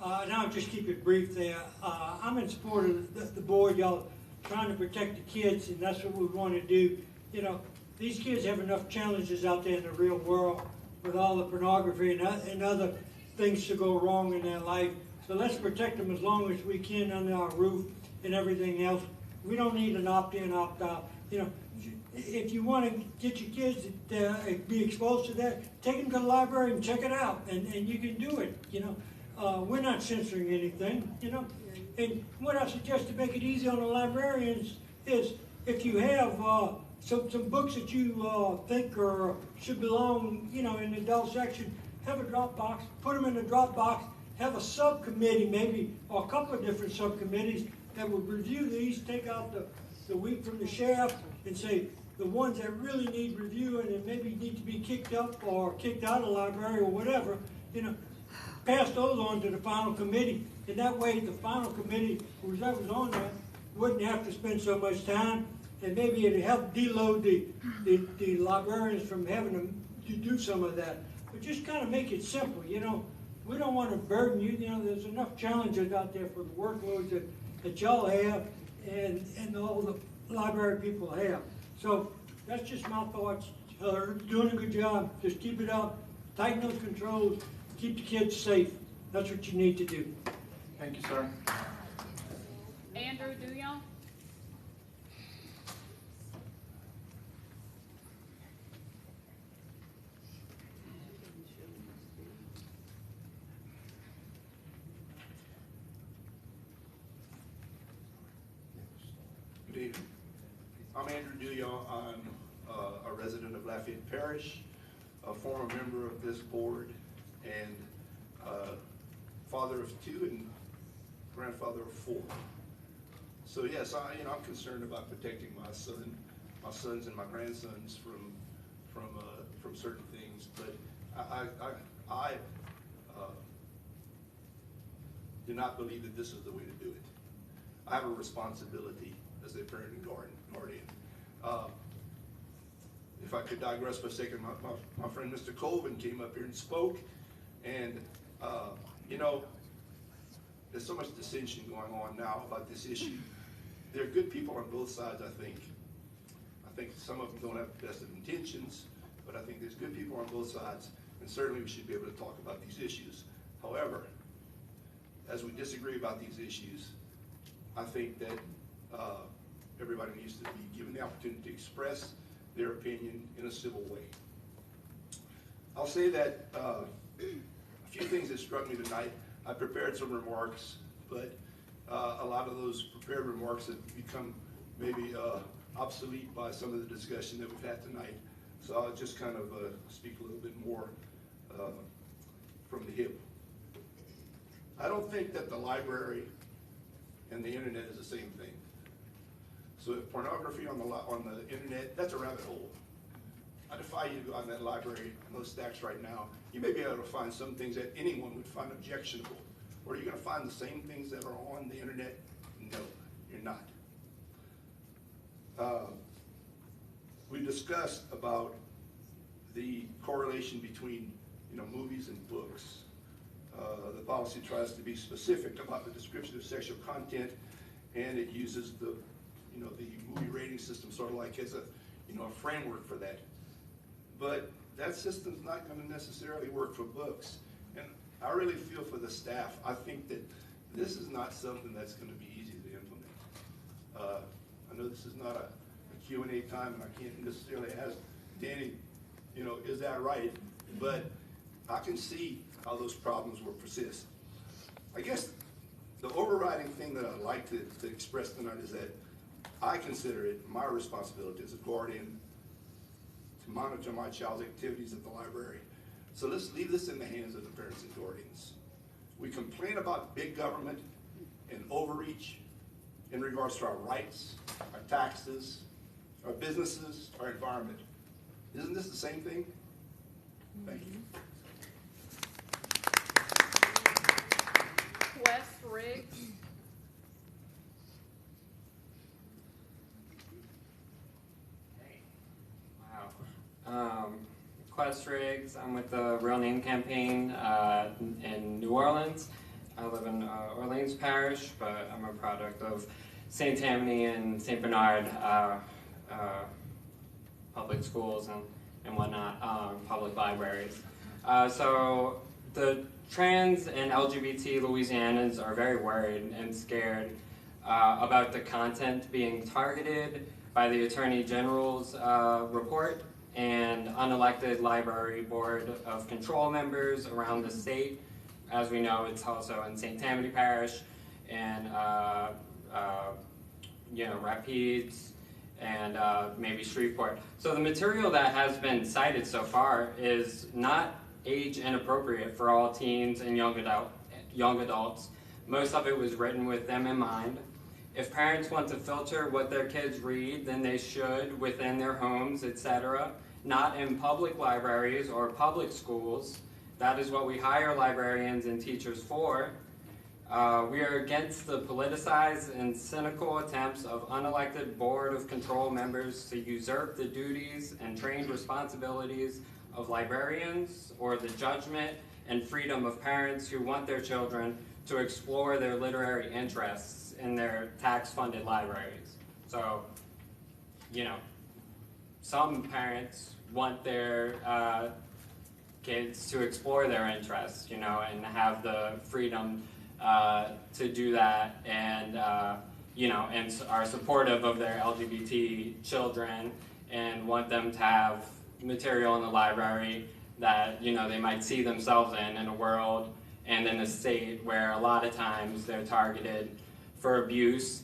And I'll just keep it brief there. I'm in support of the board, y'all trying to protect the kids, and that's what we want to do. You know, these kids have enough challenges out there in the real world with all the pornography and other things to go wrong in their life. So let's protect them as long as we can under our roof and everything else. We don't need an opt-in, opt-out. You know, if you want to get your kids to be exposed to that, take them to the library and check it out, and you can do it. You know, we're not censoring anything. You know, and what I suggest to make it easy on the librarians is if you have some books that you think should belong, you know, in the adult section, have a drop box, put them in the drop box, have a subcommittee maybe, or a couple of different subcommittees that would review these, take out the wheat from the chaff, and say the ones that really need reviewing and maybe need to be kicked up or kicked out of the library or whatever, you know, pass those on to the final committee. And that way the final committee, whoever's on that, wouldn't have to spend so much time, and maybe it'd help deload the librarians from having to do some of that. But just kind of make it simple, you know. We don't want to burden you. You know, there's enough challenges out there for the workloads that y'all have and all the library people have. So that's just my thoughts. You're doing a good job. Just keep it up. Tighten those controls. Keep the kids safe. That's what you need to do. Thank you, sir. Andrew Duyon? Good evening. I'm Andrew Duyon. I'm a resident of Lafayette Parish, a former member of this board, and father of 2 and grandfather of 4. So yes, I'm concerned about protecting my sons and my grandsons from certain things. But I do not believe that this is the way to do it. I have a responsibility as a parent and guardian. If I could digress for a second, my friend Mr. Colvin came up here and spoke, and you know, there's so much dissension going on now about this issue. There are good people on both sides, I think. I think some of them don't have the best of intentions, but I think there's good people on both sides, and certainly we should be able to talk about these issues. However, as we disagree about these issues, I think that everybody needs to be given the opportunity to express their opinion in a civil way. I'll say that a few things that struck me tonight. I prepared some remarks, but a lot of those prepared remarks have become maybe obsolete by some of the discussion that we've had tonight. So I'll just kind of speak a little bit more from the hip. I don't think that the library and the internet is the same thing. So if pornography on the internet, that's a rabbit hole. I defy you to go out in that library and those stacks right now. You may be able to find some things that anyone would find objectionable. Or are you going to find the same things that are on the internet? No, you're not. We discussed about the correlation between, movies and books. The policy tries to be specific about the description of sexual content, and it uses the movie rating system sort of like as a framework for that. But that system's not going to necessarily work for books. And I really feel for the staff. I think that this is not something that's going to be easy to implement. I know this is not a Q&A time, and I can't necessarily ask Danny, is that right? But I can see how those problems will persist. I guess the overriding thing that I'd like to express tonight is that I consider it my responsibility as a guardian to monitor my child's activities at the library. So let's leave this in the hands of the parents and guardians. We complain about big government and overreach in regards to our rights, our taxes, our businesses, our environment. Isn't this the same thing? Thank you. Wes Riggs. Quest Riggs. I'm with the Real Name Campaign in New Orleans. I live in Orleans Parish, but I'm a product of St. Tammany and St. Bernard public schools and whatnot, public libraries. So the trans and LGBT Louisianans are very worried and scared about the content being targeted by the Attorney General's report and unelected library board of control members around the state. As we know, it's also in St. Tammany Parish and Rapides and maybe Shreveport. So the material that has been cited so far is not age inappropriate for all teens and young adults. Most of it was written with them in mind. If parents want to filter what their kids read, then they should within their homes, etc., not in public libraries or public schools. That is what we hire librarians and teachers for. We are against the politicized and cynical attempts of unelected board of control members to usurp the duties and trained responsibilities of librarians or the judgment and freedom of parents who want their children to explore their literary interests in their tax-funded libraries. So, some parents want their kids to explore their interests, and have the freedom to do that, and and are supportive of their LGBT children and want them to have material in the library that they might see themselves in a world and in a state where a lot of times they're targeted for abuse.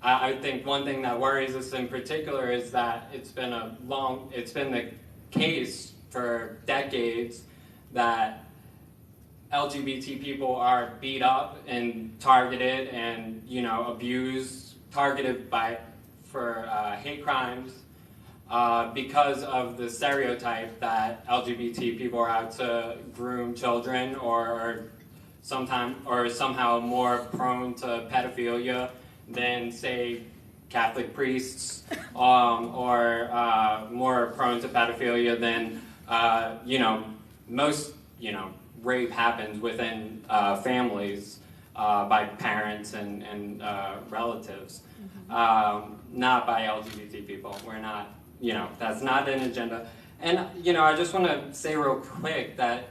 I think one thing that worries us in particular is that it's been the case for decades that LGBT people are beat up and targeted and abused, targeted for hate crimes because of the stereotype that LGBT people are out to groom children or somehow more prone to pedophilia than, say, Catholic priests, or more prone to pedophilia than, most, rape happens within families by parents and relatives, not by LGBT people. We're not, that's not an agenda. And, I just want to say real quick that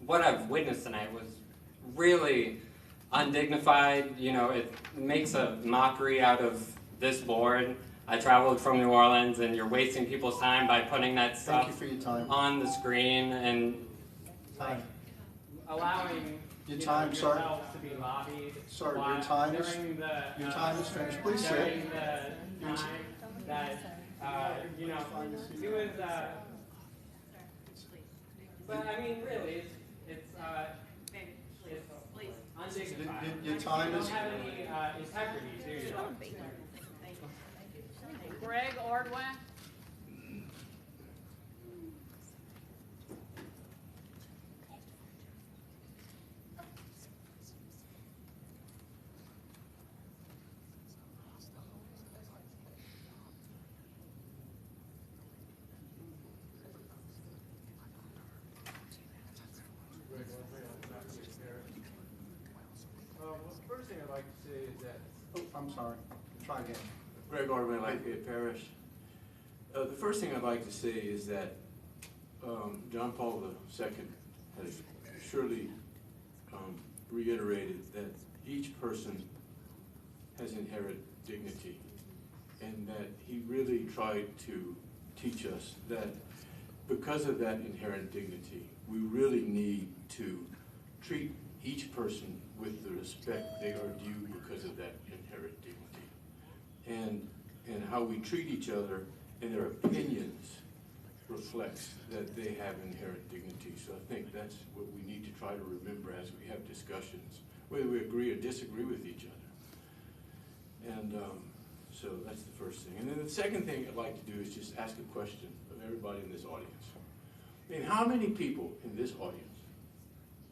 what I've witnessed tonight was really undignified. It makes a mockery out of this board. I traveled from New Orleans, and you're wasting people's time by putting that stuff Thank you for your time. on the screen and Time. allowing Your time, sir. yourselves to be lobbied. Sir, while- your time is during the, your time is finished. Please sit. during the time that he was. But I mean, really, it's undignified. Your time You is. don't have any integrity, do you? Greg Ordway. The first thing I'd like to say is that. Oh, I'm sorry. Try again. Greg Ordway, Lafayette Parish. The first thing I'd like to say is that John Paul II has surely reiterated that each person has inherent dignity, and that he really tried to teach us that because of that inherent dignity, we really need to treat each person with the respect they are due because of that inherent dignity. And how we treat each other and their opinions reflects that they have inherent dignity. So I think that's what we need to try to remember as we have discussions, whether we agree or disagree with each other. And so that's the first thing. And then the second thing I'd like to do is just ask a question of everybody in this audience. I mean, how many people in this audience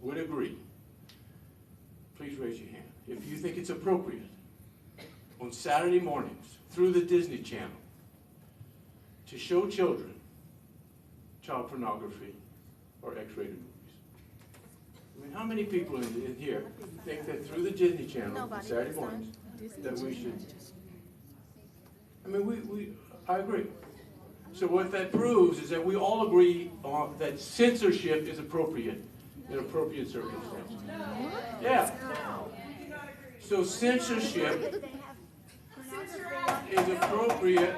would agree? Please raise your hand. If you think it's appropriate on Saturday mornings through the Disney Channel to show children child pornography or X-rated movies. I mean, how many people in here think that through the Disney Channel on Saturday mornings that we should? I mean, I agree. So what that proves is that we all agree that censorship is appropriate in appropriate circumstances. Yeah. So censorship is appropriate.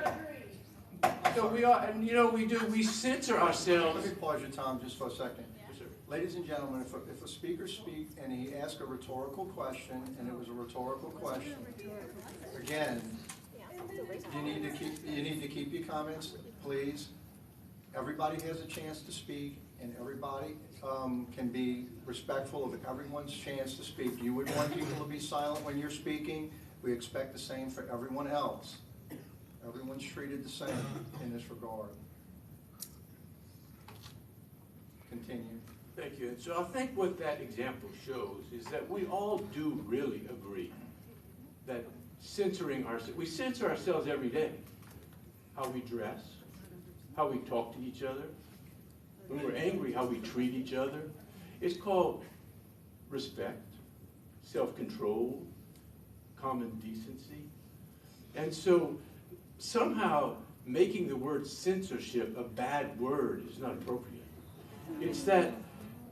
So we are, and we censor ourselves. Let me pause your time just for a second. Yes, sir. Ladies and gentlemen, if a speaker speaks and he asks a rhetorical question, and it was a rhetorical question, again, you need to keep your comments, please. Everybody has a chance to speak, and everybody can be respectful of everyone's chance to speak. You would want people to be silent when you're speaking. We expect the same for everyone else. Everyone's treated the same in this regard. Continue. Thank you. And so I think what that example shows is that we all do really agree that we censor ourselves every day. How we dress, how we talk to each other. When we're angry, how we treat each other. It's called respect, self-control, common decency. And so somehow making the word censorship a bad word is not appropriate. It's that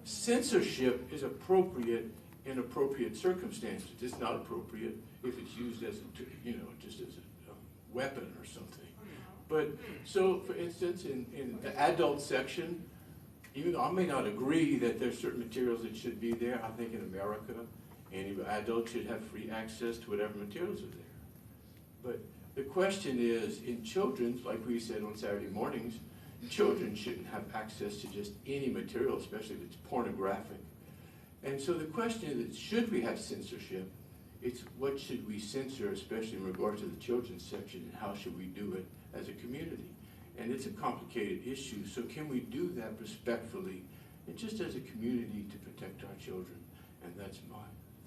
censorship is appropriate in appropriate circumstances. It's not appropriate if it's used as just as a weapon or something. But so, for instance, in the adult section, even though I may not agree that there's certain materials that should be there, I think in America, any adult should have free access to whatever materials are there. But the question is, in children's, like we said on Saturday mornings, children shouldn't have access to just any material, especially if it's pornographic. And so the question is, should we have censorship? It's what should we censor, especially in regard to the children's section, and how should we do it as a community? And it's a complicated issue, so can we do that respectfully and just as a community to protect our children And that's my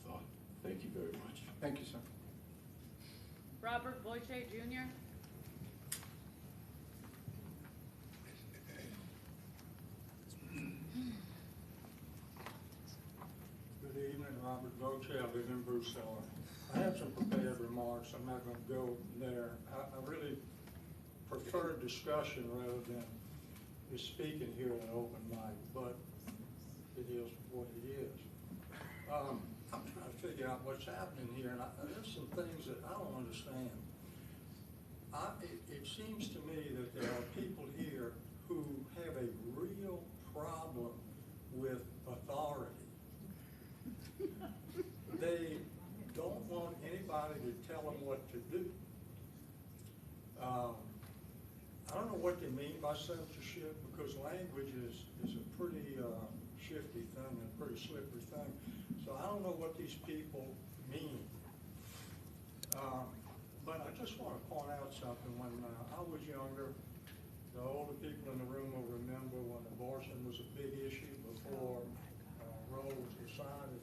thought. Thank you very much. Thank you, sir. Robert Boyche Jr. Good evening, Robert Boche. I live in Broussard. I have some prepared remarks. I'm not going to go there. I really prefer discussion rather than just speaking here at an open mic, but it is what it is. I'm trying to figure out what's happening here, and there's some things that I don't understand. It seems to me that there are people here who have a real problem with authority. They don't want anybody to tell them what to do. I don't know what they mean by censorship, because language is a pretty shifty thing, a pretty slippery thing. So I don't know what these people mean. But I just want to point out something. When I was younger, the older people in the room will remember when abortion was a big issue before Roe was decided.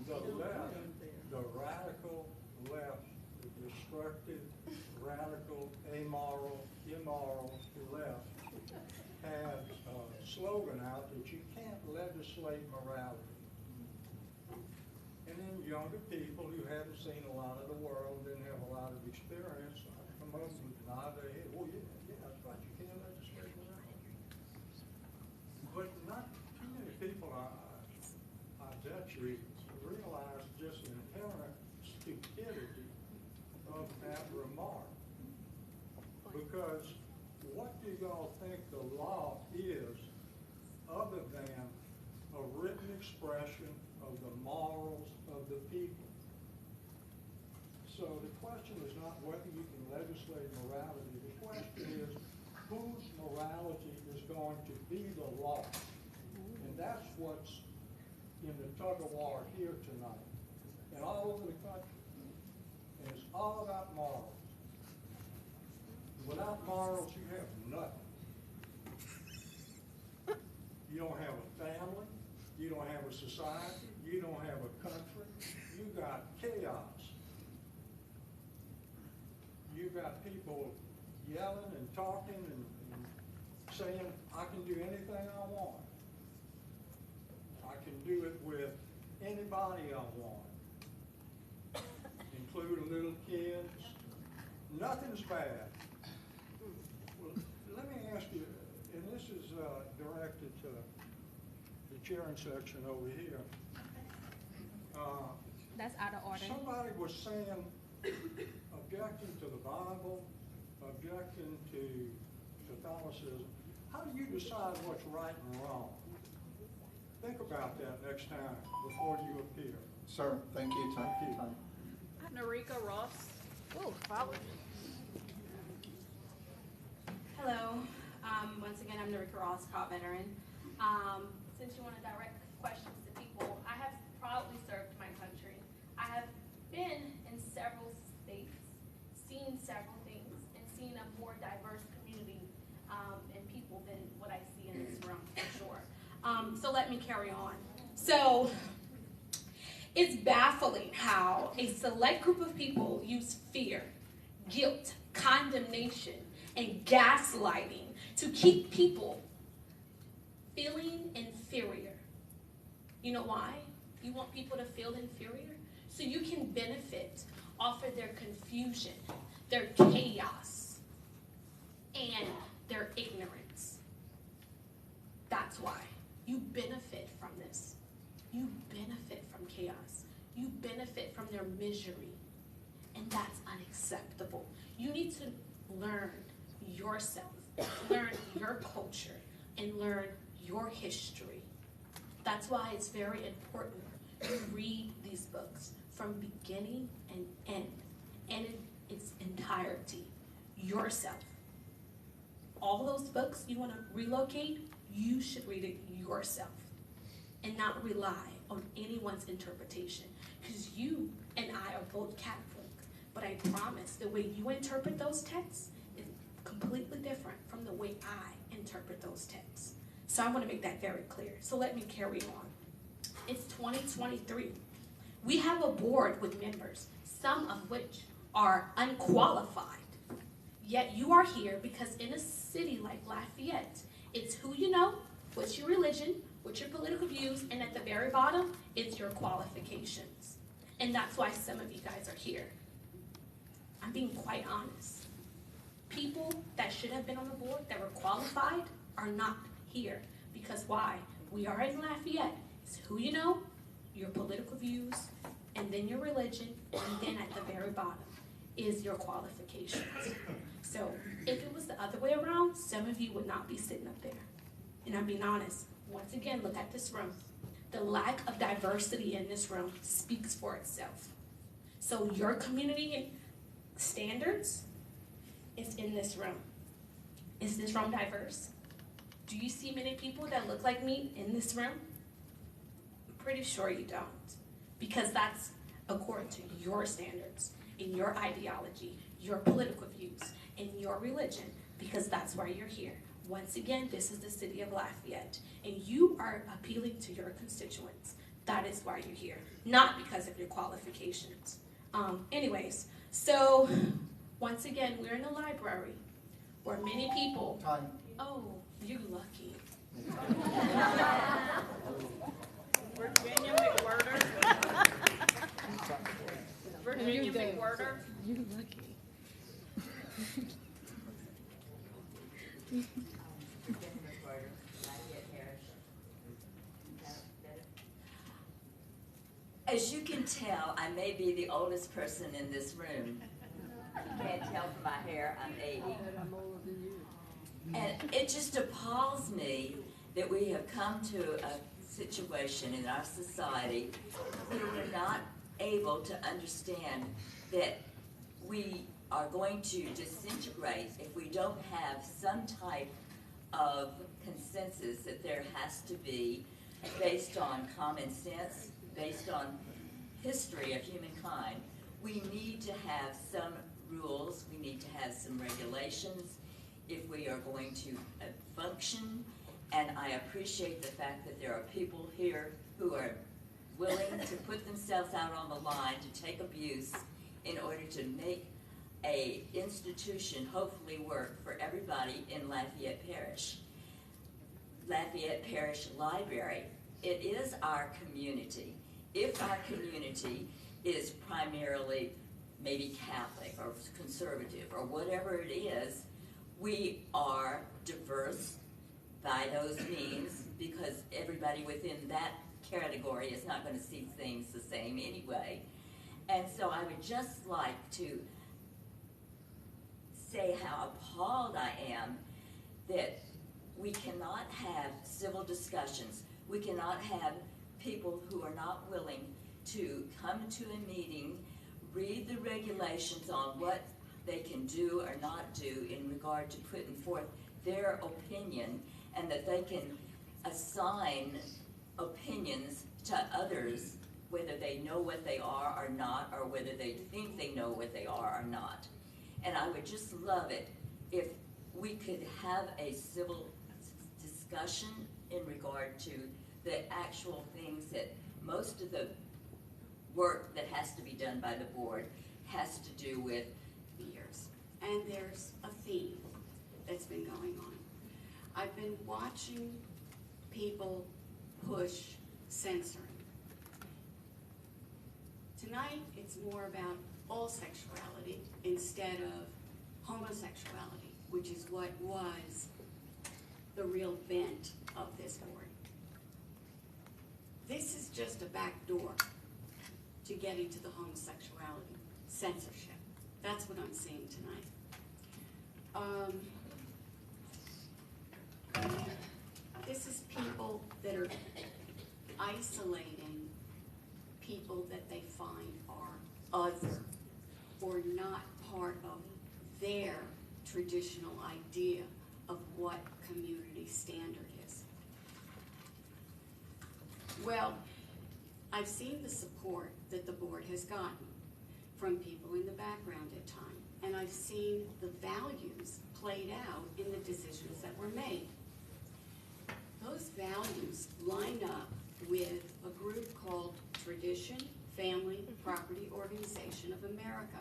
The left, the radical left, the destructive, radical, amoral, immoral left had a slogan out that you can't legislate morality. And then younger people who hadn't seen a lot of the world, didn't have a lot of experience, come up and nod their head, oh yeah, that's right, you can't legislate morality. But not too many people, I bet you, realize just the inherent stupidity of that remark. Because what do y'all think the law is other than a written expression of the morals of the people? So the question is not whether you can legislate morality. The question is whose morality is going to be the law. And that's what's in the tug of war here tonight and all over the country. And it's all about morals. Without morals, you have nothing. You don't have a family. You don't have a society. You don't have a country. You got chaos. You got people yelling and talking and saying, I can do anything I want. I can do it with anybody I want, including little kids. Nothing's bad. Well, let me ask you, and this is directed to the cheering section over here. That's out of order. Somebody was saying, objecting to the Bible, objecting to Catholicism. How do you decide what's right and wrong? Think about that next time before you appear. Sir, thank you. Thank you. Narika Ross. Oh, follow. Hello. Once again, I'm Narika Ross, COP veteran. Since you want to direct questions to people, I have proudly served my country. I have been in several states, seen several things, and seen a more diverse community and people than what I see in this room, for sure. So let me carry on. So it's baffling how a select group of people use fear, guilt, condemnation, and gaslighting to keep people feeling inferior. You know why? You want people to feel inferior? So you can benefit off of their confusion, their chaos, and their ignorance. That's why. You benefit from this. You benefit from chaos. You benefit from their misery. And that's unacceptable. You need to learn yourself, learn your culture, and learn your history. That's why it's very important to read these books from beginning and end, and in its entirety, yourself. All those books you want to relocate, you should read it yourself and not rely on anyone's interpretation, because you and I are both Catholic, but I promise the way you interpret those texts is completely different from the way I interpret those texts. So I want to make that very clear. So let me carry on. It's 2023. We have a board with members, some of which are unqualified. Yet you are here because in a city like Lafayette, it's who you know, what's your religion, what's your political views, and at the very bottom, it's your qualifications. And that's why some of you guys are here. I'm being quite honest. People that should have been on the board that were qualified are not here. Because why? We are in Lafayette. It's who you know, your political views, and then your religion, and then at the very bottom is your qualifications. So if it was the other way around, some of you would not be sitting up there. And I'm being honest. Once again, look at this room. The lack of diversity in this room speaks for itself. So your community standards is in this room. Is this room diverse? Do you see many people that look like me in this room? I'm pretty sure you don't. Because that's according to your standards, and your ideology, your political views, and your religion, because that's why you're here. Once again, this is the city of Lafayette, and you are appealing to your constituents. That is why you're here, not because of your qualifications. Anyways, so once again, we're in a library where many people... Time. Oh, you're lucky. Virginia McWhirter. Virginia McWhirter. You lucky. As you can tell, I may be the oldest person in this room. You can't tell from my hair, I'm 80. And it just appalls me that we have come to a situation in our society where we're not able to understand that we are going to disintegrate if we don't have some type of consensus that there has to be based on common sense, based on history of humankind. We need to have some rules, we need to have some regulations if we are going to function. And I appreciate the fact that there are people here who are willing to put themselves out on the line to take abuse in order to make a institution hopefully work for everybody in Lafayette Parish. Lafayette Parish Library, it is our community. If our community is primarily maybe Catholic or conservative or whatever it is, we are diverse by those means because everybody within that category is not going to see things the same anyway. And so I would just like to say how appalled I am that we cannot have civil discussions. We cannot have people who are not willing to come to a meeting, read the regulations on what they can do or not do in regard to putting forth their opinion, and that they can assign opinions to others, whether they know what they are or not, or whether they think they know what they are or not. And I would just love it if we could have a civil discussion in regard to the actual things that most of the work that has to be done by the board has to do with years. And there's a theme that's been going on. I've been watching people push censoring. Tonight, it's more about all sexuality instead of homosexuality, which is what was the real bent of this board. This is just a back door to getting to the homosexuality censorship. That's what I'm seeing tonight. This is people that are isolating people that they find are other or not part of their traditional idea of what community standard is. Well, I've seen the support that the board has gotten from people in the background at times, and I've seen the values played out in the decisions that were made. Those values line up with a group called Tradition Family Property Organization of America.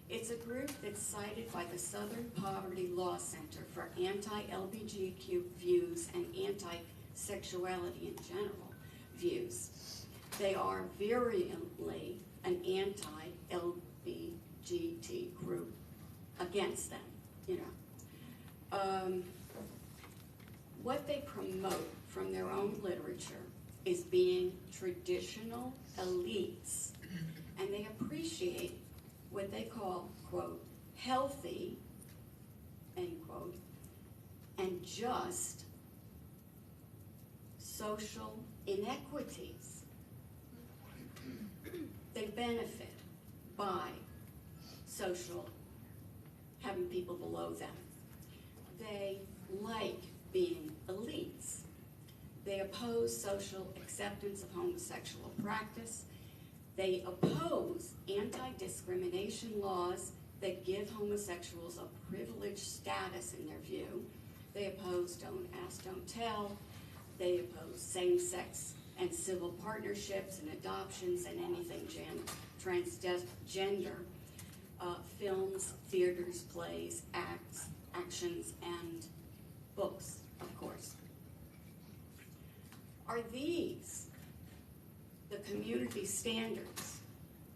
It's a group that's cited by the Southern Poverty Law Center for anti-LGBTQ views and anti-sexuality in general views. They are virulently an anti-LGBT group against them, you know. What they promote from their own literature is being traditional elites, and they appreciate what they call, quote, healthy, end quote, and just social inequities. They benefit by having people below them. They like being elites. They oppose social acceptance of homosexual practice. They oppose anti-discrimination laws that give homosexuals a privileged status in their view. They oppose don't ask, don't tell. They oppose same-sex and civil partnerships and adoptions and anything transgender, films, theaters, plays, acts, actions, and books, of course. Are these the community standards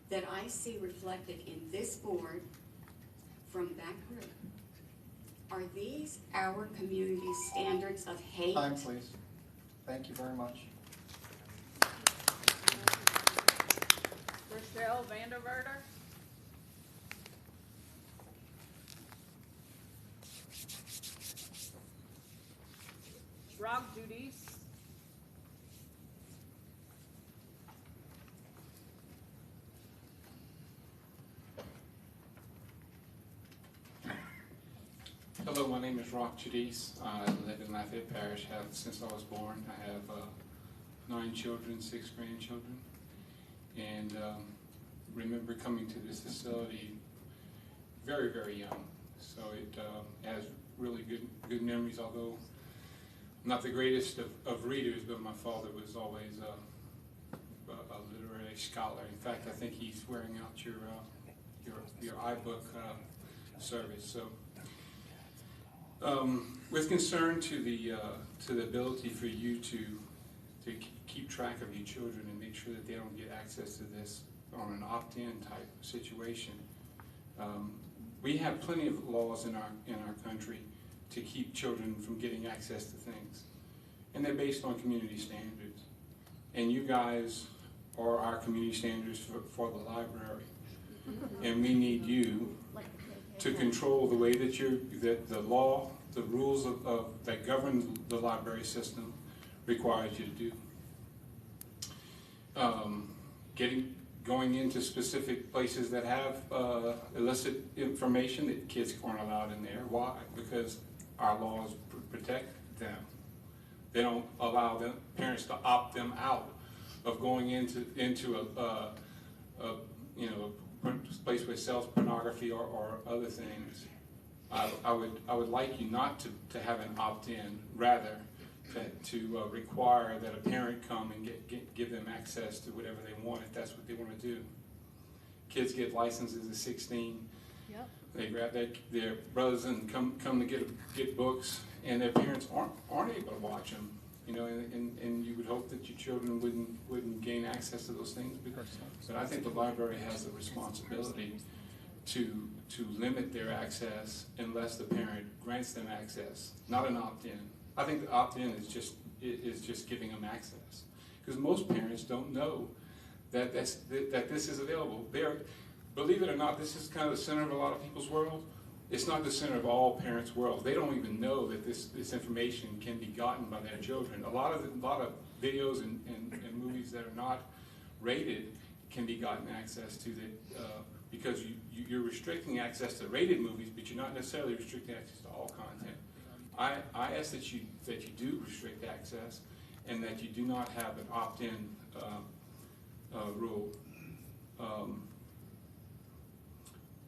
that I see reflected in this board from that group? Are these our community standards of hate? Time, please. Thank you very much. Rochelle Vanderverder. Rob Judice. Hello, my name is Rock Judice. I live in Lafayette Parish since I was born. I have 9 children, 6 grandchildren, and remember coming to this facility very, very young. So it has really good memories, although I'm not the greatest of readers, but my father was always a literary scholar. In fact, I think he's wearing out your iBook service. So. With concern to the ability for you to keep track of your children and make sure that they don't get access to this on an opt-in type situation, we have plenty of laws in our country to keep children from getting access to things, and they're based on community standards. And you guys are our community standards for the library, and we need you to control the way that the law, the rules that govern the library system requires you to do. Going into specific places that have illicit information that kids aren't allowed in there. Why? Because our laws protect them. They don't allow parents to opt them out of going into a place where it sells pornography or other things. I would like you not to have an opt-in, rather to require that a parent come and give them access to whatever they want if that's what they want to do. Kids get licenses at 16. Yep. They grab their brothers and come to get books, and their parents aren't able to watch them. You know, and you would hope that your children wouldn't gain access to those things. But I think the library has a responsibility to limit their access unless the parent grants them access, not an opt-in. I think the opt-in is just giving them access, because most parents don't know that this is available. Believe it or not, this is kind of the center of a lot of people's world. It's not the center of all parents' world. They don't even know that this information can be gotten by their children. A lot of videos and movies that are not rated can be gotten access to because you're restricting access to rated movies, but you're not necessarily restricting access to all content. I ask that you do restrict access, and that you do not have an opt-in rule.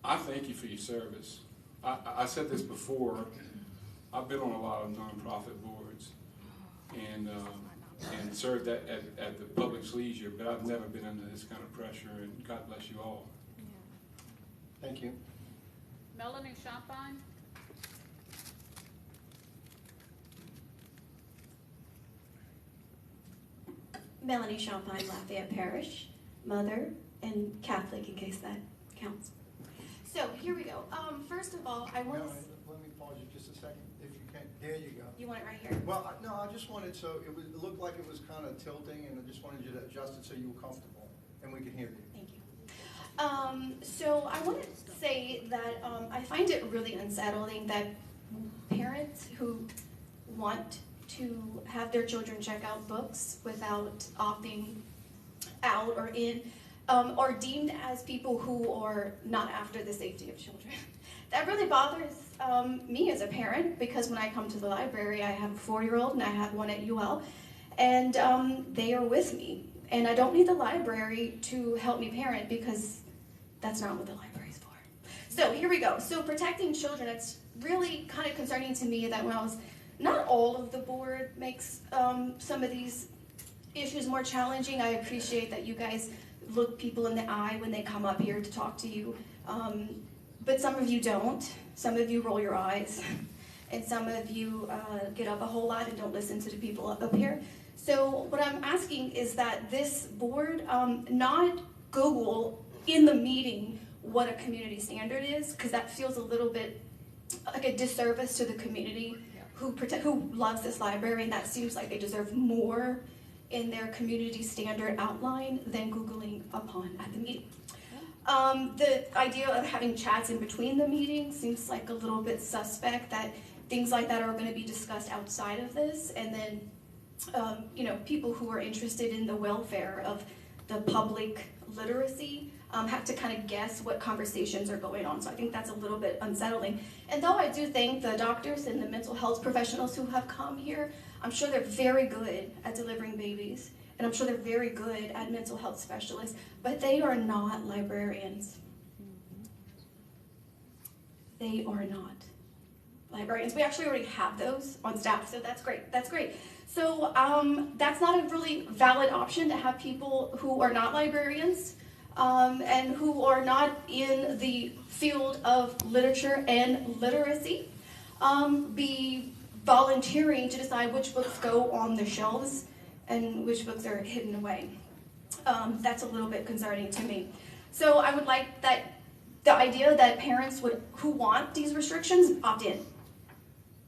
I thank you for your service. I said this before. I've been on a lot of nonprofit boards, and and served at the public's leisure, but I've never been under this kind of pressure, and God bless you all. Thank you. Melanie Champagne? Melanie Champagne, Lafayette Parish, mother and Catholic, in case that counts. So here we go. First of all, I want to. Let me pause you just a second, if you can. There you go. You want it right here? Well, no, I just wanted, so it looked like it was kind of tilting, and I just wanted you to adjust it so you were comfortable, and we could hear you. Thank you. So I want to say that I find it really unsettling that parents who want to have their children check out books without opting out or in are deemed as people who are not after the safety of children. That really bothers me as a parent, because when I come to the library, I have a 4-year-old and I have one at UL, and they are with me. And I don't need the library to help me parent, because that's not what the library is for. So here we go. So protecting children, it's really kind of concerning to me that when I was, not all of the board makes some of these issues more challenging. I appreciate that you guys look people in the eye when they come up here to talk to you. But some of you don't. Some of you roll your eyes. And some of you get up a whole lot and don't listen to the people up here. So what I'm asking is that this board not Google in the meeting what a community standard is, because that feels a little bit like a disservice to the community who loves this library, and that seems like they deserve more in their community standard outline than Googling upon at the meeting. The idea of having chats in between the meetings seems like a little bit suspect, that things like that are going to be discussed outside of this, and then people who are interested in the welfare of the public literacy have to kind of guess what conversations are going on. So I think that's a little bit unsettling. And though I do thank the doctors and the mental health professionals who have come here, I'm sure they're very good at delivering babies, and I'm sure they're very good at mental health specialists, but they are not librarians. They are not librarians. We actually already have those on staff, so that's great. That's great. So that's not a really valid option to have people who are not librarians and who are not in the field of literature and literacy be volunteering to decide which books go on the shelves and which books are hidden away. That's a little bit concerning to me. So I would like that the idea that parents who want these restrictions opt in.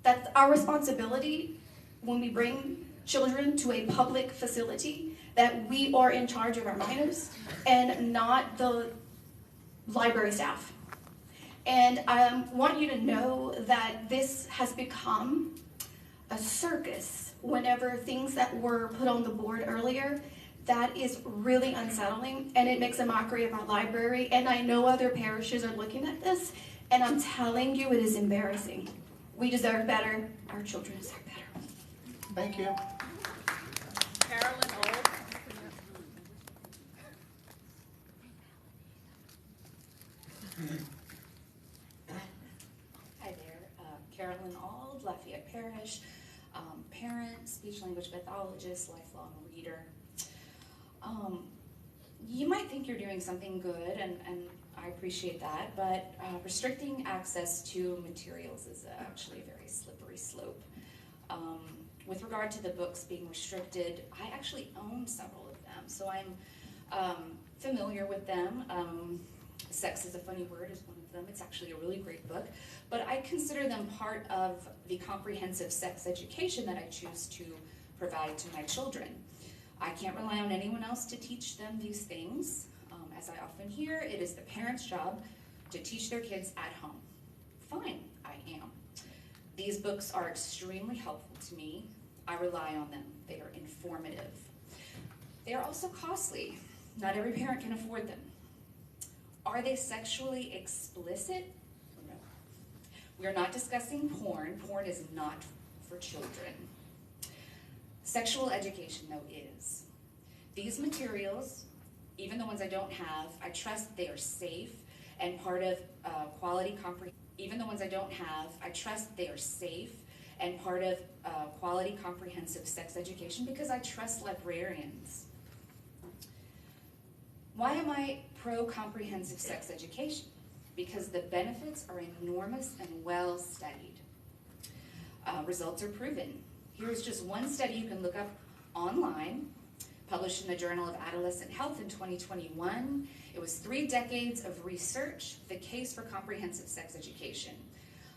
That's our responsibility when we bring children to a public facility, that we are in charge of our minors and not the library staff. And I want you to know that this has become a circus whenever things that were put on the board earlier. That is really unsettling, and it makes a mockery of our library. And I know other parishes are looking at this, and I'm telling you, it is embarrassing. We deserve better. Our children deserve better. Thank you. Carolyn Old. Hi there, Carolyn Auld, Lafayette Parish, parent, speech-language pathologist, lifelong reader. You might think you're doing something good, and I appreciate that, but restricting access to materials is actually a very slippery slope. With regard to the books being restricted, I actually own several of them, so I'm familiar with them. Sex is a Funny Word is one of them. It's actually a really great book, but I consider them part of the comprehensive sex education that I choose to provide to my children. I can't rely on anyone else to teach them these things. As I often hear, it is the parent's job to teach their kids at home. Fine, I am. These books are extremely helpful to me. I rely on them. They are informative. They are also costly. Not every parent can afford them. Are they sexually explicit? No. We are not discussing porn. Porn is not for children. Sexual education, though, is. These materials, even the ones I don't have, I trust they are safe and part of quality comprehension. Even the ones I don't have, I trust they are safe and part of quality comprehensive sex education because I trust librarians. Why am I pro-comprehensive sex education? Because the benefits are enormous and well studied. Results are proven. Here's just one study you can look up online, published in the Journal of Adolescent Health in 2021. It was 3 decades of research, the case for comprehensive sex education.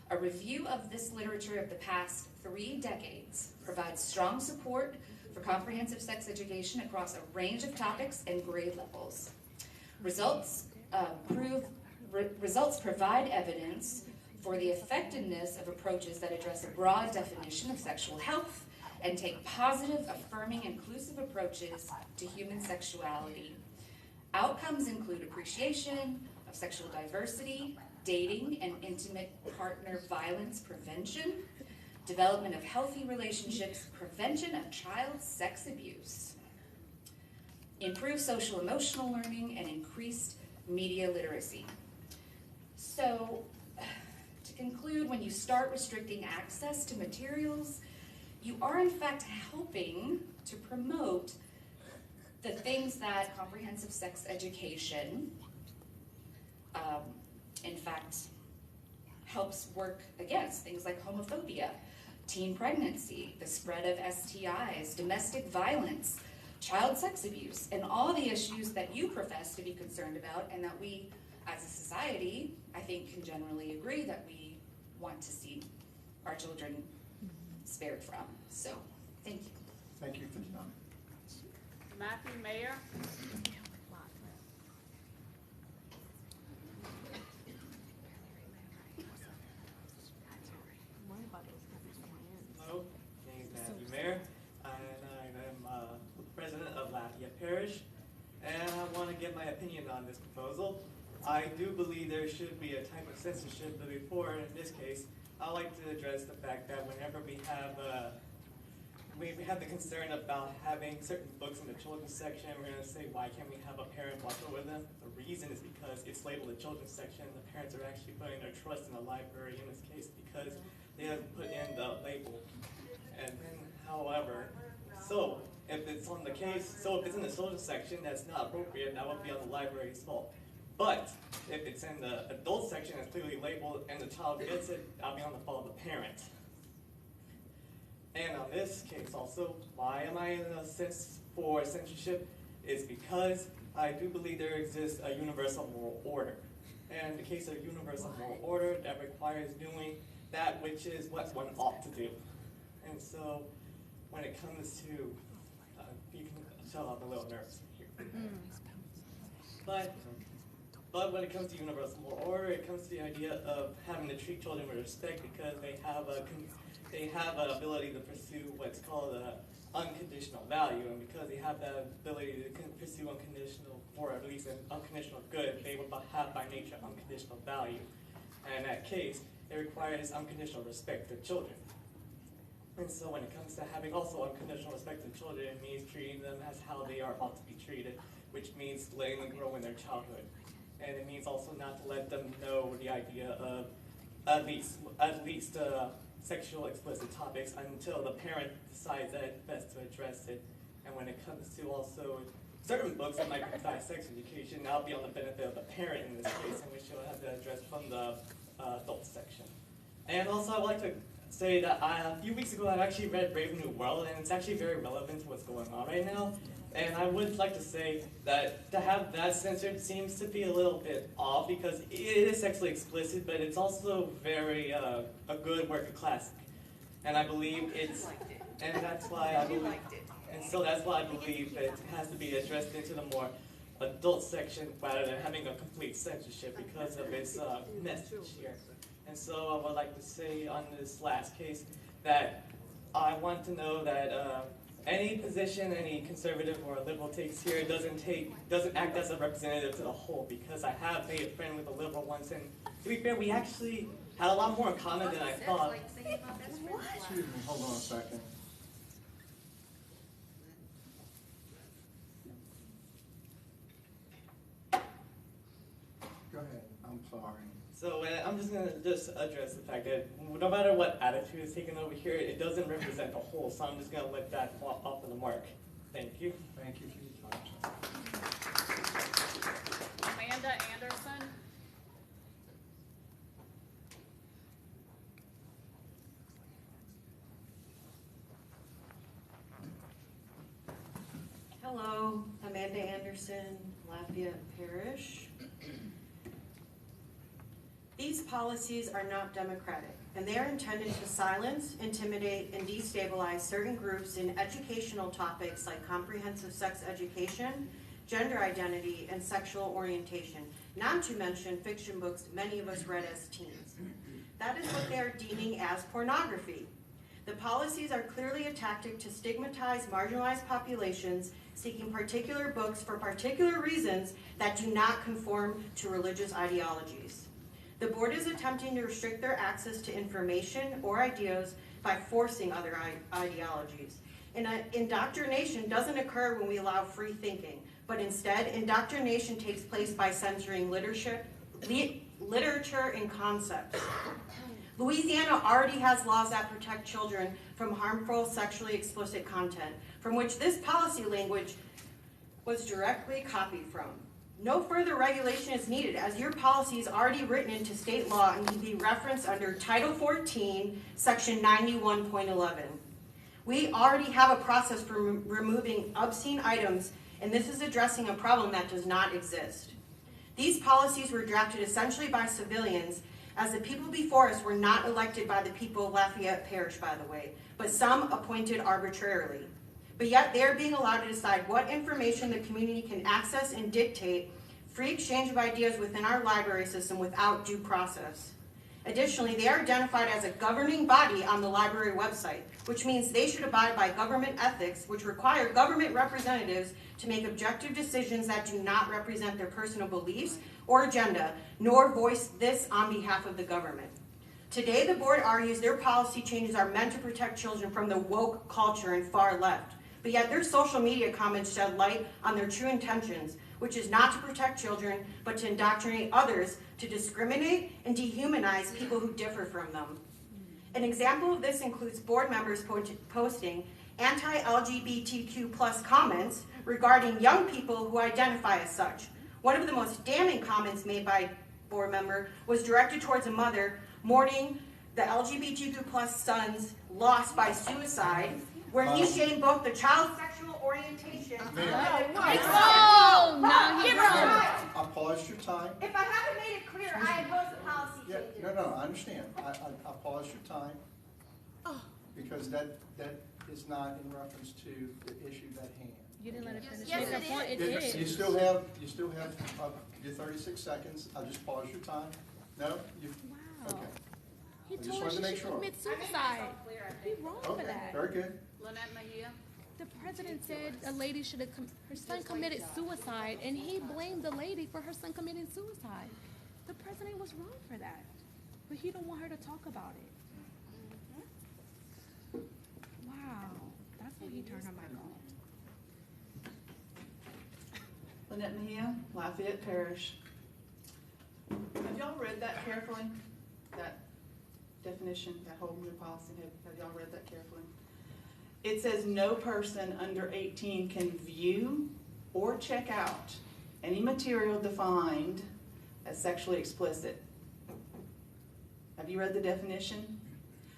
A review of this literature of the past 3 decades provides strong support for comprehensive sex education across a range of topics and grade levels. Results provide evidence for the effectiveness of approaches that address a broad definition of sexual health and take positive, affirming, inclusive approaches to human sexuality. Outcomes include appreciation of sexual diversity, dating and intimate partner violence prevention, development of healthy relationships, prevention of child sex abuse, improved social emotional learning, and increased media literacy. So, to conclude, when you start restricting access to materials, you are in fact helping to promote the things that comprehensive sex education, in fact, helps work against. Things like homophobia, teen pregnancy, the spread of STIs, domestic violence, child sex abuse, and all the issues that you profess to be concerned about and that we, as a society, I think can generally agree that we want to see our children spared from. So, thank you. Thank you for the comment. Matthew Mayer. Hello, my name is Matthew Mayer, and I am president of Lafayette Parish, and I want to give my opinion on this proposal. I do believe there should be a type of censorship, but before, in this case, I'd like to address the fact that whenever we have the concern about having certain books in the children's section, we're going to say, why can't we have a parent watch over them? The reason is because it's labeled the children's section. The parents are actually putting their trust in the library in this case because they haven't put in the label. And then, however, so if it's on the case, so if it's in the children's section, that's not appropriate, that would be on the library's fault. But if it's in the adult section that's clearly labeled and the child gets it, that'll be on the fault of the parent. And on this case also, why am I in a sense for censorship? Is because I do believe there exists a universal moral order. And in the case of universal moral order, that requires doing that which is what one ought to do. And so when it comes to, you can tell I'm a little nervous here. But when it comes to universal moral order, it comes to the idea of having to treat children with respect because they have an ability to pursue what's called unconditional value, and because they have that ability to pursue unconditional, or at least an unconditional good, they will have by nature unconditional value. And in that case, it requires unconditional respect to children. And so when it comes to having also unconditional respect to children, it means treating them as how they are ought to be treated, which means letting them grow in their childhood. And it means also not to let them know the idea of at least sexual explicit topics until the parent decides that it's best to address it. And when it comes to also certain books that might provide sex education, that'll be on the benefit of the parent in this case, in which you'll have to address from the adult section. And also I'd like to say that a few weeks ago I actually read Brave New World, and it's actually very relevant to what's going on right now. And I would like to say that to have that censored seems to be a little bit off because it is sexually explicit, but it's also very a good working classic. And I believe it's, and that's why I believe, and so that's why I believe that it has to be addressed into the more adult section rather than having a complete censorship because of its message here. And so I would like to say on this last case that I want to know that any position any conservative or liberal takes here doesn't act as a representative to the whole, because I have made a friend with a liberal once, and to be fair, we actually had a lot more in common than I thought. Excuse me, hold on a second. Go ahead, I'm sorry. So I'm just going to just address the fact that no matter what attitude is taken over here, it doesn't represent the whole. So I'm just going to let that off of the mark. Thank you. Thank you for your time, sir. Amanda Anderson. Hello, Amanda Anderson, Lafayette Parish. These policies are not democratic, and they are intended to silence, intimidate, and destabilize certain groups in educational topics like comprehensive sex education, gender identity, and sexual orientation, not to mention fiction books many of us read as teens. That is what they are deeming as pornography. The policies are clearly a tactic to stigmatize marginalized populations seeking particular books for particular reasons that do not conform to religious ideologies. The board is attempting to restrict their access to information or ideas by forcing other ideologies. Indoctrination doesn't occur when we allow free thinking, but instead, indoctrination takes place by censoring literature and concepts. Louisiana already has laws that protect children from harmful sexually explicit content, from which this policy language was directly copied from. No further regulation is needed, as your policy is already written into state law and can be referenced under Title 14, Section 91.11. We already have a process for removing obscene items, and this is addressing a problem that does not exist. These policies were drafted essentially by civilians, as the people before us were not elected by the people of Lafayette Parish, by the way, but some appointed arbitrarily. But yet they are being allowed to decide what information the community can access and dictate free exchange of ideas within our library system without due process. Additionally, they are identified as a governing body on the library website, which means they should abide by government ethics, which require government representatives to make objective decisions that do not represent their personal beliefs or agenda, nor voice this on behalf of the government. Today, the board argues their policy changes are meant to protect children from the woke culture and far left, but yet their social media comments shed light on their true intentions, which is not to protect children, but to indoctrinate others, to discriminate and dehumanize people who differ from them. An example of this includes board members posting anti-LGBTQ+ comments regarding young people who identify as such. One of the most damning comments made by a board member was directed towards a mother mourning the LGBTQ+ son's loss by suicide, where he shamed both the child's sexual orientation and I paused your time. If I haven't made it clear, I oppose the policy changes. No, I understand. I paused your time because that is not in reference to the issue at hand. You didn't let it finish. Yes, it is. You still have your 36 seconds. I just paused your time. No? Wow. Okay. He I just told her wanted to she make should sure. commit suicide. He wrong for Okay, that. very good. Lynette Mejia. The president said a lady should have, her son committed suicide, and he blamed the lady for her son committing suicide. The president was wrong for that, but he don't want her to talk about it. Wow, that's when he turned her mic off. Lynette Mejia, Lafayette Parish. Have y'all read that carefully? That definition, that whole new policy, have y'all read that carefully? It says no person under 18 can view or check out any material defined as sexually explicit. Have you read the definition?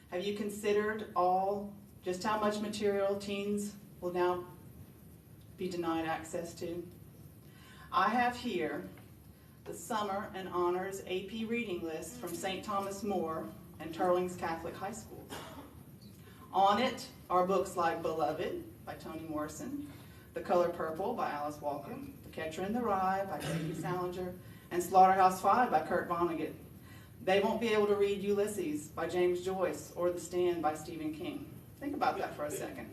Have you considered just how much material teens will now be denied access to? I have here the Summer and Honors AP Reading List from St. Thomas More and Turlings Catholic High School. On it are books like Beloved by Toni Morrison, The Color Purple by Alice Walker, The Catcher in the Rye by K.B. Salinger, and Slaughterhouse-Five by Kurt Vonnegut. They won't be able to read Ulysses by James Joyce or The Stand by Stephen King. Think about that for a second.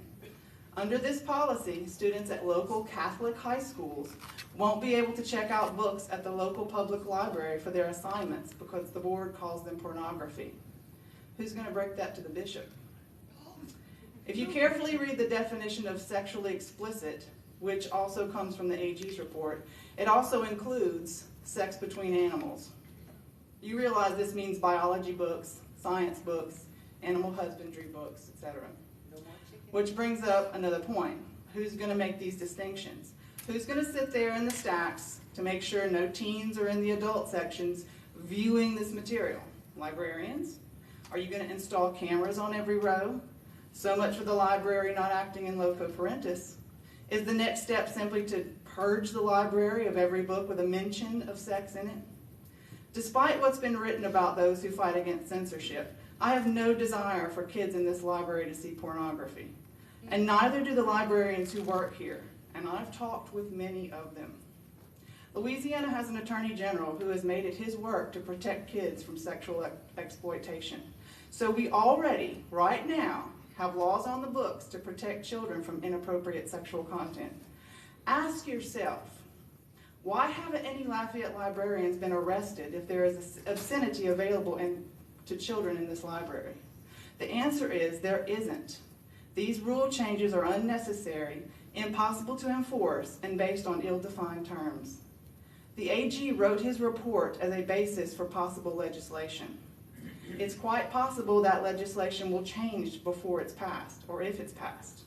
Under this policy, students at local Catholic high schools won't be able to check out books at the local public library for their assignments because the board calls them pornography. Who's going to break that to the bishop? If you carefully read the definition of sexually explicit, which also comes from the AG's report, it also includes sex between animals. You realize this means biology books, science books, animal husbandry books, etc. Which brings up another point. Who's going to make these distinctions? Who's going to sit there in the stacks to make sure no teens are in the adult sections viewing this material? Librarians? Are you going to install cameras on every row? So much for the library not acting in loco parentis. Is the next step simply to purge the library of every book with a mention of sex in it? Despite what's been written about those who fight against censorship, I have no desire for kids in this library to see pornography. And neither do the librarians who work here, and I've talked with many of them. Louisiana has an attorney general who has made it his work to protect kids from sexual exploitation. So we already, right now, have laws on the books to protect children from inappropriate sexual content. Ask yourself, why haven't any Lafayette librarians been arrested if there is obscenity available to children in this library? The answer is there isn't. These rule changes are unnecessary, impossible to enforce, and based on ill-defined terms. The AG wrote his report as a basis for possible legislation. It's quite possible that legislation will change before it's passed, or if it's passed.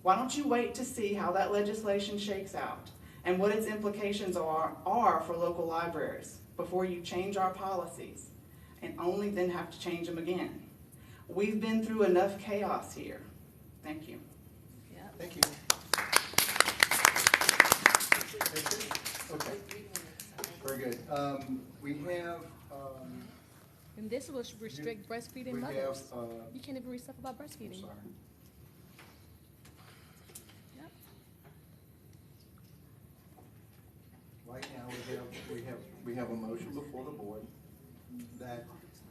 Why don't you wait to see how that legislation shakes out and what its implications are for local libraries before you change our policies and only then have to change them again? We've been through enough chaos here. Thank you. Thank you. Okay. Very good. We have. And this will restrict breastfeeding we mothers. have, You can't even read stuff about breastfeeding. Sorry. Yep. Right now, we have a motion before the board that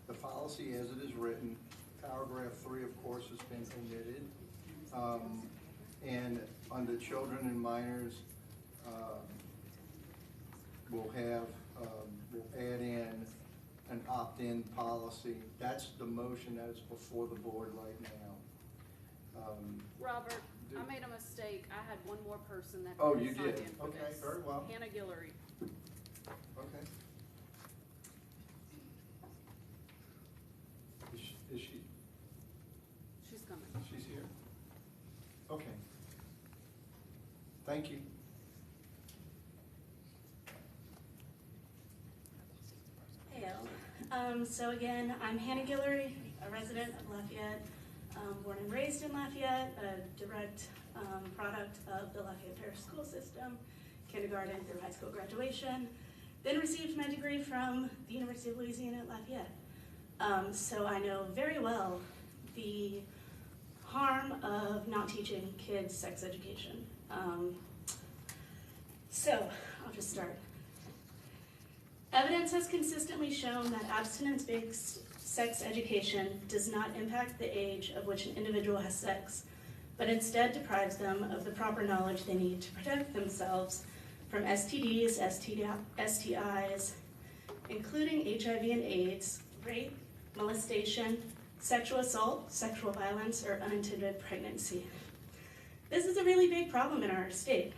the policy as it is written, paragraph 3, of course, has been omitted. And under children and minors, we'll add in an opt-in policy. That's the motion that is before the board right now. Robert, I made a mistake. I had one more person that Oh, signed you in did? for Okay, this. very well. Hannah Guillory. Okay. Is she? She's coming. She's here? Okay. Thank you. Heyo. So again, I'm Hannah Guillory, a resident of Lafayette, born and raised in Lafayette, a direct product of the Lafayette Parish School System, kindergarten through high school graduation, then received my degree from the University of Louisiana at Lafayette. So I know very well the harm of not teaching kids sex education. So I'll just start. Evidence has consistently shown that abstinence-based sex education does not impact the age of which an individual has sex, but instead deprives them of the proper knowledge they need to protect themselves from STDs, STIs, including HIV and AIDS, rape, molestation, sexual assault, sexual violence, or unintended pregnancy. This is a really big problem in our state.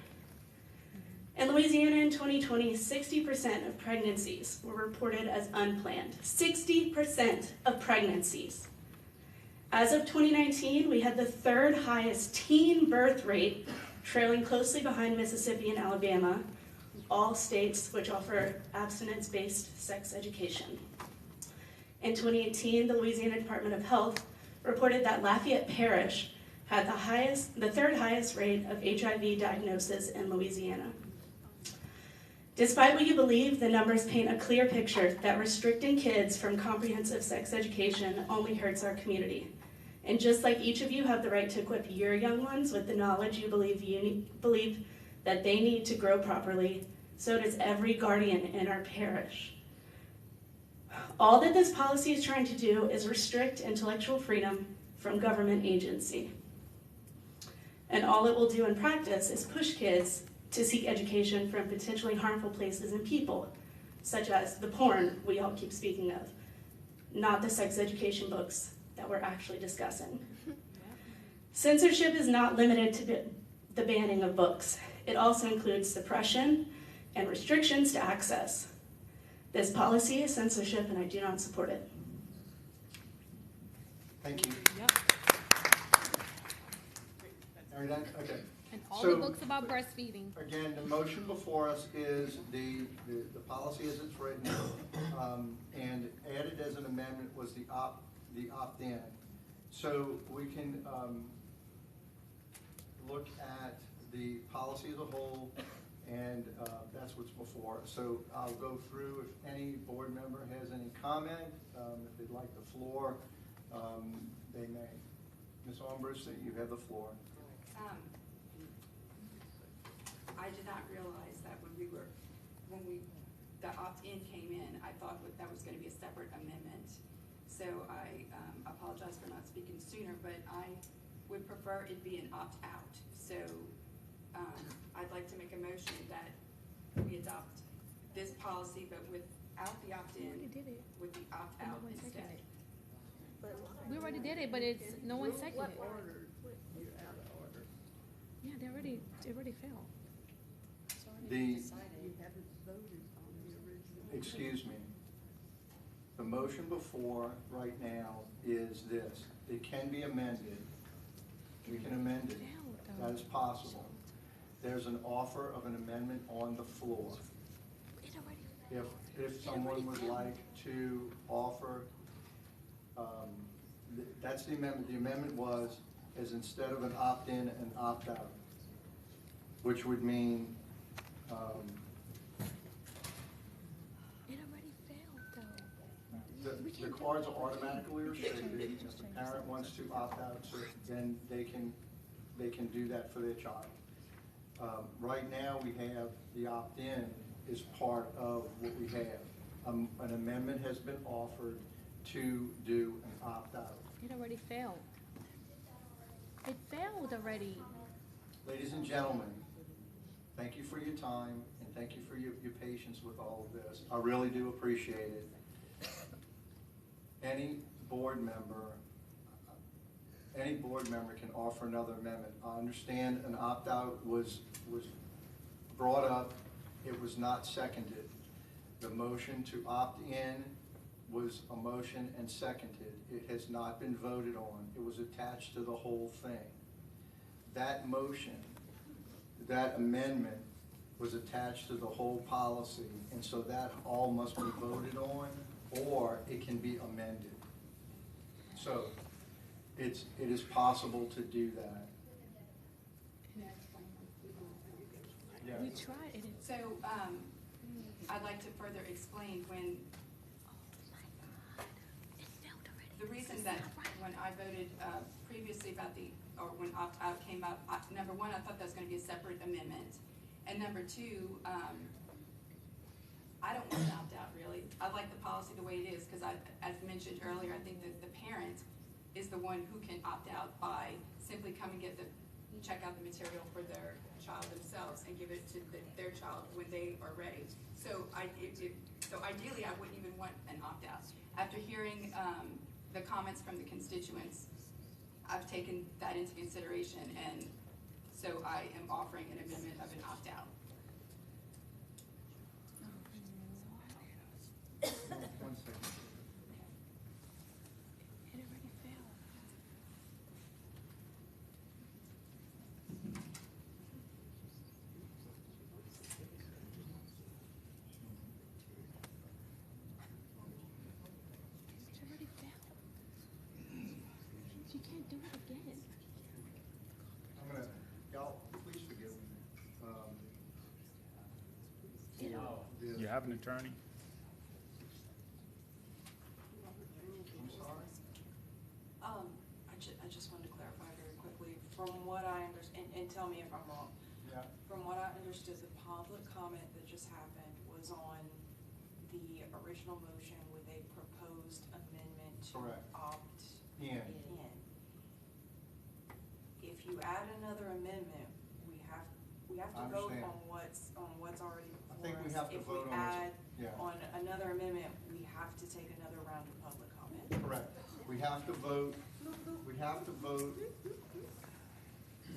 In Louisiana in 2020, 60% of pregnancies were reported as unplanned. 60% of pregnancies. As of 2019, we had the third highest teen birth rate, trailing closely behind Mississippi and Alabama, all states which offer abstinence-based sex education. In 2018, the Louisiana Department of Health reported that Lafayette Parish had the third highest rate of HIV diagnosis in Louisiana. Despite what you believe, the numbers paint a clear picture that restricting kids from comprehensive sex education only hurts our community. And just like each of you have the right to equip your young ones with the knowledge you believe that they need to grow properly, so does every guardian in our parish. All that this policy is trying to do is restrict intellectual freedom from government agency. And all it will do in practice is push kids to seek education from potentially harmful places and people, such as the porn we all keep speaking of, not the sex education books that we're actually discussing. Censorship is not limited to the banning of books. It also includes suppression and restrictions to access. This policy is censorship and I do not support it. Thank you. Yep. Are you done? Okay. And all So, the books about breastfeeding. Again, the motion before us is the policy as it's written, and added as an amendment was the opt-in. So we can look at the policy as a whole, and that's what's before us. So I'll go through, if any board member has any comment, if they'd like the floor, they may. Ms. Armbrust, you have the floor. I did not realize that when the opt-in came in, I thought that was going to be a separate amendment. So I apologize for not speaking sooner, but I would prefer it be an opt-out. So I'd like to make a motion that we adopt this policy, but without the opt-in, with the opt-out instead. We already did it, but it's no one seconded it. Yeah, they already failed. Excuse me. The motion before right now is this. It can be amended. We can amend it. That is possible. There's an offer of an amendment on the floor. If someone would like to offer, that's the amendment. The amendment was, is instead of an opt-in, an opt-out, which would mean It already failed, though. the cards are automatically restricted. If the parent wants to opt out, so then they can do that for their child. Right now, we have the opt-in is part of what we have. An amendment has been offered to do an opt-out. It already failed. It failed already. Ladies and gentlemen, thank you for your time and thank you for your patience with all of this. I really do appreciate it. Any board member can offer another amendment. I understand an opt-out was brought up. It was not seconded. The motion to opt in was a motion and seconded. It has not been voted on. It was attached to the whole thing. That motion, that amendment was attached to the whole policy, and so that all must be voted on, or it can be amended. So it is possible to do that. Yeah. We tried it. So I'd like to further explain when the reason that when I voted previously about when opt-out came up, number one, I thought that was going to be a separate amendment. And number two, I don't want to opt out really. I like the policy the way it is because as mentioned earlier, I think that the parent is the one who can opt out by simply come and check out the material for their child themselves and give it to their child when they are ready. So ideally, I wouldn't even want an opt-out. After hearing the comments from the constituents, I've taken that into consideration, and so I am offering an amendment of an opt-out. One second. It already failed. It already failed. You can't do it again. Y'all, please forgive me. You have an attorney? I'm sorry? I just wanted to clarify very quickly, from what I understand, and tell me if I'm wrong. Yeah. From what I understood, the public comment that just happened was on the original motion with a proposed amendment to Correct. opt-in. In. If you add another amendment, we have I to vote understand. on what's already before us. I think we have to vote on this. If we add on another amendment, we have to take another round of public comment. Correct. We have to vote.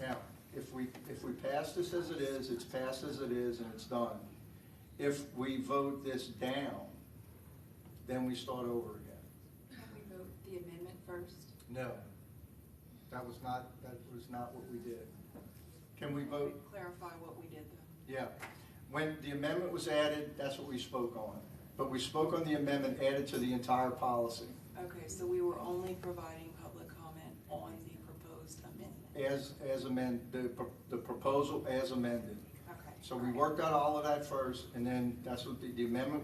Now, if we pass this as it is, it's passed as it is, and it's done. If we vote this down, then we start over again. Can we vote the amendment first? No, that was not what we did. Can we vote? Clarify what we did then. Yeah. When the amendment was added, that's what we spoke on. But we spoke on the amendment added to the entire policy Okay, so we were only providing public comment on the proposed amendment. as amended, the proposal as amended. Okay. So we worked out all of that first, and then that's what the amendment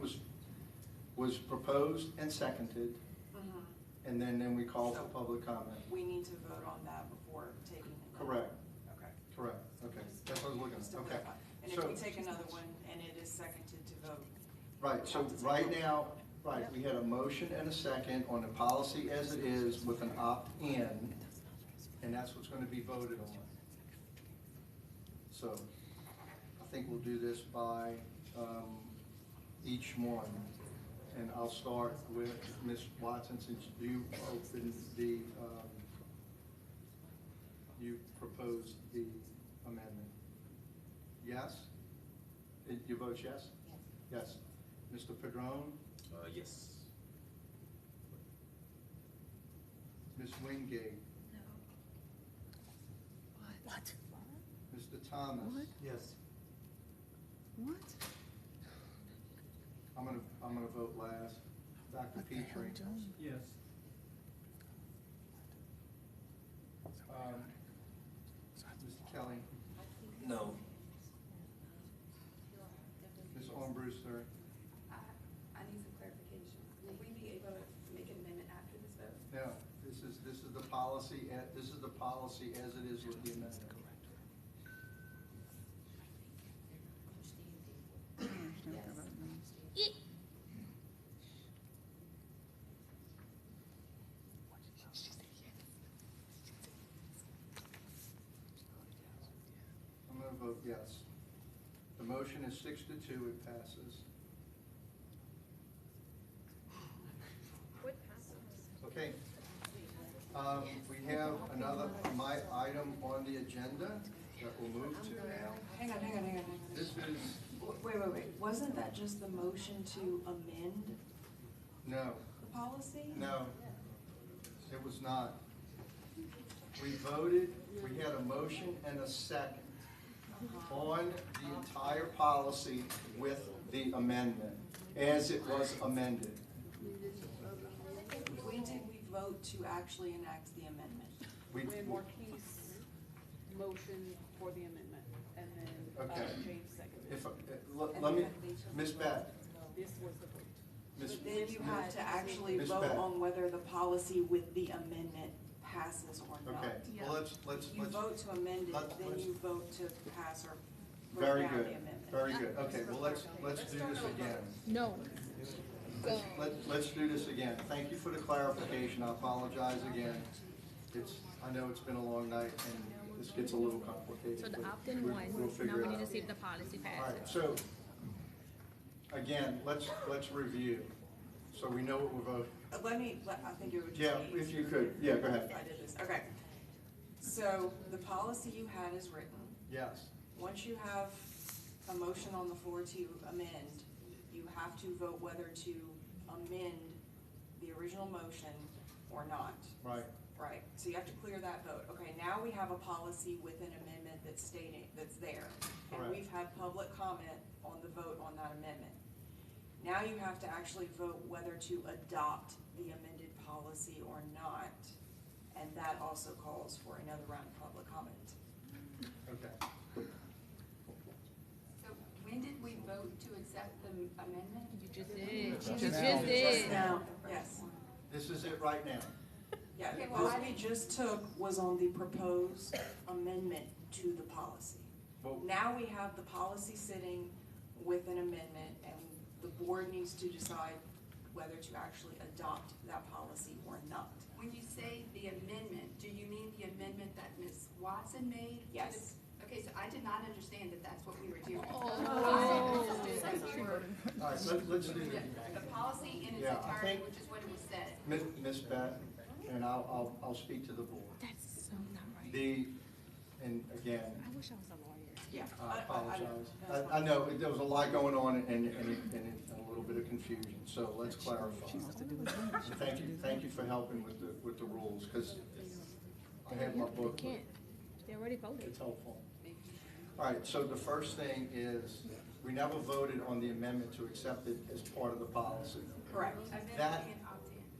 was proposed and seconded, Mhm. and then we called for public comment. We need to vote on that before taking it. Correct. Okay. Correct, okay. That's what I was looking Just to at, okay. clarify. And if So- we take another one and it is seconded to vote. Right, so right now, right, we had a motion and a second on the policy as it is with an opt-in, and that's what's gonna be voted on. So, I think we'll do this by, each one. And I'll start with Ms. Watson, since you opened the, you proposed the amendment. Yes? You vote yes? Yes. Mr. Padron? Yes. Ms. Wingate? No. What? Mr. Thomas? What? Yes. What? I'm gonna vote last. Dr. Petrie? Yes. Mr. Kelly? No. Ms. Armbruster? I need some clarification. Will we be able to make an amendment after this vote? No, this is the policy, this is the policy as it is with the amendment. I'm gonna vote yes. The motion is 6-2, it passes. Okay. We have another item on the agenda that we'll move to now. Hang on. This is, Wait. Wasn't that just the motion to amend no, the policy? no, it was not. We voted, we had a motion and a second on the entire policy with the amendment, as it was amended. When did we vote to actually enact the amendment? We- When Marquise motioned for the amendment, and then Okay. James seconded. If, let me, Ms. Beth, This was the vote. Ms. Then you had to actually Ms. vote Beck. on whether the policy with the amendment passes or not. Okay, well, let's. You vote to amend it, let's- then you vote to pass or Very break down good, the amendment. very good. Okay, well, let's do this again. No. Let's do this again. Thank you for the clarification. I apologize again. I know it's been a long night and this gets a little complicated. So the but opt-in we'll won, figure now we it need to out. see if the policy All right, passes. so, again, let's review, so we know what we're voting. I think it would just Yeah, be if you easier could, yeah, go ahead. if I did this. Okay. So the policy you had is written. Yes, Once you have a motion on the floor to amend, you have to vote whether to amend the original motion or not. right, Right, so you have to clear that vote. Okay, now we have a policy with an amendment that's there. And Correct. we've had public comment on the vote on that amendment. Now you have to actually vote whether to adopt the amended policy or not. And that also calls for another round of public comment. okay. So when did we vote to accept the amendment? You just did. Just You now. just did. Now, yes. This is it right now. Yeah, Okay, the well, vote we just took was on the proposed amendment to the policy. Well- Now we have the policy sitting with an amendment, and the board needs to decide whether to actually adopt that policy or not. When you say the amendment, do you mean the amendment that Ms. Watson made? to the- Yes. Okay, so I did not understand that that's what we were doing. Oh. All right, let's do it. The policy in its Yeah, I entirety, think- which is what it was said. Ms. Beth, and I'll speak to the board. That's so not right. And again, I wish I was a lawyer. Yeah. I apologize. I know, there was a lot going on and a little bit bit of confusion, so let's clarify. And thank you for helping with the rules, because I have my book. They already voted. It's helpful. All right, so the first thing is, we never voted on the amendment to accept it as part of the policy. Correct.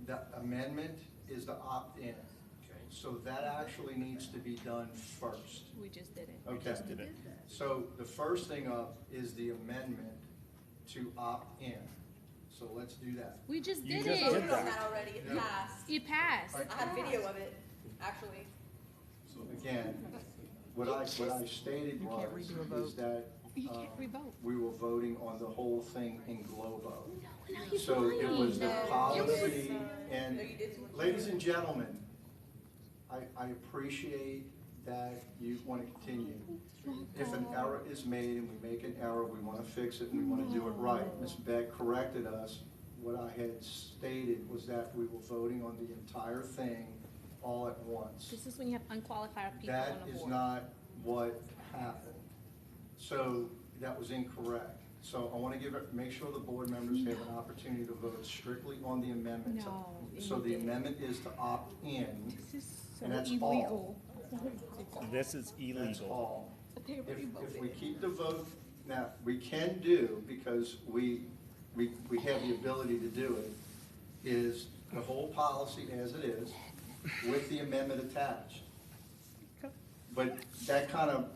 The amendment is the opt-in. So that actually needs to be done first. We just did it. Okay. So the first thing up is the amendment to opt in. So let's do that. We just You did just it. voted on that already. It Yeah. passed. It passed. Right. I have video of it, actually. So again, what I stated was that You can't revote. we were voting on the whole thing in globo. No, he's So it was the lying. policy, and No, you didn't. ladies and gentlemen, I appreciate that you want to continue. If an error is made and we make an error, we want to fix it and we want to do it right. Ms. Beck corrected us. What I had stated was that we were voting on the entire thing all at once. This is when you have unqualified people That on the is board. not what happened. So that was incorrect. So I want to make sure the board members have an opportunity to vote strictly on the amendment. No, So you the didn't. amendment is to opt in, This is so and that's illegal. This is that's illegal. all. They already If we voted. keep the vote, now, we can do, because we have the ability to do it, is the whole policy as it is, with the amendment attached. But that kind of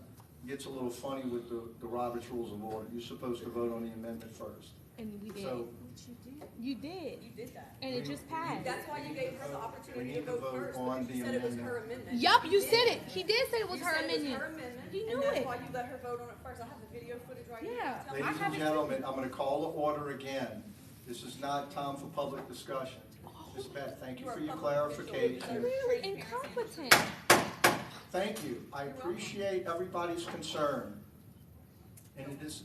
gets a little funny with the Robert's Rules of Order. You're supposed to vote on the amendment first. And we did. So You did. You did that. And it just passed. That's why you gave her the we opportunity need to vote first, on because you the said it was amendment. her amendment. Yup, you said it. He did say it was You her said it was amendment. her amendment, He knew and that's it. why you let her vote on it first. I have the video footage right here. Yeah. Tell me. Ladies and gentlemen, I'm going to call the order again. This is not time for public discussion. Ms. Beth, thank you for your clarification. Really incompetent. Thank you. I appreciate everybody's concern. And it is,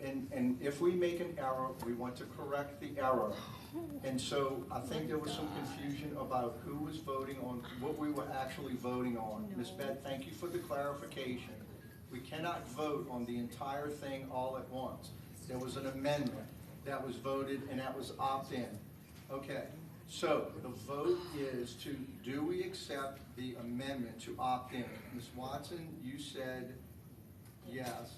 and if we make an error, we want to correct the error. And so I think there was some confusion about who was voting on, what we were actually voting on. Ms. Beth, thank you for the clarification. We cannot vote on the entire thing all at once. There was an amendment that was voted, and that was opt-in. Okay, so the vote is to, do we accept the amendment to opt-in? Ms. Watson, you said yes.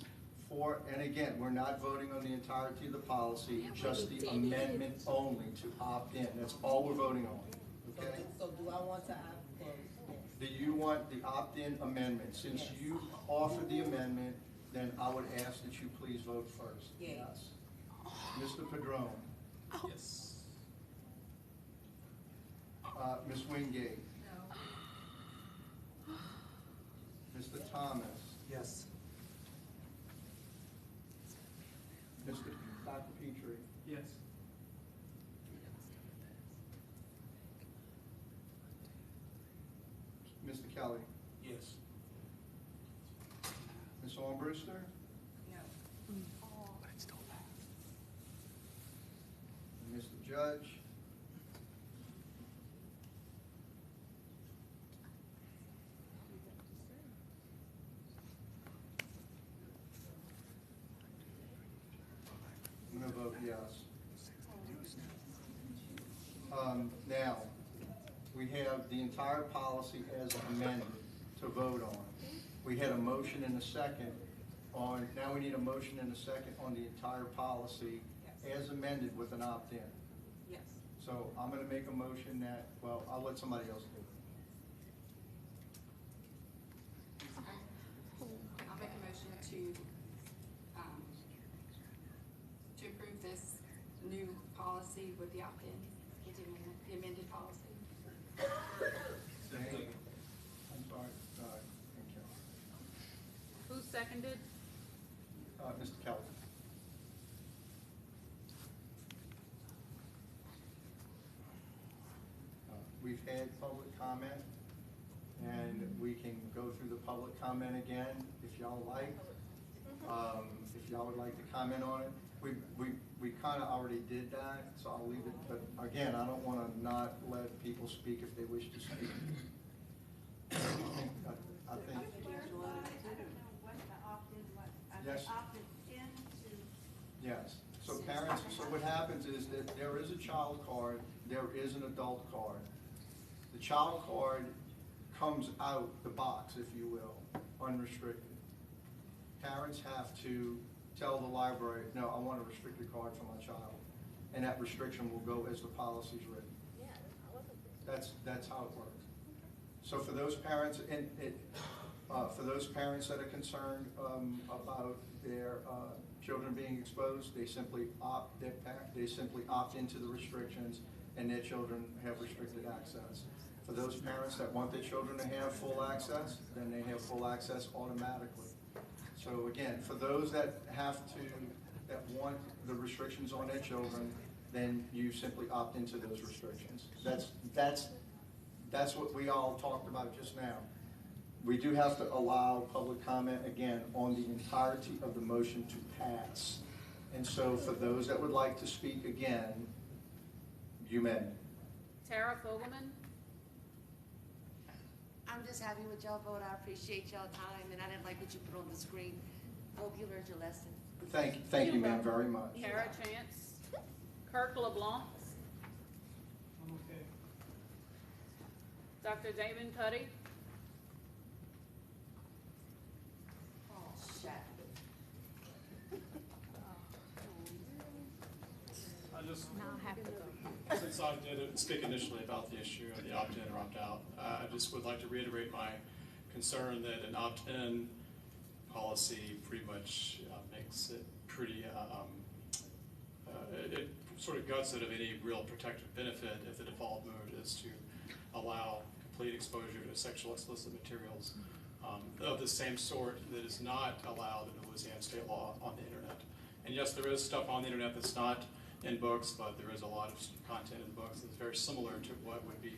And again, we're not voting on the entirety of the policy, just the amendment only to opt in. That's all we're voting on, okay? So do I want to opt in? Do you want the opt-in amendment? Since you offered the amendment, then I would ask that you please vote first. Yes. Mr. Padron? Yes. Ms. Wingate? No. Mr. Thomas? Yes. Dr. Petrie? Yes. Mr. Kelly? Yes. Ms. Armbruster? No. And Mr. Judge? I'm going to vote yes. Now, we have the entire policy as amended to vote on. We had a motion and a second on, now we need a motion and a second on the entire policy as amended with an opt-in. Yes. So I'm going to make a motion that, well, I'll let somebody else do it. I'll make a motion to approve this new policy with the opt-in, with the amended policy. I'm sorry, thank you. Who seconded? Mr. Kelly. We've had public comment, and we can go through the public comment again if y'all like. If y'all would like to comment on it. We kind of already did that, so I'll leave it, but again, I don't want to not let people speak if they wish to speak. I think. Yes. Yes. So parents, so what happens is that there is a child card, there is an adult card. The child card comes out the box, if you will, unrestricted. Parents have to tell the library, no, I want a restricted card for my child. And that restriction will go as the policy's written. That's how it works. So for those parents, for those parents that are concerned about their children being exposed, they simply opt into the restrictions, and their children have restricted access. For those parents that want their children to have full access, then they have full access automatically. So again, for those that want the restrictions on their children, then you simply opt into those restrictions. That's what we all talked about just now. We do have to allow public comment, again, on the entirety of the motion to pass. And so for those that would like to speak again, you may. Tara Fogelman? I'm just happy with y'all vote. I appreciate y'all time, and I didn't like what you put on the screen. Hope you learned your lesson. Thank you, ma'am, very much. Kara Chance? Kirk LeBlanc? I'm okay. Dr. Damon Cuddy? I just, since I did speak initially about the issue of the opt-in or opt-out, I just would like to reiterate my concern that an opt-in policy pretty much makes it pretty, it sort of guts it of any real protective benefit if the default mode is to allow complete exposure to sexual explicit materials of the same sort that is not allowed in the Louisiana state law on the internet. And yes, there is stuff on the internet that's not in books, but there is a lot of content in books that's very similar to what would be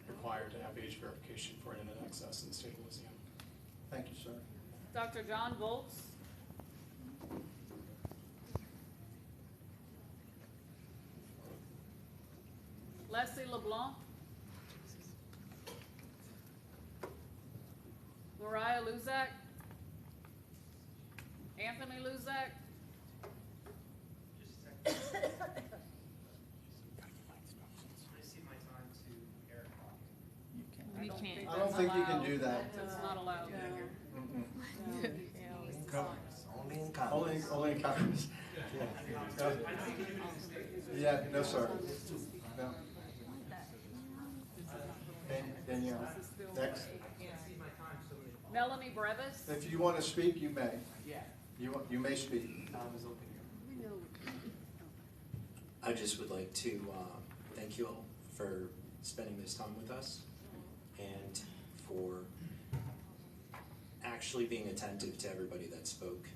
required to have age verification for internet access in the state of Louisiana. Thank you, sir. Dr. John Volz? Leslie LeBlanc? Mariah Luzak? Anthony Luzak? I don't think you can do that. It's not allowed. Only in Congress. Only in Congress. Yeah, no, sir. No. Danielle, next. Melanie Brevis? If you want to speak, you may. You may speak. I just would like to thank you all for spending this time with us and for actually being attentive to everybody that spoke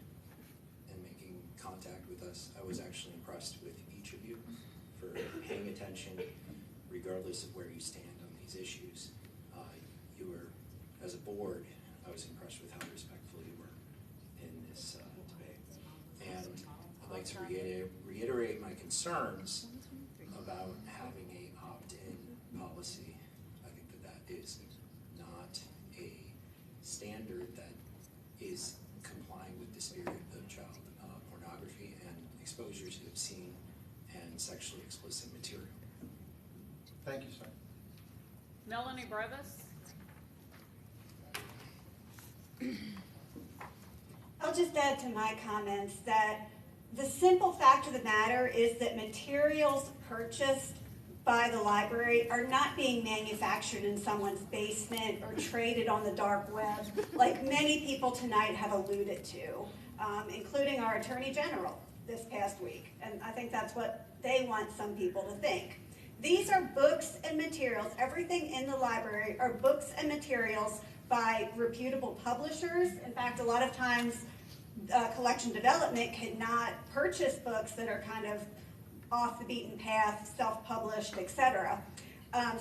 and making contact with us. I was actually impressed with each of you for paying attention regardless of where you stand on these issues. You were, as a board, I was impressed with how respectful you were in this debate. And I'd like to reiterate my concerns about having a opt-in policy. I think that is not a standard that is complying with the spirit of child pornography and exposures to obscene and sexually explicit material. Thank you, sir. Melanie Brevis? I'll just add to my comments that the simple fact of the matter is that materials purchased by the library are not being manufactured in someone's basement or traded on the dark web, like many people tonight have alluded to, including our Attorney General this past week. And I think that's what they want some people to think. These are books and materials. Everything in the library are books and materials by reputable publishers. In fact, a lot of times collection development cannot purchase books that are kind of off the beaten path, self-published, etc.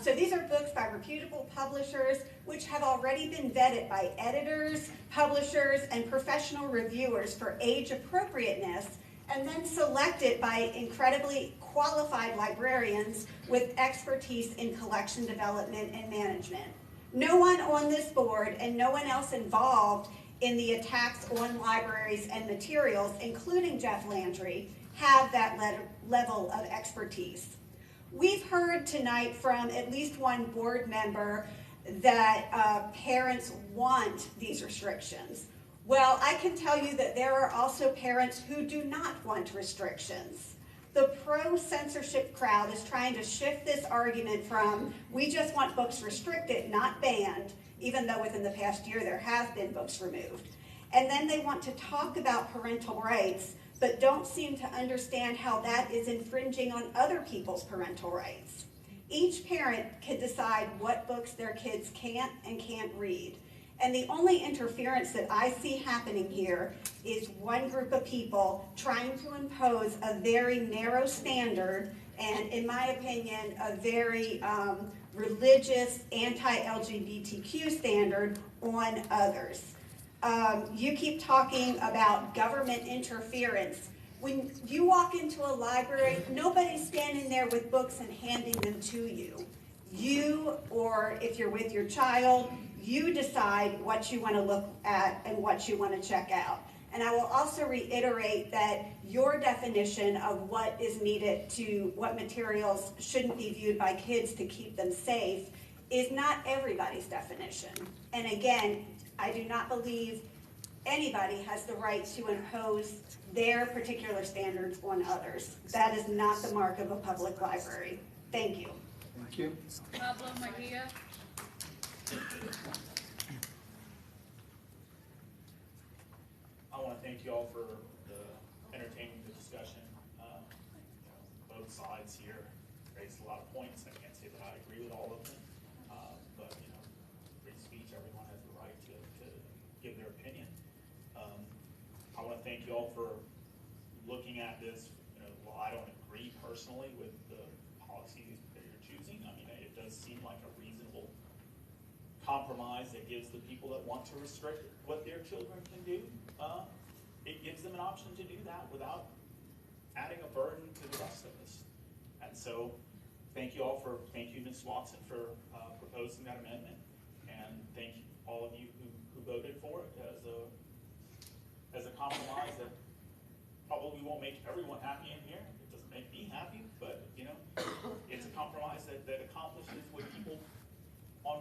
So these are books by reputable publishers which have already been vetted by editors, publishers, and professional reviewers for age appropriateness, and then selected by incredibly qualified librarians with expertise in collection development and management. No one on this board and no one else involved in the attacks on libraries and materials, including Jeff Landry, have that level of expertise. We've heard tonight from at least one board member that parents want these restrictions. Well, I can tell you that there are also parents who do not want restrictions. The pro-censorship crowd is trying to shift this argument from, we just want books restricted, not banned, even though within the past year there have been books removed. And then they want to talk about parental rights, but don't seem to understand how that is infringing on other people's parental rights. Each parent can decide what books their kids can and can't read. And the only interference that I see happening here is one group of people trying to impose a very narrow standard and, in my opinion, a very religious, anti-LGBTQ standard on others. You keep talking about government interference. When you walk into a library, nobody's standing there with books and handing them to you. You, or if you're with your child, you decide what you want to look at and what you want to check out. And I will also reiterate that your definition of what is needed to, what materials shouldn't be viewed by kids to keep them safe is not everybody's definition. And again, I do not believe anybody has the right to impose their particular standards on others. That is not the mark of a public library. Thank you. Thank you. Pablo Mejia. I want to thank you all for entertaining the discussion. Both sides here raised a lot of points. I can't say that I agree with all of them, but free speech, everyone has the right to give their opinion. I want to thank you all for looking at this. While I don't agree personally with the policies that you're choosing, I mean, it does seem like a reasonable compromise that gives the people that want to restrict what their children can do, it gives them an option to do that without adding a burden to the rest of us. And so, thank you, Ms. Watson, for proposing that amendment, and thank all of you who voted for it as a compromise that probably won't make everyone happy in here. It doesn't make me happy, but it's a compromise that accomplishes what people on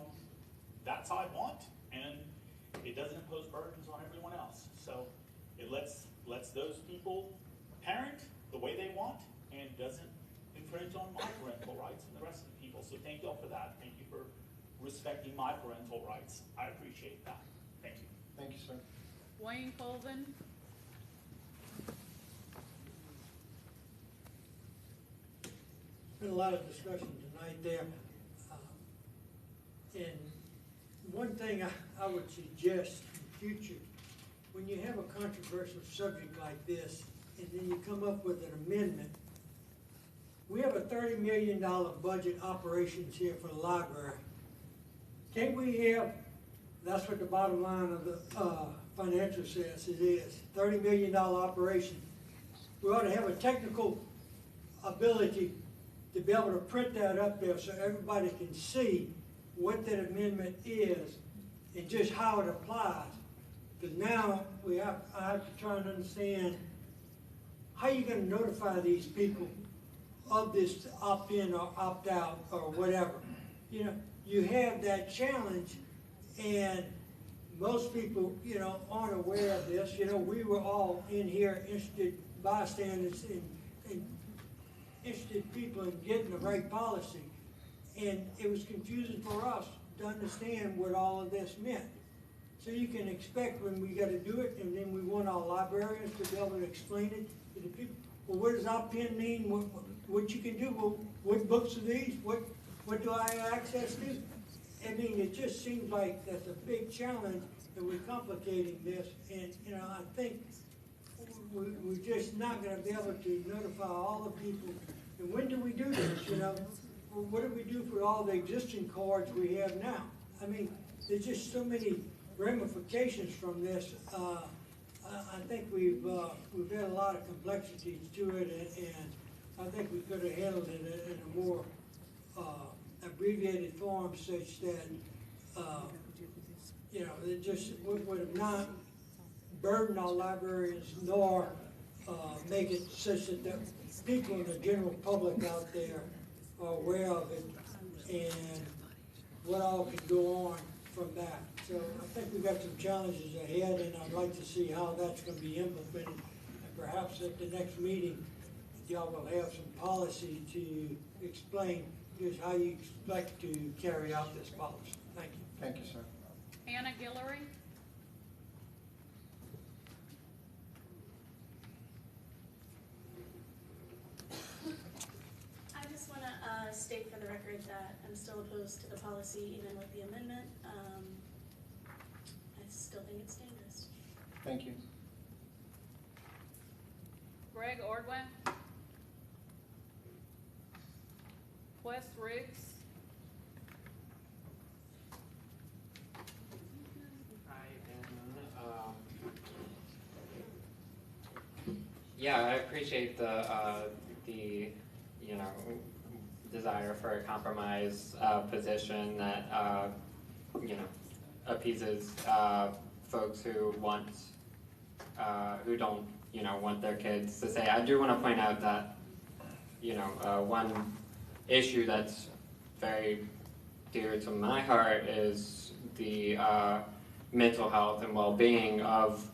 that side want, and it doesn't impose burdens on everyone else. So it lets those people parent the way they want, and doesn't infringe on my parental rights and the rest of the people. So thank you all for that. Thank you for respecting my parental rights. I appreciate that. Thank you. Thank you, sir. Wayne Colvin. Been a lot of discussion tonight there. And one thing I would suggest in the future, when you have a controversial subject like this, and then you come up with an amendment, we have a $30 million budget operations here for the library. Can't we have, that's what the bottom line of the financial says it is, $30 million operation. We ought to have a technical ability to be able to print that up there so everybody can see what that amendment is and just how it applies. Because now I have to try and understand how you're going to notify these people of this opt-in or opt-out or whatever. You have that challenge, and most people, aren't aware of this. We were all in here interested bystanders and interested people in getting the right policy. And it was confusing for us to understand what all of this meant. So you can expect when we got to do it, and then we want our librarians to be able to explain it to the people. Well, what does opt-in mean? What you can do? Well, what books are these? What do I have access to? I mean, it just seems like that's a big challenge, and we're complicating this. And I think we're just not going to be able to notify all the people. And when do we do this? Well, what do we do for all the existing cards we have now? I mean, there's just so many ramifications from this. I think we've had a lot of complexities to it, and I think we could have handled it in a more abbreviated form, such that it just would have not burdened our librarians nor make it such that the people in the general public out there are aware of it and what all can go on from that. So I think we've got some challenges ahead, and I'd like to see how that's going to be implemented. And perhaps at the next meeting, y'all will have some policy to explain just how you expect to carry out this policy. Thank you. Thank you, sir. Anna Guillory? I just want to state for the record that I'm still opposed to the policy, even with the amendment. I still think it's dangerous. Thank you. Greg Ordwin? Wes Riggs? Yeah, I appreciate the desire for a compromise position that appeases folks who don't want their kids to say. I do want to point out that one issue that's very dear to my heart is the mental health and well-being of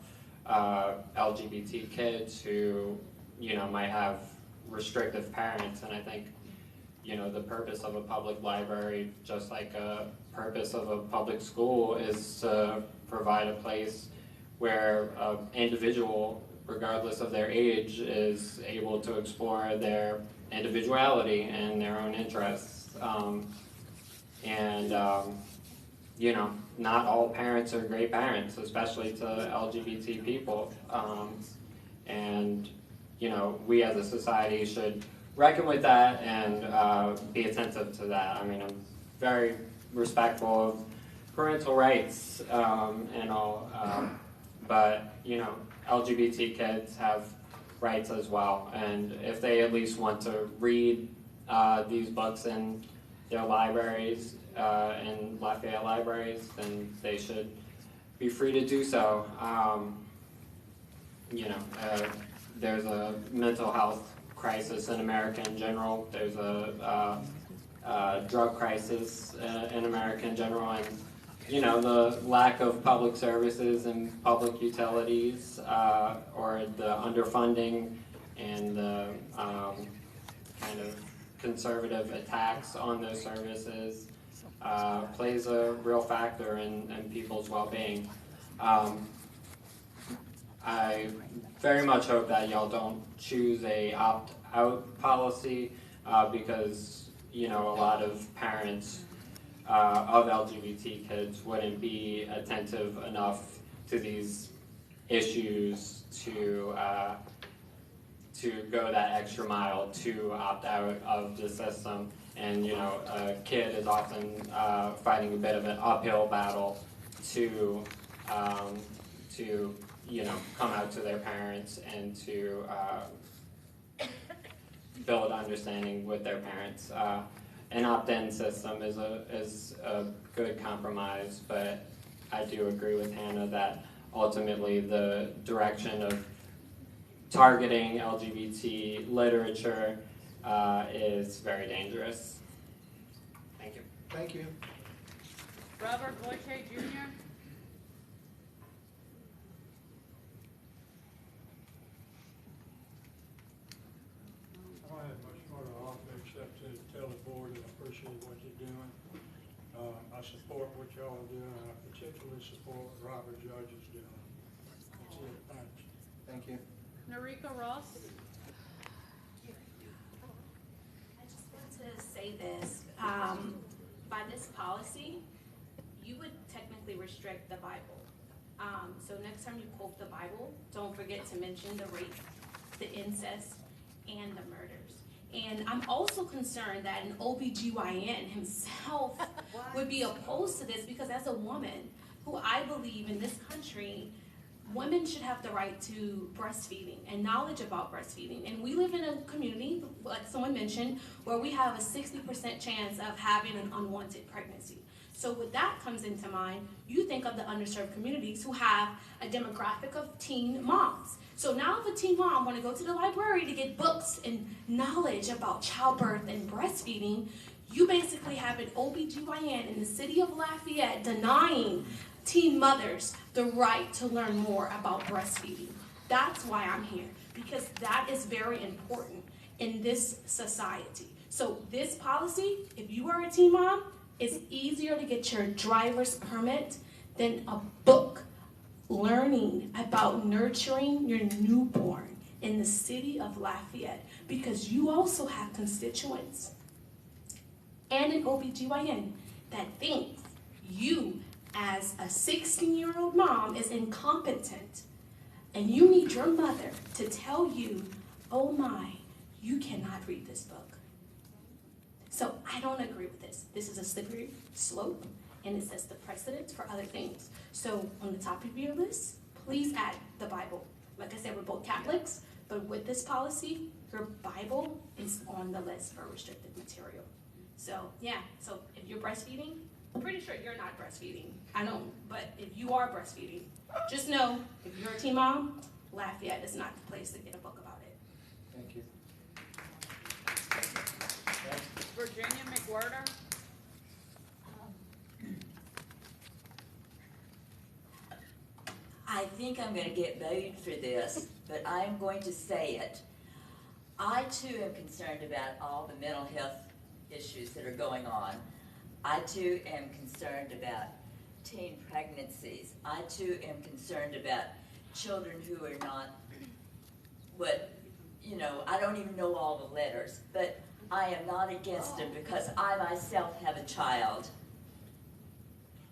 LGBT kids who, might have restrictive parents. And I think, the purpose of a public library, just like a purpose of a public school, is to provide a place where an individual, regardless of their age, is able to explore their individuality and their own interests. Not all parents are great parents, especially to LGBT people. We as a society should reckon with that and be attentive to that. I mean, I'm very respectful of parental rights and all, but LGBT kids have rights as well. And if they at least want to read these books in their libraries, in Lafayette libraries, then they should be free to do so. There's a mental health crisis in America in general. There's a drug crisis in America in general, and the lack of public services and public utilities, or the underfunding and the kind of conservative attacks on those services plays a real factor in people's well-being. I very much hope that y'all don't choose a opt-out policy because a lot of parents of LGBT kids wouldn't be attentive enough to these issues to go that extra mile to opt out of the system. And a kid is often fighting a bit of an uphill battle to come out to their parents and to build understanding with their parents. An opt-in system is a good compromise, but I do agree with Hannah that ultimately the direction of targeting LGBT literature is very dangerous. Thank you. Thank you. Robert Boyche Jr. I don't have much more to offer except to tell the board that I appreciate what you're doing. I support what y'all are doing, and I particularly support what Robert Judge is doing. That's it. Thanks. Thank you. Narika Ross. I just want to say this. By this policy, you would technically restrict the Bible. So next time you quote the Bible, don't forget to mention the rape, the incest, and the murders. And I'm also concerned that an OBGYN himself would be opposed to this, because as a woman who I believe in this country, women should have the right to breastfeeding and knowledge about breastfeeding. And we live in a community, like someone mentioned, where we have a 60% chance of having an unwanted pregnancy. So with that comes into mind, you think of the underserved communities who have a demographic of teen moms. So now if a teen mom want to go to the library to get books and knowledge about childbirth and breastfeeding, you basically have an OBGYN in the city of Lafayette denying teen mothers the right to learn more about breastfeeding. That's why I'm here, because that is very important in this society. So this policy, if you are a teen mom, it's easier to get your driver's permit than a book learning about nurturing your newborn in the city of Lafayette, because you also have constituents and an OBGYN that thinks you as a 16-year-old mom is incompetent, and you need your mother to tell you, oh my, you cannot read this book. So I don't agree with this. This is a slippery slope, and it sets the precedent for other things. So on the top of your list, please add the Bible. Like I said, we're both Catholics, but with this policy, your Bible is on the list for restricted material. So yeah, so if you're breastfeeding, I'm pretty sure you're not breastfeeding. I know, but if you are breastfeeding, just know, if you're a teen mom, Lafayette is not the place to get a book about it. Thank you. Virginia McWhirter. I think I'm going to get booed for this, but I am going to say it. I too am concerned about all the mental health issues that are going on. I too am concerned about teen pregnancies. I too am concerned about children who are not I don't even know all the letters, but I am not against them because I myself have a child.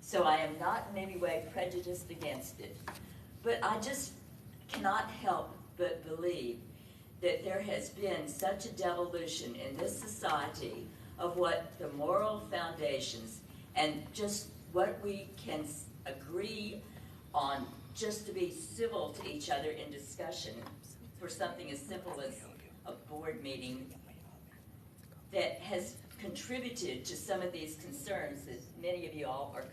So I am not in any way prejudiced against it. But I just cannot help but believe that there has been such a devolution in this society of what the moral foundations and just what we can agree on just to be civil to each other in discussion for something as simple as a board meeting that has contributed to some of these concerns that many of you all are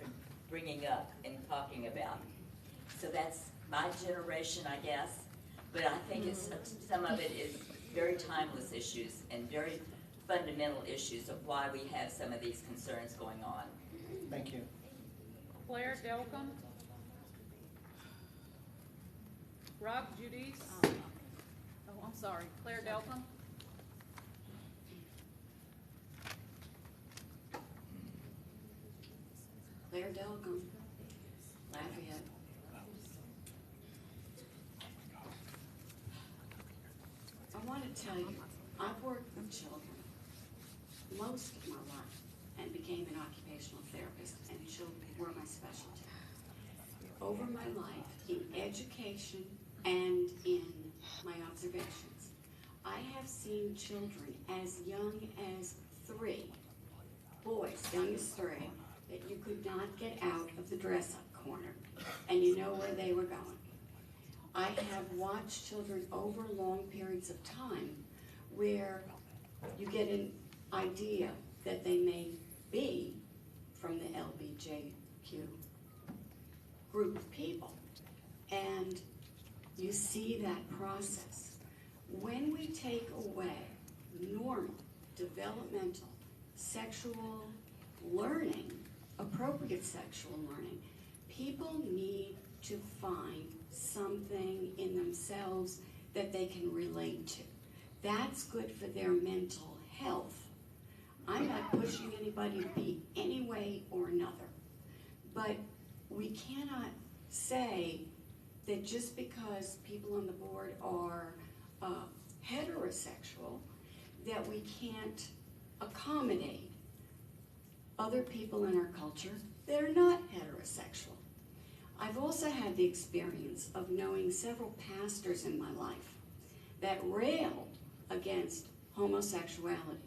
bringing up and talking about. So that's my generation, I guess, but I think it's some of it is very timeless issues and very fundamental issues of why we have some of these concerns going on. Thank you. Claire Delcom. Rob Judice. Oh, I'm sorry. Claire Delcom. Claire Delcom, Lafayette. I want to tell you, I've worked with children most of my life and became an occupational therapist, and children were my specialty. Over my life, in education and in my observations, I have seen children as young as 3, boys young as 3, that you could not get out of the dress-up corner, and you know where they were going. I have watched children over long periods of time where you get an idea that they may be from the LBJQ group of people, and you see that process. When we take away normal, developmental, sexual learning, appropriate sexual learning, people need to find something in themselves that they can relate to. That's good for their mental health. I'm not pushing anybody to be any way or another, but we cannot say that just because people on the board are heterosexual, that we can't accommodate other people in our culture that are not heterosexual. I've also had the experience of knowing several pastors in my life that railed against homosexuality,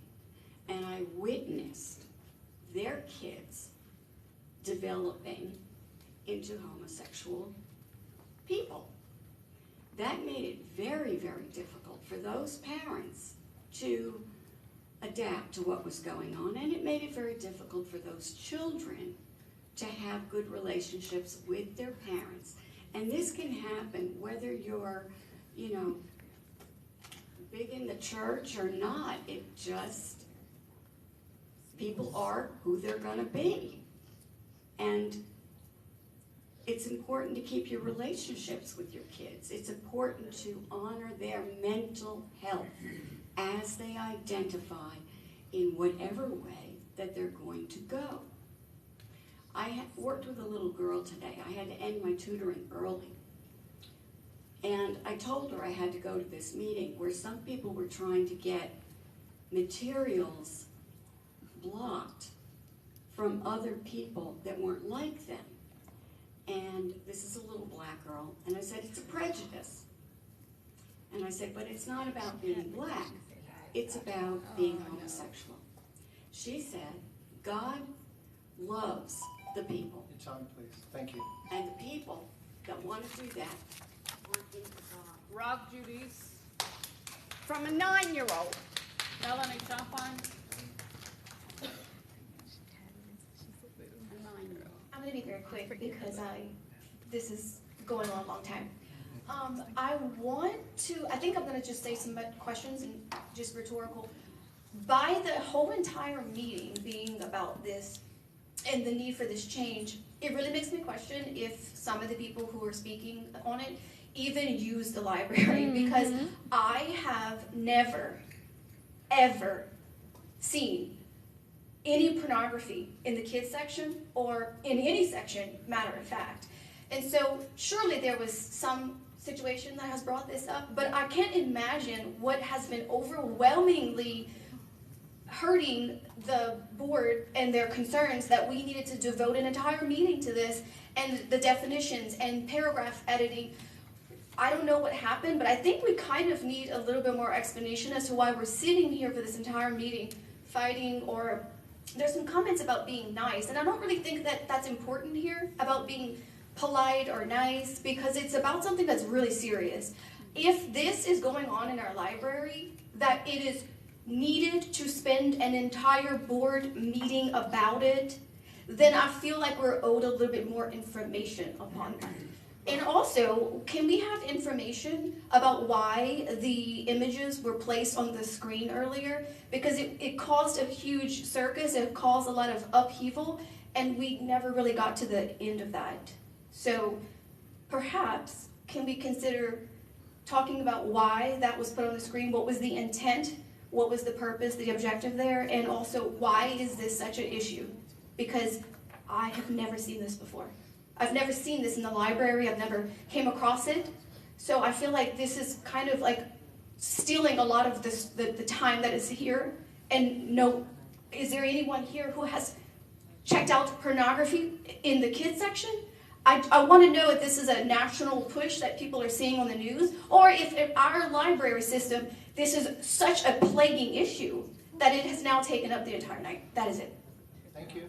and I witnessed their kids developing into homosexual people. That made it very, very difficult for those parents to adapt to what was going on, and it made it very difficult for those children to have good relationships with their parents. And this can happen whether you're, you know, big in the church or not. It just, people are who they're gonna be. And it's important to keep your relationships with your kids. It's important to honor their mental health as they identify in whatever way that they're going to go. I worked with a little girl today. I had to end my tutoring early. And I told her I had to go to this meeting where some people were trying to get materials blocked from other people that weren't like them. And this is a little black girl. And I said, it's a prejudice. And I said, but it's not about being black. It's about being homosexual. She said, God loves the people. Your time, please. Thank you. And the people that want to do that want him to God. Rob Judice. From a 9-year-old. Melanie Champagne. I'm going to be very quick because this is going on a long time. I think I'm going to just say some questions and just rhetorical. By the whole entire meeting being about this and the need for this change, it really makes me question if some of the people who are speaking on it even use the library, because I have never, ever seen any pornography in the kids section or in any section, matter of fact. And so surely there was some situation that has brought this up, but I can't imagine what has been overwhelmingly hurting the board and their concerns that we needed to devote an entire meeting to this, and the definitions and paragraph editing. I don't know what happened, but I think we kind of need a little bit more explanation as to why we're sitting here for this entire meeting fighting, or there's some comments about being nice, and I don't really think that that's important here, about being polite or nice, because it's about something that's really serious. If this is going on in our library, that it is needed to spend an entire board meeting about it, then I feel like we're owed a little bit more information upon that. And also, can we have information about why the images were placed on the screen earlier? Because it caused a huge circus, it caused a lot of upheaval, and we never really got to the end of that. So perhaps, can we consider talking about why that was put on the screen? What was the intent? What was the purpose, the objective there? And also, why is this such an issue? Because I have never seen this before. I've never seen this in the library. I've never came across it. So I feel like this is kind of like stealing a lot of this, the time that is here. And no, is there anyone here who has checked out pornography in the kids section? I want to know if this is a national push that people are seeing on the news, or if in our library system, this is such a plaguing issue that it has now taken up the entire night. That is it. Thank you.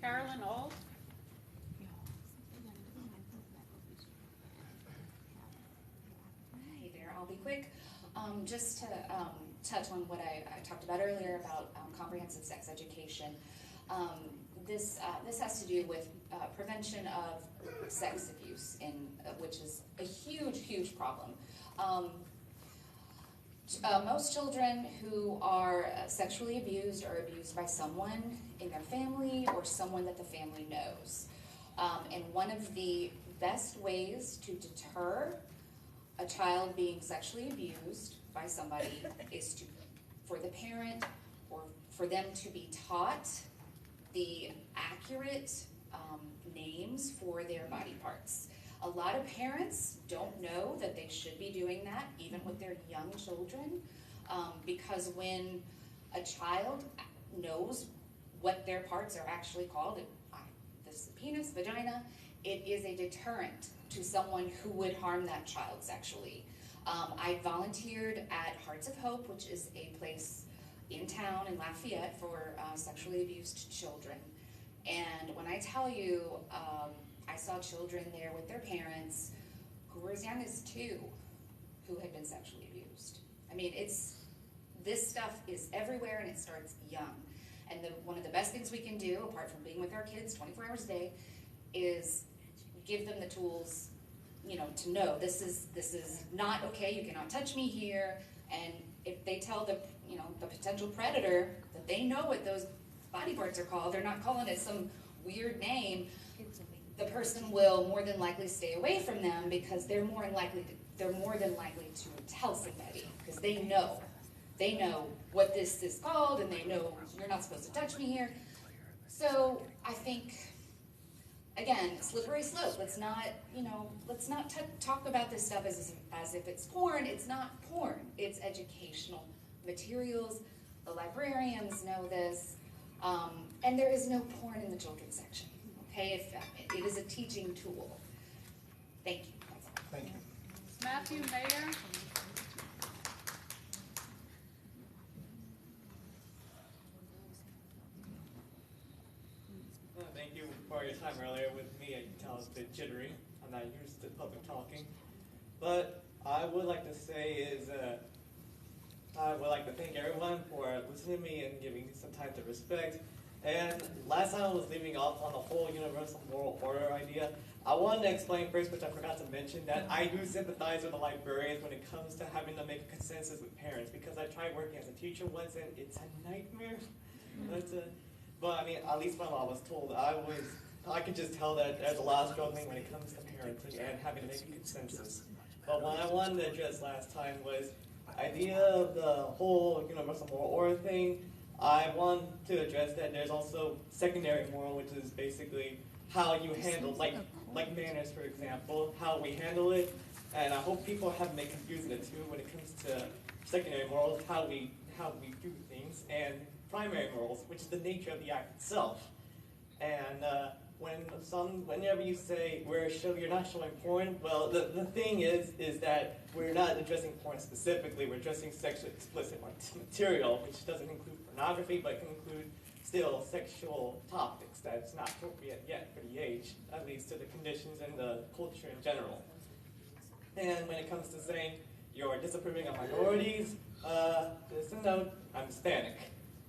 Carolyn Auld. Hey there, I'll be quick. Just to touch on what I talked about earlier about comprehensive sex education. This has to do with prevention of sex abuse, which is a huge, huge problem. Most children who are sexually abused are abused by someone in their family or someone that the family knows. And one of the best ways to deter a child being sexually abused by somebody is for the parent or for them to be taught the accurate names for their body parts. A lot of parents don't know that they should be doing that, even with their young children, because when a child knows what their parts are actually called, this is the penis, vagina, it is a deterrent to someone who would harm that child sexually. I volunteered at Hearts of Hope, which is a place in town in Lafayette for sexually abused children. And when I tell you, I saw children there with their parents who were as young as 2 who had been sexually abused. I mean, this stuff is everywhere and it starts young. And one of the best things we can do, apart from being with our kids 24 hours a day, is give them the tools, to know this is not okay. You cannot touch me here. And if they tell the potential predator that they know what those body parts are called, they're not calling it some weird name, the person will more than likely stay away from them because they're more than likely to tell somebody because they know what this is called and they know you're not supposed to touch me here. So I think, again, slippery slope. Let's not talk about this stuff as if it's porn. It's not porn. It's educational materials. The librarians know this. And there is no porn in the children's section. Okay, it is a teaching tool. Thank you. Thank you. Matthew Mayer. Thank you for your time earlier with me. I can tell it's a bit jittery. I'm not used to public talking. But I would like to say I would like to thank everyone for listening to me and giving some time to respect. And last time I was leaving off on the whole universal moral order idea. I wanted to explain first, which I forgot to mention, that I do sympathize with the librarians when it comes to having to make a consensus with parents, because I tried working as a teacher once and it's a nightmare. But I mean, at least when I was told, I could just tell that there's a lot of struggling when it comes to parenting and having to make a consensus. But what I wanted to address last time was the idea of the whole universal moral order thing. I want to address that there's also secondary moral, which is basically how you handle, like manners, for example, how we handle it. And I hope people haven't been confusing the two when it comes to secondary morals, how we do things, and primary morals, which is the nature of the act itself. And whenever you say you're not showing porn, well, the thing is that we're not addressing porn specifically. We're addressing sexually explicit material, which doesn't include pornography, but can include still sexual topics that's not appropriate yet for the age, at least to the conditions and the culture in general. And when it comes to saying you're disapproving of minorities, just a note, I'm Hispanic.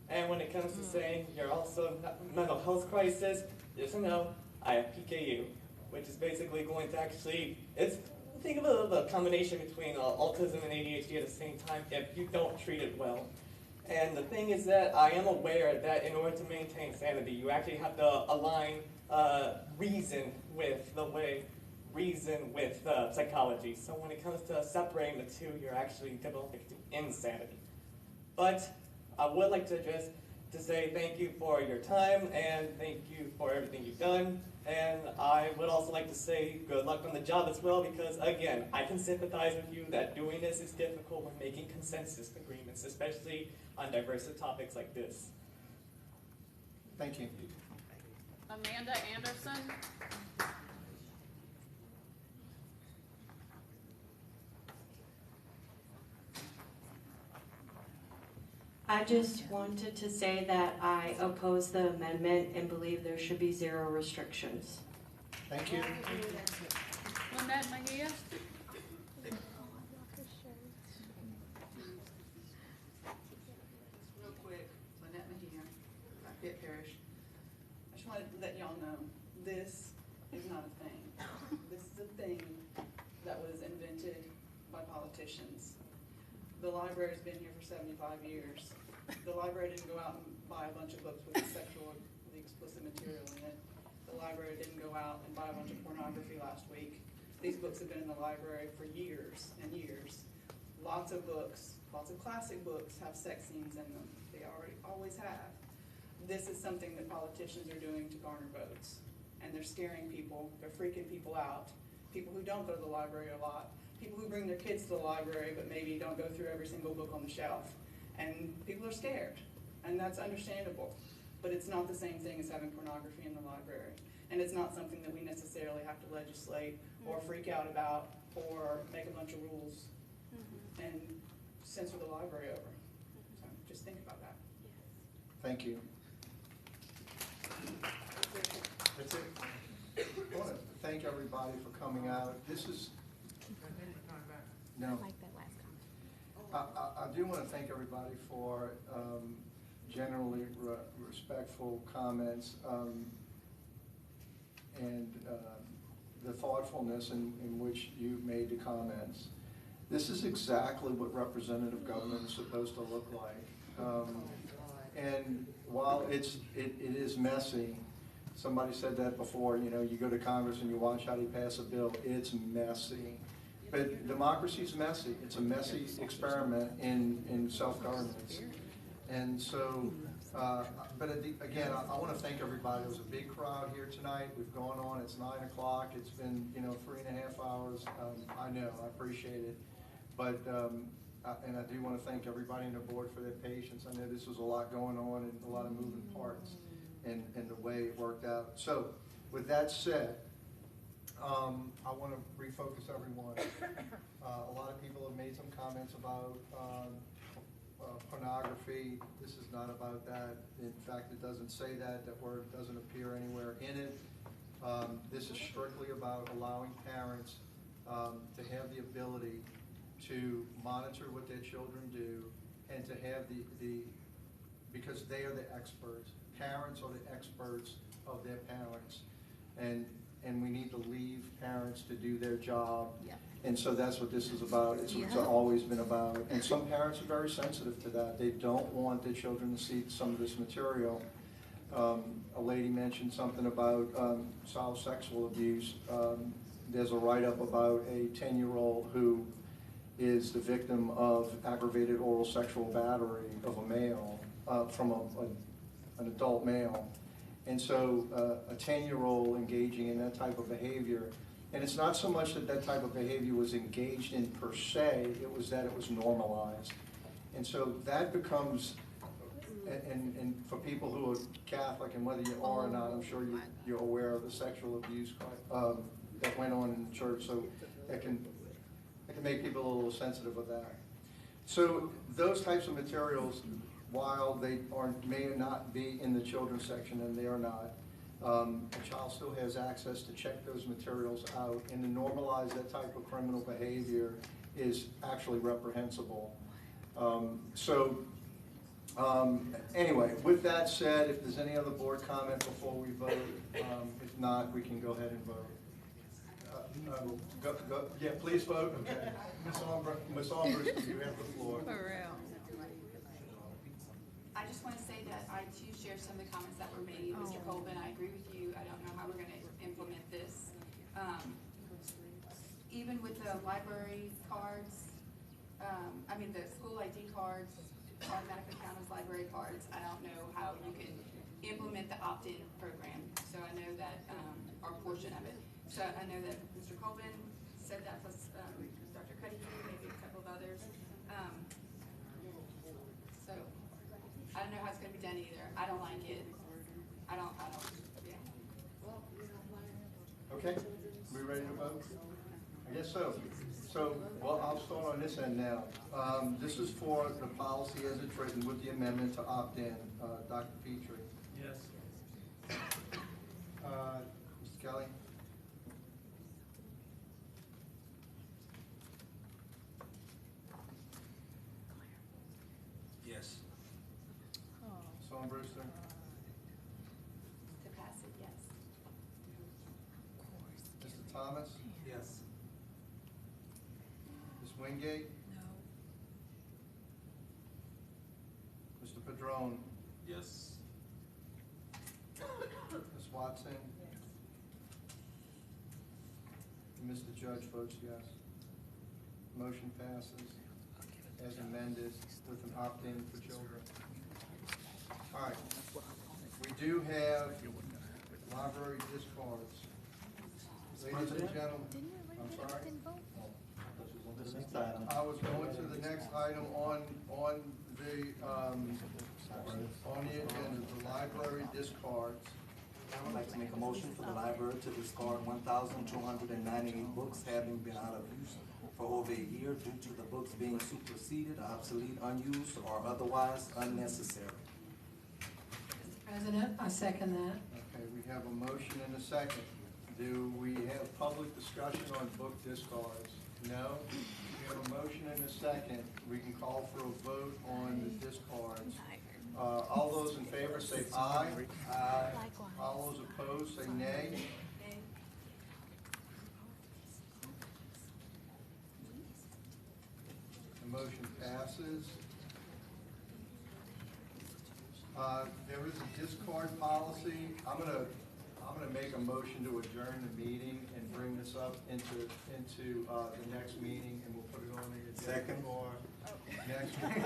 And when it comes to saying you're also mental health crisis, just a note, I have PKU, which is basically going to think of a combination between autism and ADHD at the same time if you don't treat it well. And the thing is that I am aware that in order to maintain sanity, you actually have to align reason with psychology. So when it comes to separating the two, you're actually developing insanity. But I would like to say thank you for your time and thank you for everything you've done. And I would also like to say good luck on the job as well, because again, I can sympathize with you that doing this is difficult when making consensus agreements, especially on diverse topics like this. Thank you. Amanda Anderson. I just wanted to say that I oppose the amendment and believe there should be zero restrictions. Thank you. Lynette Mejia. Real quick, Lynette Mejia, Lafayette Parish. I just wanted to let y'all know, this is not a thing. This is a thing that was invented by politicians. The library's been here for 75 years. The library didn't go out and buy a bunch of books with sexually explicit material in it. The library didn't go out and buy a bunch of pornography last week. These books have been in the library for years and years. Lots of books, lots of classic books have sex scenes in them. They always have. This is something that politicians are doing to garner votes. And they're scaring people, they're freaking people out. People who don't go to the library a lot. People who bring their kids to the library but maybe don't go through every single book on the shelf. And people are scared, and that's understandable. But it's not the same thing as having pornography in the library. And it's not something that we necessarily have to legislate or freak out about or make a bunch of rules and censor the library over. So just think about that. Thank you. That's it. I want to thank everybody for coming out. This is... No. I do want to thank everybody for generally respectful comments, and the thoughtfulness in which you made the comments. This is exactly what representative government is supposed to look like. And while it is messy, somebody said that before, you know, you go to Congress and you watch how they pass a bill, it's messy. But democracy's messy. It's a messy experiment in self-governance. And so, but again, I want to thank everybody. There was a big crowd here tonight. We've gone on. It's 9 o'clock. It's been, you know, 3.5 hours. I know. I appreciate it. But, and I do want to thank everybody on the board for their patience. I know this was a lot going on and a lot of moving parts and the way it worked out. So, with that said, I want to refocus everyone. A lot of people have made some comments about pornography. This is not about that. In fact, it doesn't say that. That word doesn't appear anywhere in it. This is strictly about allowing parents to have the ability to monitor what their children do and to have because they are the experts. Parents are the experts of their parents. And we need to leave parents to do their job. Yeah. And so that's what this is about. It's what it's always been about. And some parents are very sensitive to that. They don't want their children to see some of this material. A lady mentioned something about child sexual abuse. There's a write-up about a 10-year-old who is the victim of aggravated oral sexual battery of a male, from an adult male. And so a 10-year-old engaging in that type of behavior, and it's not so much that that type of behavior was engaged in per se, it was that it was normalized. And so that becomes, and for people who are Catholic, and whether you are or not, I'm sure you're aware of the sexual abuse that went on in the church, so it can make people a little sensitive of that. So those types of materials, while they may not be in the children's section, and they are not, a child still has access to check those materials out, and to normalize that type of criminal behavior is actually reprehensible. Anyway, with that said, if there's any other board comment before we vote, if not, we can go ahead and vote. Yeah, please vote. Okay. Ms. Almbruster, you have the floor. For real. I just want to say that I too share some of the comments that were made. Mr. Colvin, I agree with you. I don't know how we're going to implement this. Even with the library cards, the school ID cards automatically count as library cards. I don't know how you can implement the opt-in program. So I know that our portion of it. So I know that Mr. Colvin said that, plus Dr. Cuddy, maybe a couple of others. So I don't know how it's going to be done either. I don't like it. I don't, yeah. Okay, we ready to vote? I guess so. So, well, I'll start on this end now. This is for the policy as it's written with the amendment to opt-in. Dr. Petrie? Yes. Mr. Kelly? Yes. Ms. Brewster? To pass it, yes. Mr. Thomas? Yes. Ms. Wingate? No. Mr. Padron? Yes. Ms. Watson? And Mr. Judge votes yes. Motion passes as amended with an opt-in for children. All right. We do have library discards. Ladies and gentlemen, I'm sorry. I was going to the next item on the agenda, the library discards. I would like to make a motion for the library to discard 1,298 books having been out of use for over a year due to the books being superseded, obsolete, unused, or otherwise unnecessary. Mr. President, I second that. Okay, we have a motion and a second. Do we have public discussion on book discards? No? We have a motion and a second. We can call for a vote on the discards. All those in favor say aye. Aye. All those opposed say nay. The motion passes. There is a discard policy. I'm gonna make a motion to adjourn the meeting and bring this up into the next meeting, and we'll put it on the agenda for next meeting.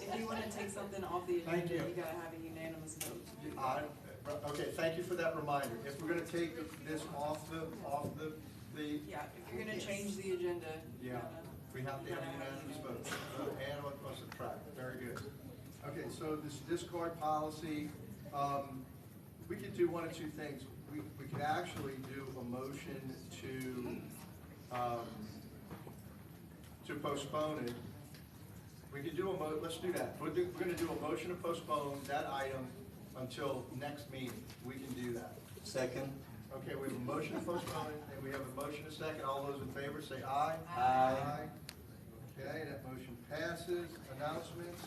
If you wanna take something off the Thank agenda, you. you gotta have a unanimous vote to do that. Okay, thank you for that reminder. If we're gonna take this off the, Yeah, if you're gonna change the agenda, you yeah, gotta. we have to have a unanimous vote. Add or subtract, very good. Okay, so this discard policy, we could do one of two things. We could actually do a motion to postpone it. We could do let's do that. We're gonna do a motion to postpone that item until next meeting. We can do that. Second. Okay, we have a motion to postpone it, and we have a motion to second. All those in favor say aye. Aye. Okay, that motion passes. Announcements.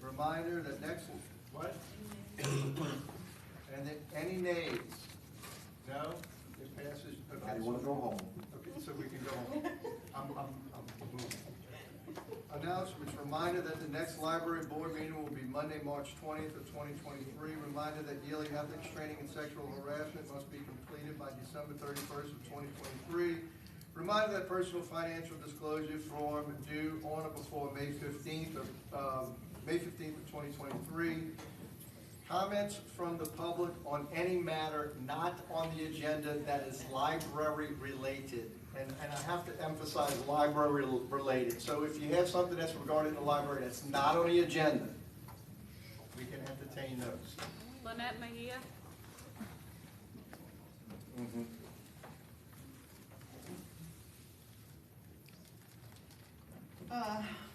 Reminder that next, what? And then any nays? No? It passes. Okay. I want to go home. Okay, so we can go home. I'm moving. Announcements. Reminder that the next library board meeting will be Monday, March 20th of 2023. Reminder that yearly ethics training and sexual harassment must be completed by December 31st of 2023. Reminder that personal financial disclosure form due on or before May 15th of 2023. Comments from the public on any matter not on the agenda that is library related. And I have to emphasize library related. So if you have something that's regarding the library that's not on the agenda, we can entertain those. Lynette Mejia?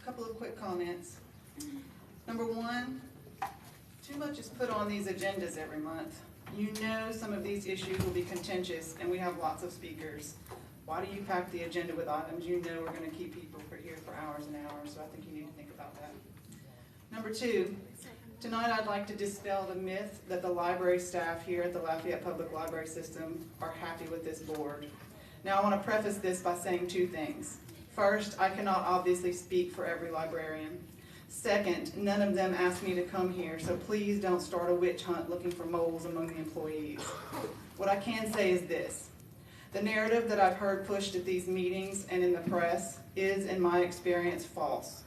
Couple of quick comments. Number one, too much is put on these agendas every month. You know some of these issues will be contentious, and we have lots of speakers. Why do you pack the agenda with items you know are gonna keep people here for hours and hours? So I think you need to think about that. Number two, tonight I'd like to dispel the myth that the library staff here at the Lafayette Public Library System are happy with this board. Now I wanna preface this by saying two things. First, I cannot obviously speak for every librarian. Second, none of them asked me to come here, so please don't start a witch hunt looking for moles among the employees. What I can say is this. The narrative that I've heard pushed at these meetings and in the press is, in my experience, false.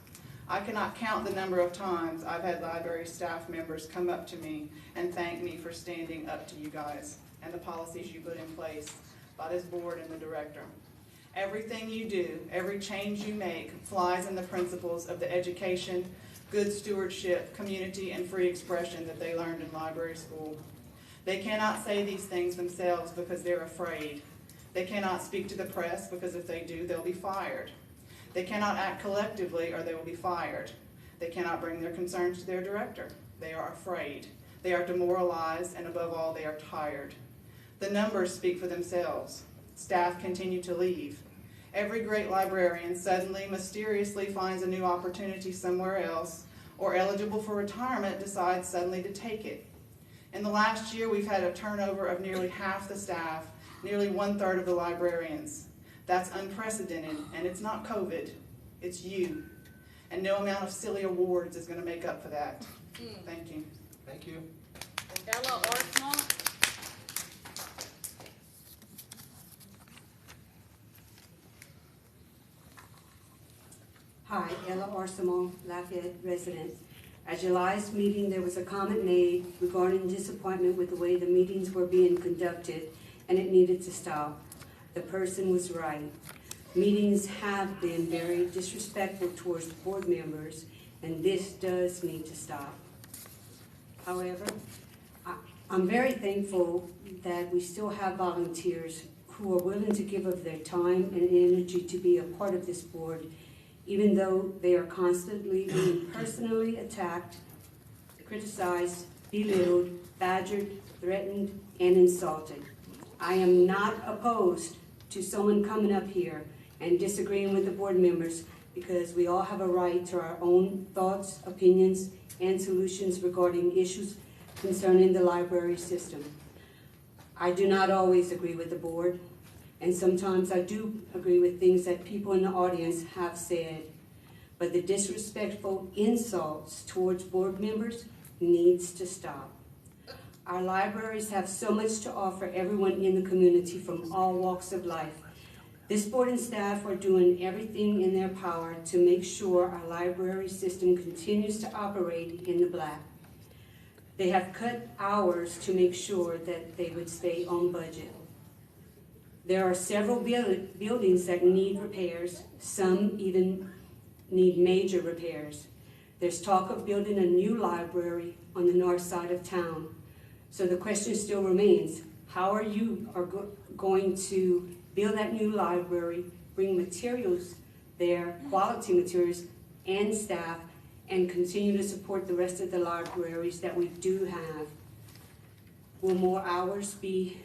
I cannot count the number of times I've had library staff members come up to me and thank me for standing up to you guys and the policies you put in place by this board and the director. Everything you do, every change you make, flies in the principles of the education, good stewardship, community, and free expression that they learned in library school. They cannot say these things themselves because they're afraid. They cannot speak to the press because if they do, they'll be fired. They cannot act collectively or they will be fired. They cannot bring their concerns to their director. They are afraid. They are demoralized, and above all, they are tired. The numbers speak for themselves. Staff continue to leave. Every great librarian suddenly, mysteriously finds a new opportunity somewhere else, or eligible for retirement decides suddenly to take it. In the last year, we've had a turnover of nearly half the staff, nearly 1/3 of the librarians. That's unprecedented, and it's not COVID, it's you. And no amount of silly awards is going to make up for that. Thank you. Thank you. Ella Arsenal? Hi, Ella Arsenal, Lafayette resident. At your last meeting, there was a comment made regarding disappointment with the way the meetings were being conducted, and it needed to stop. The person was right. Meetings have been very disrespectful towards the board members, and this does need to stop. However, I'm very thankful that we still have volunteers who are willing to give of their time and energy to be a part of this board, even though they are constantly being personally attacked, criticized, belittled, badgered, threatened, and insulted. I am not opposed to someone coming up here and disagreeing with the board members because we all have a right to our own thoughts, opinions, and solutions regarding issues concerning the library system. I do not always agree with the board, and sometimes I do agree with things that people in the audience have said, but the disrespectful insults towards board members needs to stop. Our libraries have so much to offer everyone in the community from all walks of life. This board and staff are doing everything in their power to make sure our library system continues to operate in the black. They have cut hours to make sure that they would stay on budget. There are several buildings that need repairs, some even need major repairs. There's talk of building a new library on the north side of town. So the question still remains, how are you going to build that new library, bring materials there, quality materials, and staff, and continue to support the rest of the libraries that we do have? Will more hours be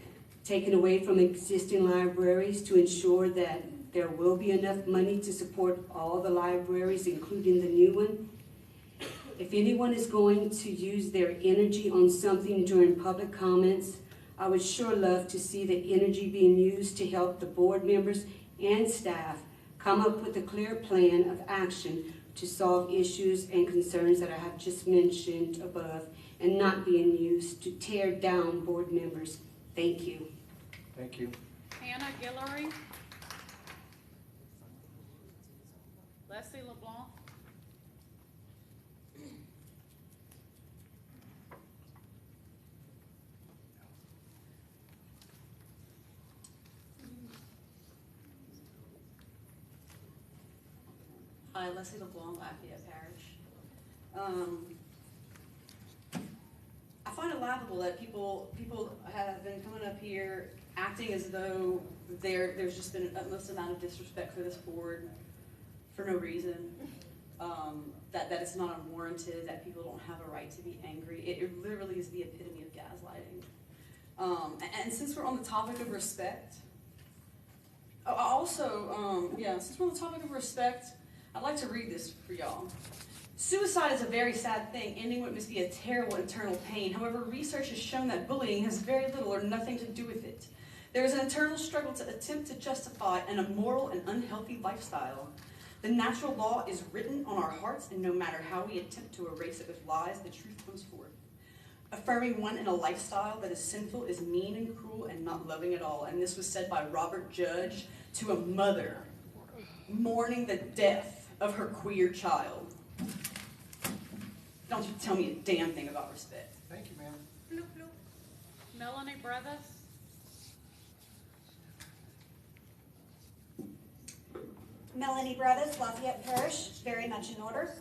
taken away from existing libraries to ensure that there will be enough money to support all the libraries, including the new one? If anyone is going to use their energy on something during public comments, I would sure love to see the energy being used to help the board members and staff come up with a clear plan of action to solve issues and concerns that I have just mentioned above, and not being used to tear down board members. Thank you. Thank you. Hannah Guillory. Leslie LeBlanc. Hi, Leslie LeBlanc, Lafayette Parish. I find it laughable that people have been coming up here acting as though there's just been an utmost amount of disrespect for this board for no reason. That it's not unwarranted, that people don't have a right to be angry. It literally is the epitome of gaslighting. And since we're on the topic of respect, since we're on the topic of respect, I'd like to read this for y'all. Suicide is a very sad thing, ending what must be a terrible internal pain. However, research has shown that bullying has very little or nothing to do with it. There is an internal struggle to attempt to justify an immoral and unhealthy lifestyle. The natural law is written on our hearts, and no matter how we attempt to erase it with lies, the truth comes forth. Affirming one in a lifestyle that is sinful is mean and cruel and not loving at all. And this was said by Robert Judge to a mother mourning the death of her queer child. Don't you tell me a damn thing about respect. Thank you, ma'am. Bloop, bloop. Melanie Brevis. Melanie Brevis, Lafayette Parish, very much in order.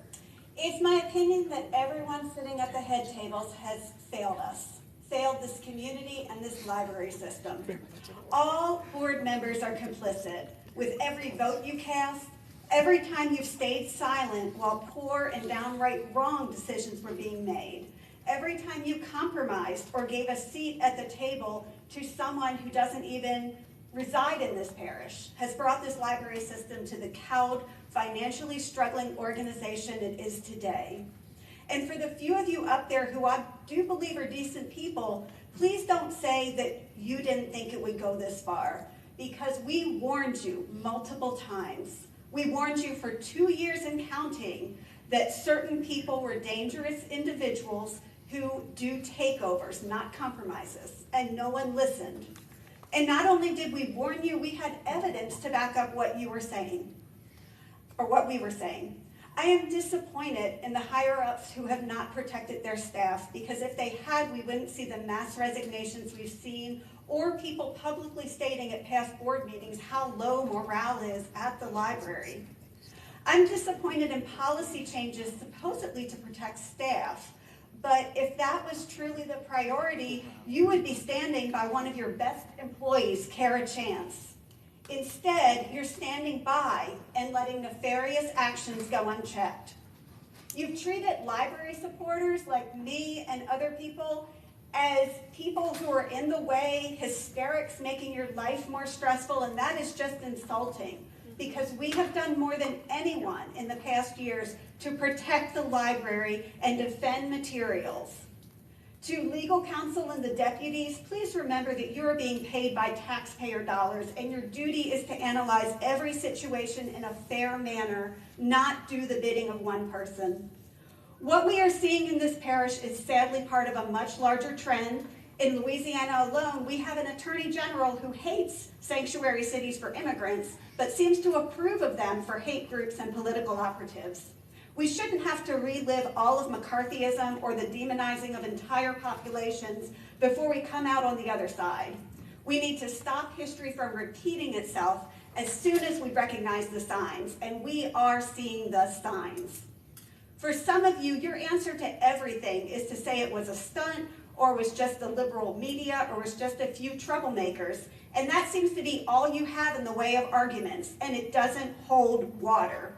It's my opinion that everyone sitting at the head tables has failed us, failed this community and this library system. All board members are complicit. With every vote you cast, every time you've stayed silent while poor and downright wrong decisions were being made, every time you compromised or gave a seat at the table to someone who doesn't even reside in this parish, has brought this library system to the cowed, financially struggling organization it is today. And for the few of you up there who I do believe are decent people, please don't say that you didn't think it would go this far, because we warned you multiple times. We warned you for 2 years and counting that certain people were dangerous individuals who do takeovers, not compromises, and no one listened. And not only did we warn you, we had evidence to back up what you were saying, or what we were saying. I am disappointed in the higher-ups who have not protected their staff, because if they had, we wouldn't see the mass resignations we've seen, or people publicly stating at past board meetings how low morale is at the library. I'm disappointed in policy changes supposedly to protect staff, but if that was truly the priority, you would be standing by one of your best employees, Kara Chance. Instead, you're standing by and letting nefarious actions go unchecked. You've treated library supporters like me and other people as people who are in the way, hysterics making your life more stressful, and that is just insulting. because we have done more than anyone in the past years to protect the library and defend materials. To legal counsel and the deputies, please remember that you are being paid by taxpayer dollars and your duty is to analyze every situation in a fair manner, not do the bidding of one person. What we are seeing in this parish is sadly part of a much larger trend. In Louisiana alone, we have an attorney general who hates sanctuary cities for immigrants, but seems to approve of them for hate groups and political operatives. We shouldn't have to relive all of McCarthyism or the demonizing of entire populations before we come out on the other side. We need to stop history from repeating itself as soon as we recognize the signs, and we are seeing the signs. For some of you, your answer to everything is to say it was a stunt, or was just the liberal media, or was just a few troublemakers, and that seems to be all you have in the way of arguments, and it doesn't hold water.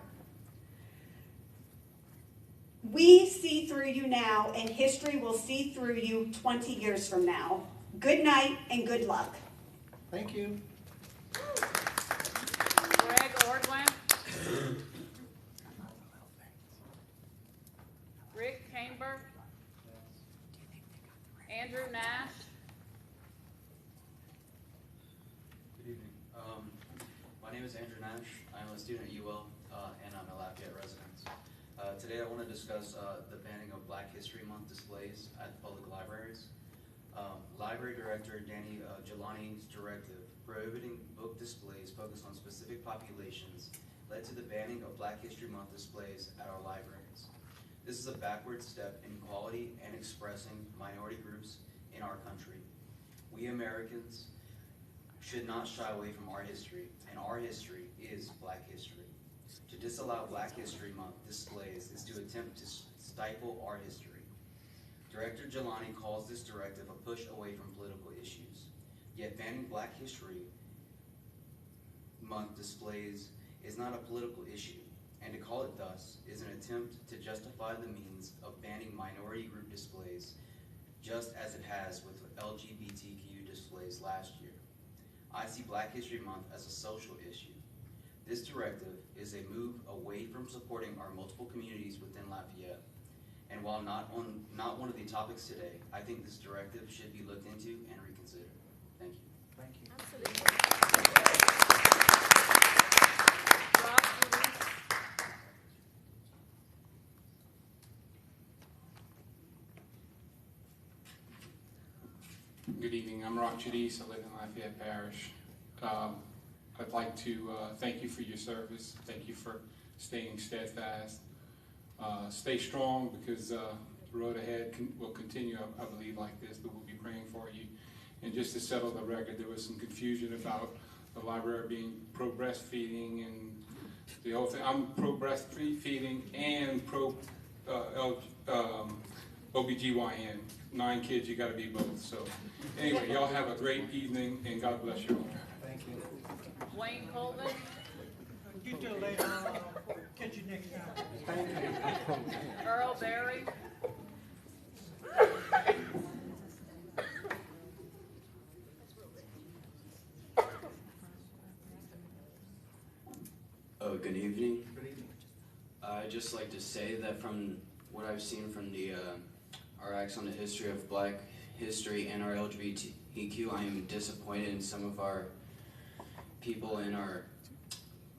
We see through you now, and history will see through you 20 years from now. Good night and good luck. Thank you. Greg Ordwin. Rick Cainberg. Andrew Nash. Good evening. My name is Andrew Nash. I'm a student at UL, and I'm a Lafayette resident. Today I want to discuss the banning of Black History Month displays at public libraries. Library Director Danny Jelani's directive prohibiting book displays focused on specific populations led to the banning of Black History Month displays at our libraries. This is a backward step in equality and expressing minority groups in our country. We Americans should not shy away from our history, and our history is Black history. To disallow Black History Month displays is to attempt to stifle our history. Director Jelani calls this directive a push away from political issues. Yet banning Black History Month displays is not a political issue, and to call it thus is an attempt to justify the means of banning minority group displays, just as it has with LGBTQ displays last year. I see Black History Month as a social issue. This directive is a move away from supporting our multiple communities within Lafayette. And while not one of the topics today, I think this directive should be looked into and reconsidered. Thank you. Thank you. Absolutely. Good evening. I'm Rock Chadis. I live in Lafayette Parish. I'd like to thank you for your service. Thank you for staying steadfast. Stay strong, because the road ahead will continue, I believe, like this, but we'll be praying for you. And just to settle the record, there was some confusion about the library being pro-breastfeeding and the whole thing. I'm pro-breastfeeding and OBGYN. 9 kids, you gotta be both. So anyway, y'all have a great evening, and God bless you all. Thank you. Wayne Colvin. You till later. Catch you next time. Thank you. Earl Berry. Oh, good evening. Good evening. I'd just like to say that from what I've seen from the our acts on the history of Black history and our LGBTQ, I am disappointed in some of our people in our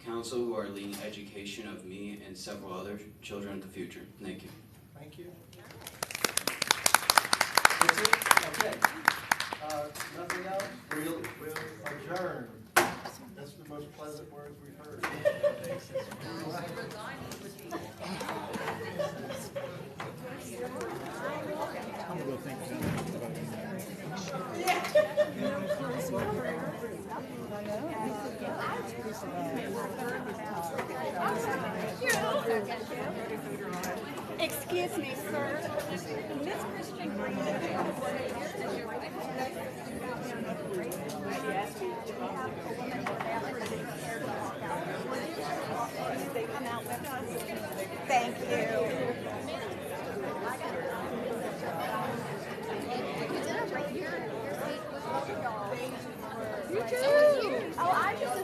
council who are leading education of me and several other children in the future. Thank you. Thank you. That's it? Okay. Nothing else? We'll adjourn. That's the most pleasant words we've heard. I'm gonna go think Excuse me, sir. Miss Christian Green. Thank you. You too. Oh, I just,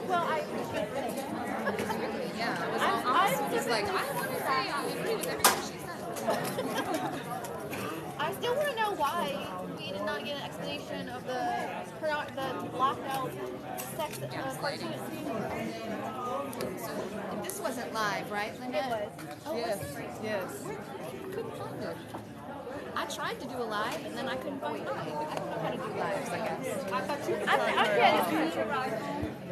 well, like, I want to say I agree with everything she said. I still want to know why we did not get an explanation of the blocked out sex cartoon. So this wasn't live, right, Lynette? It was. Oh, Yes, was it? yes. Couldn't find it. I tried to do a live and then I couldn't find it. I don't know how to do lives, I guess. I thought you could I find can't. her.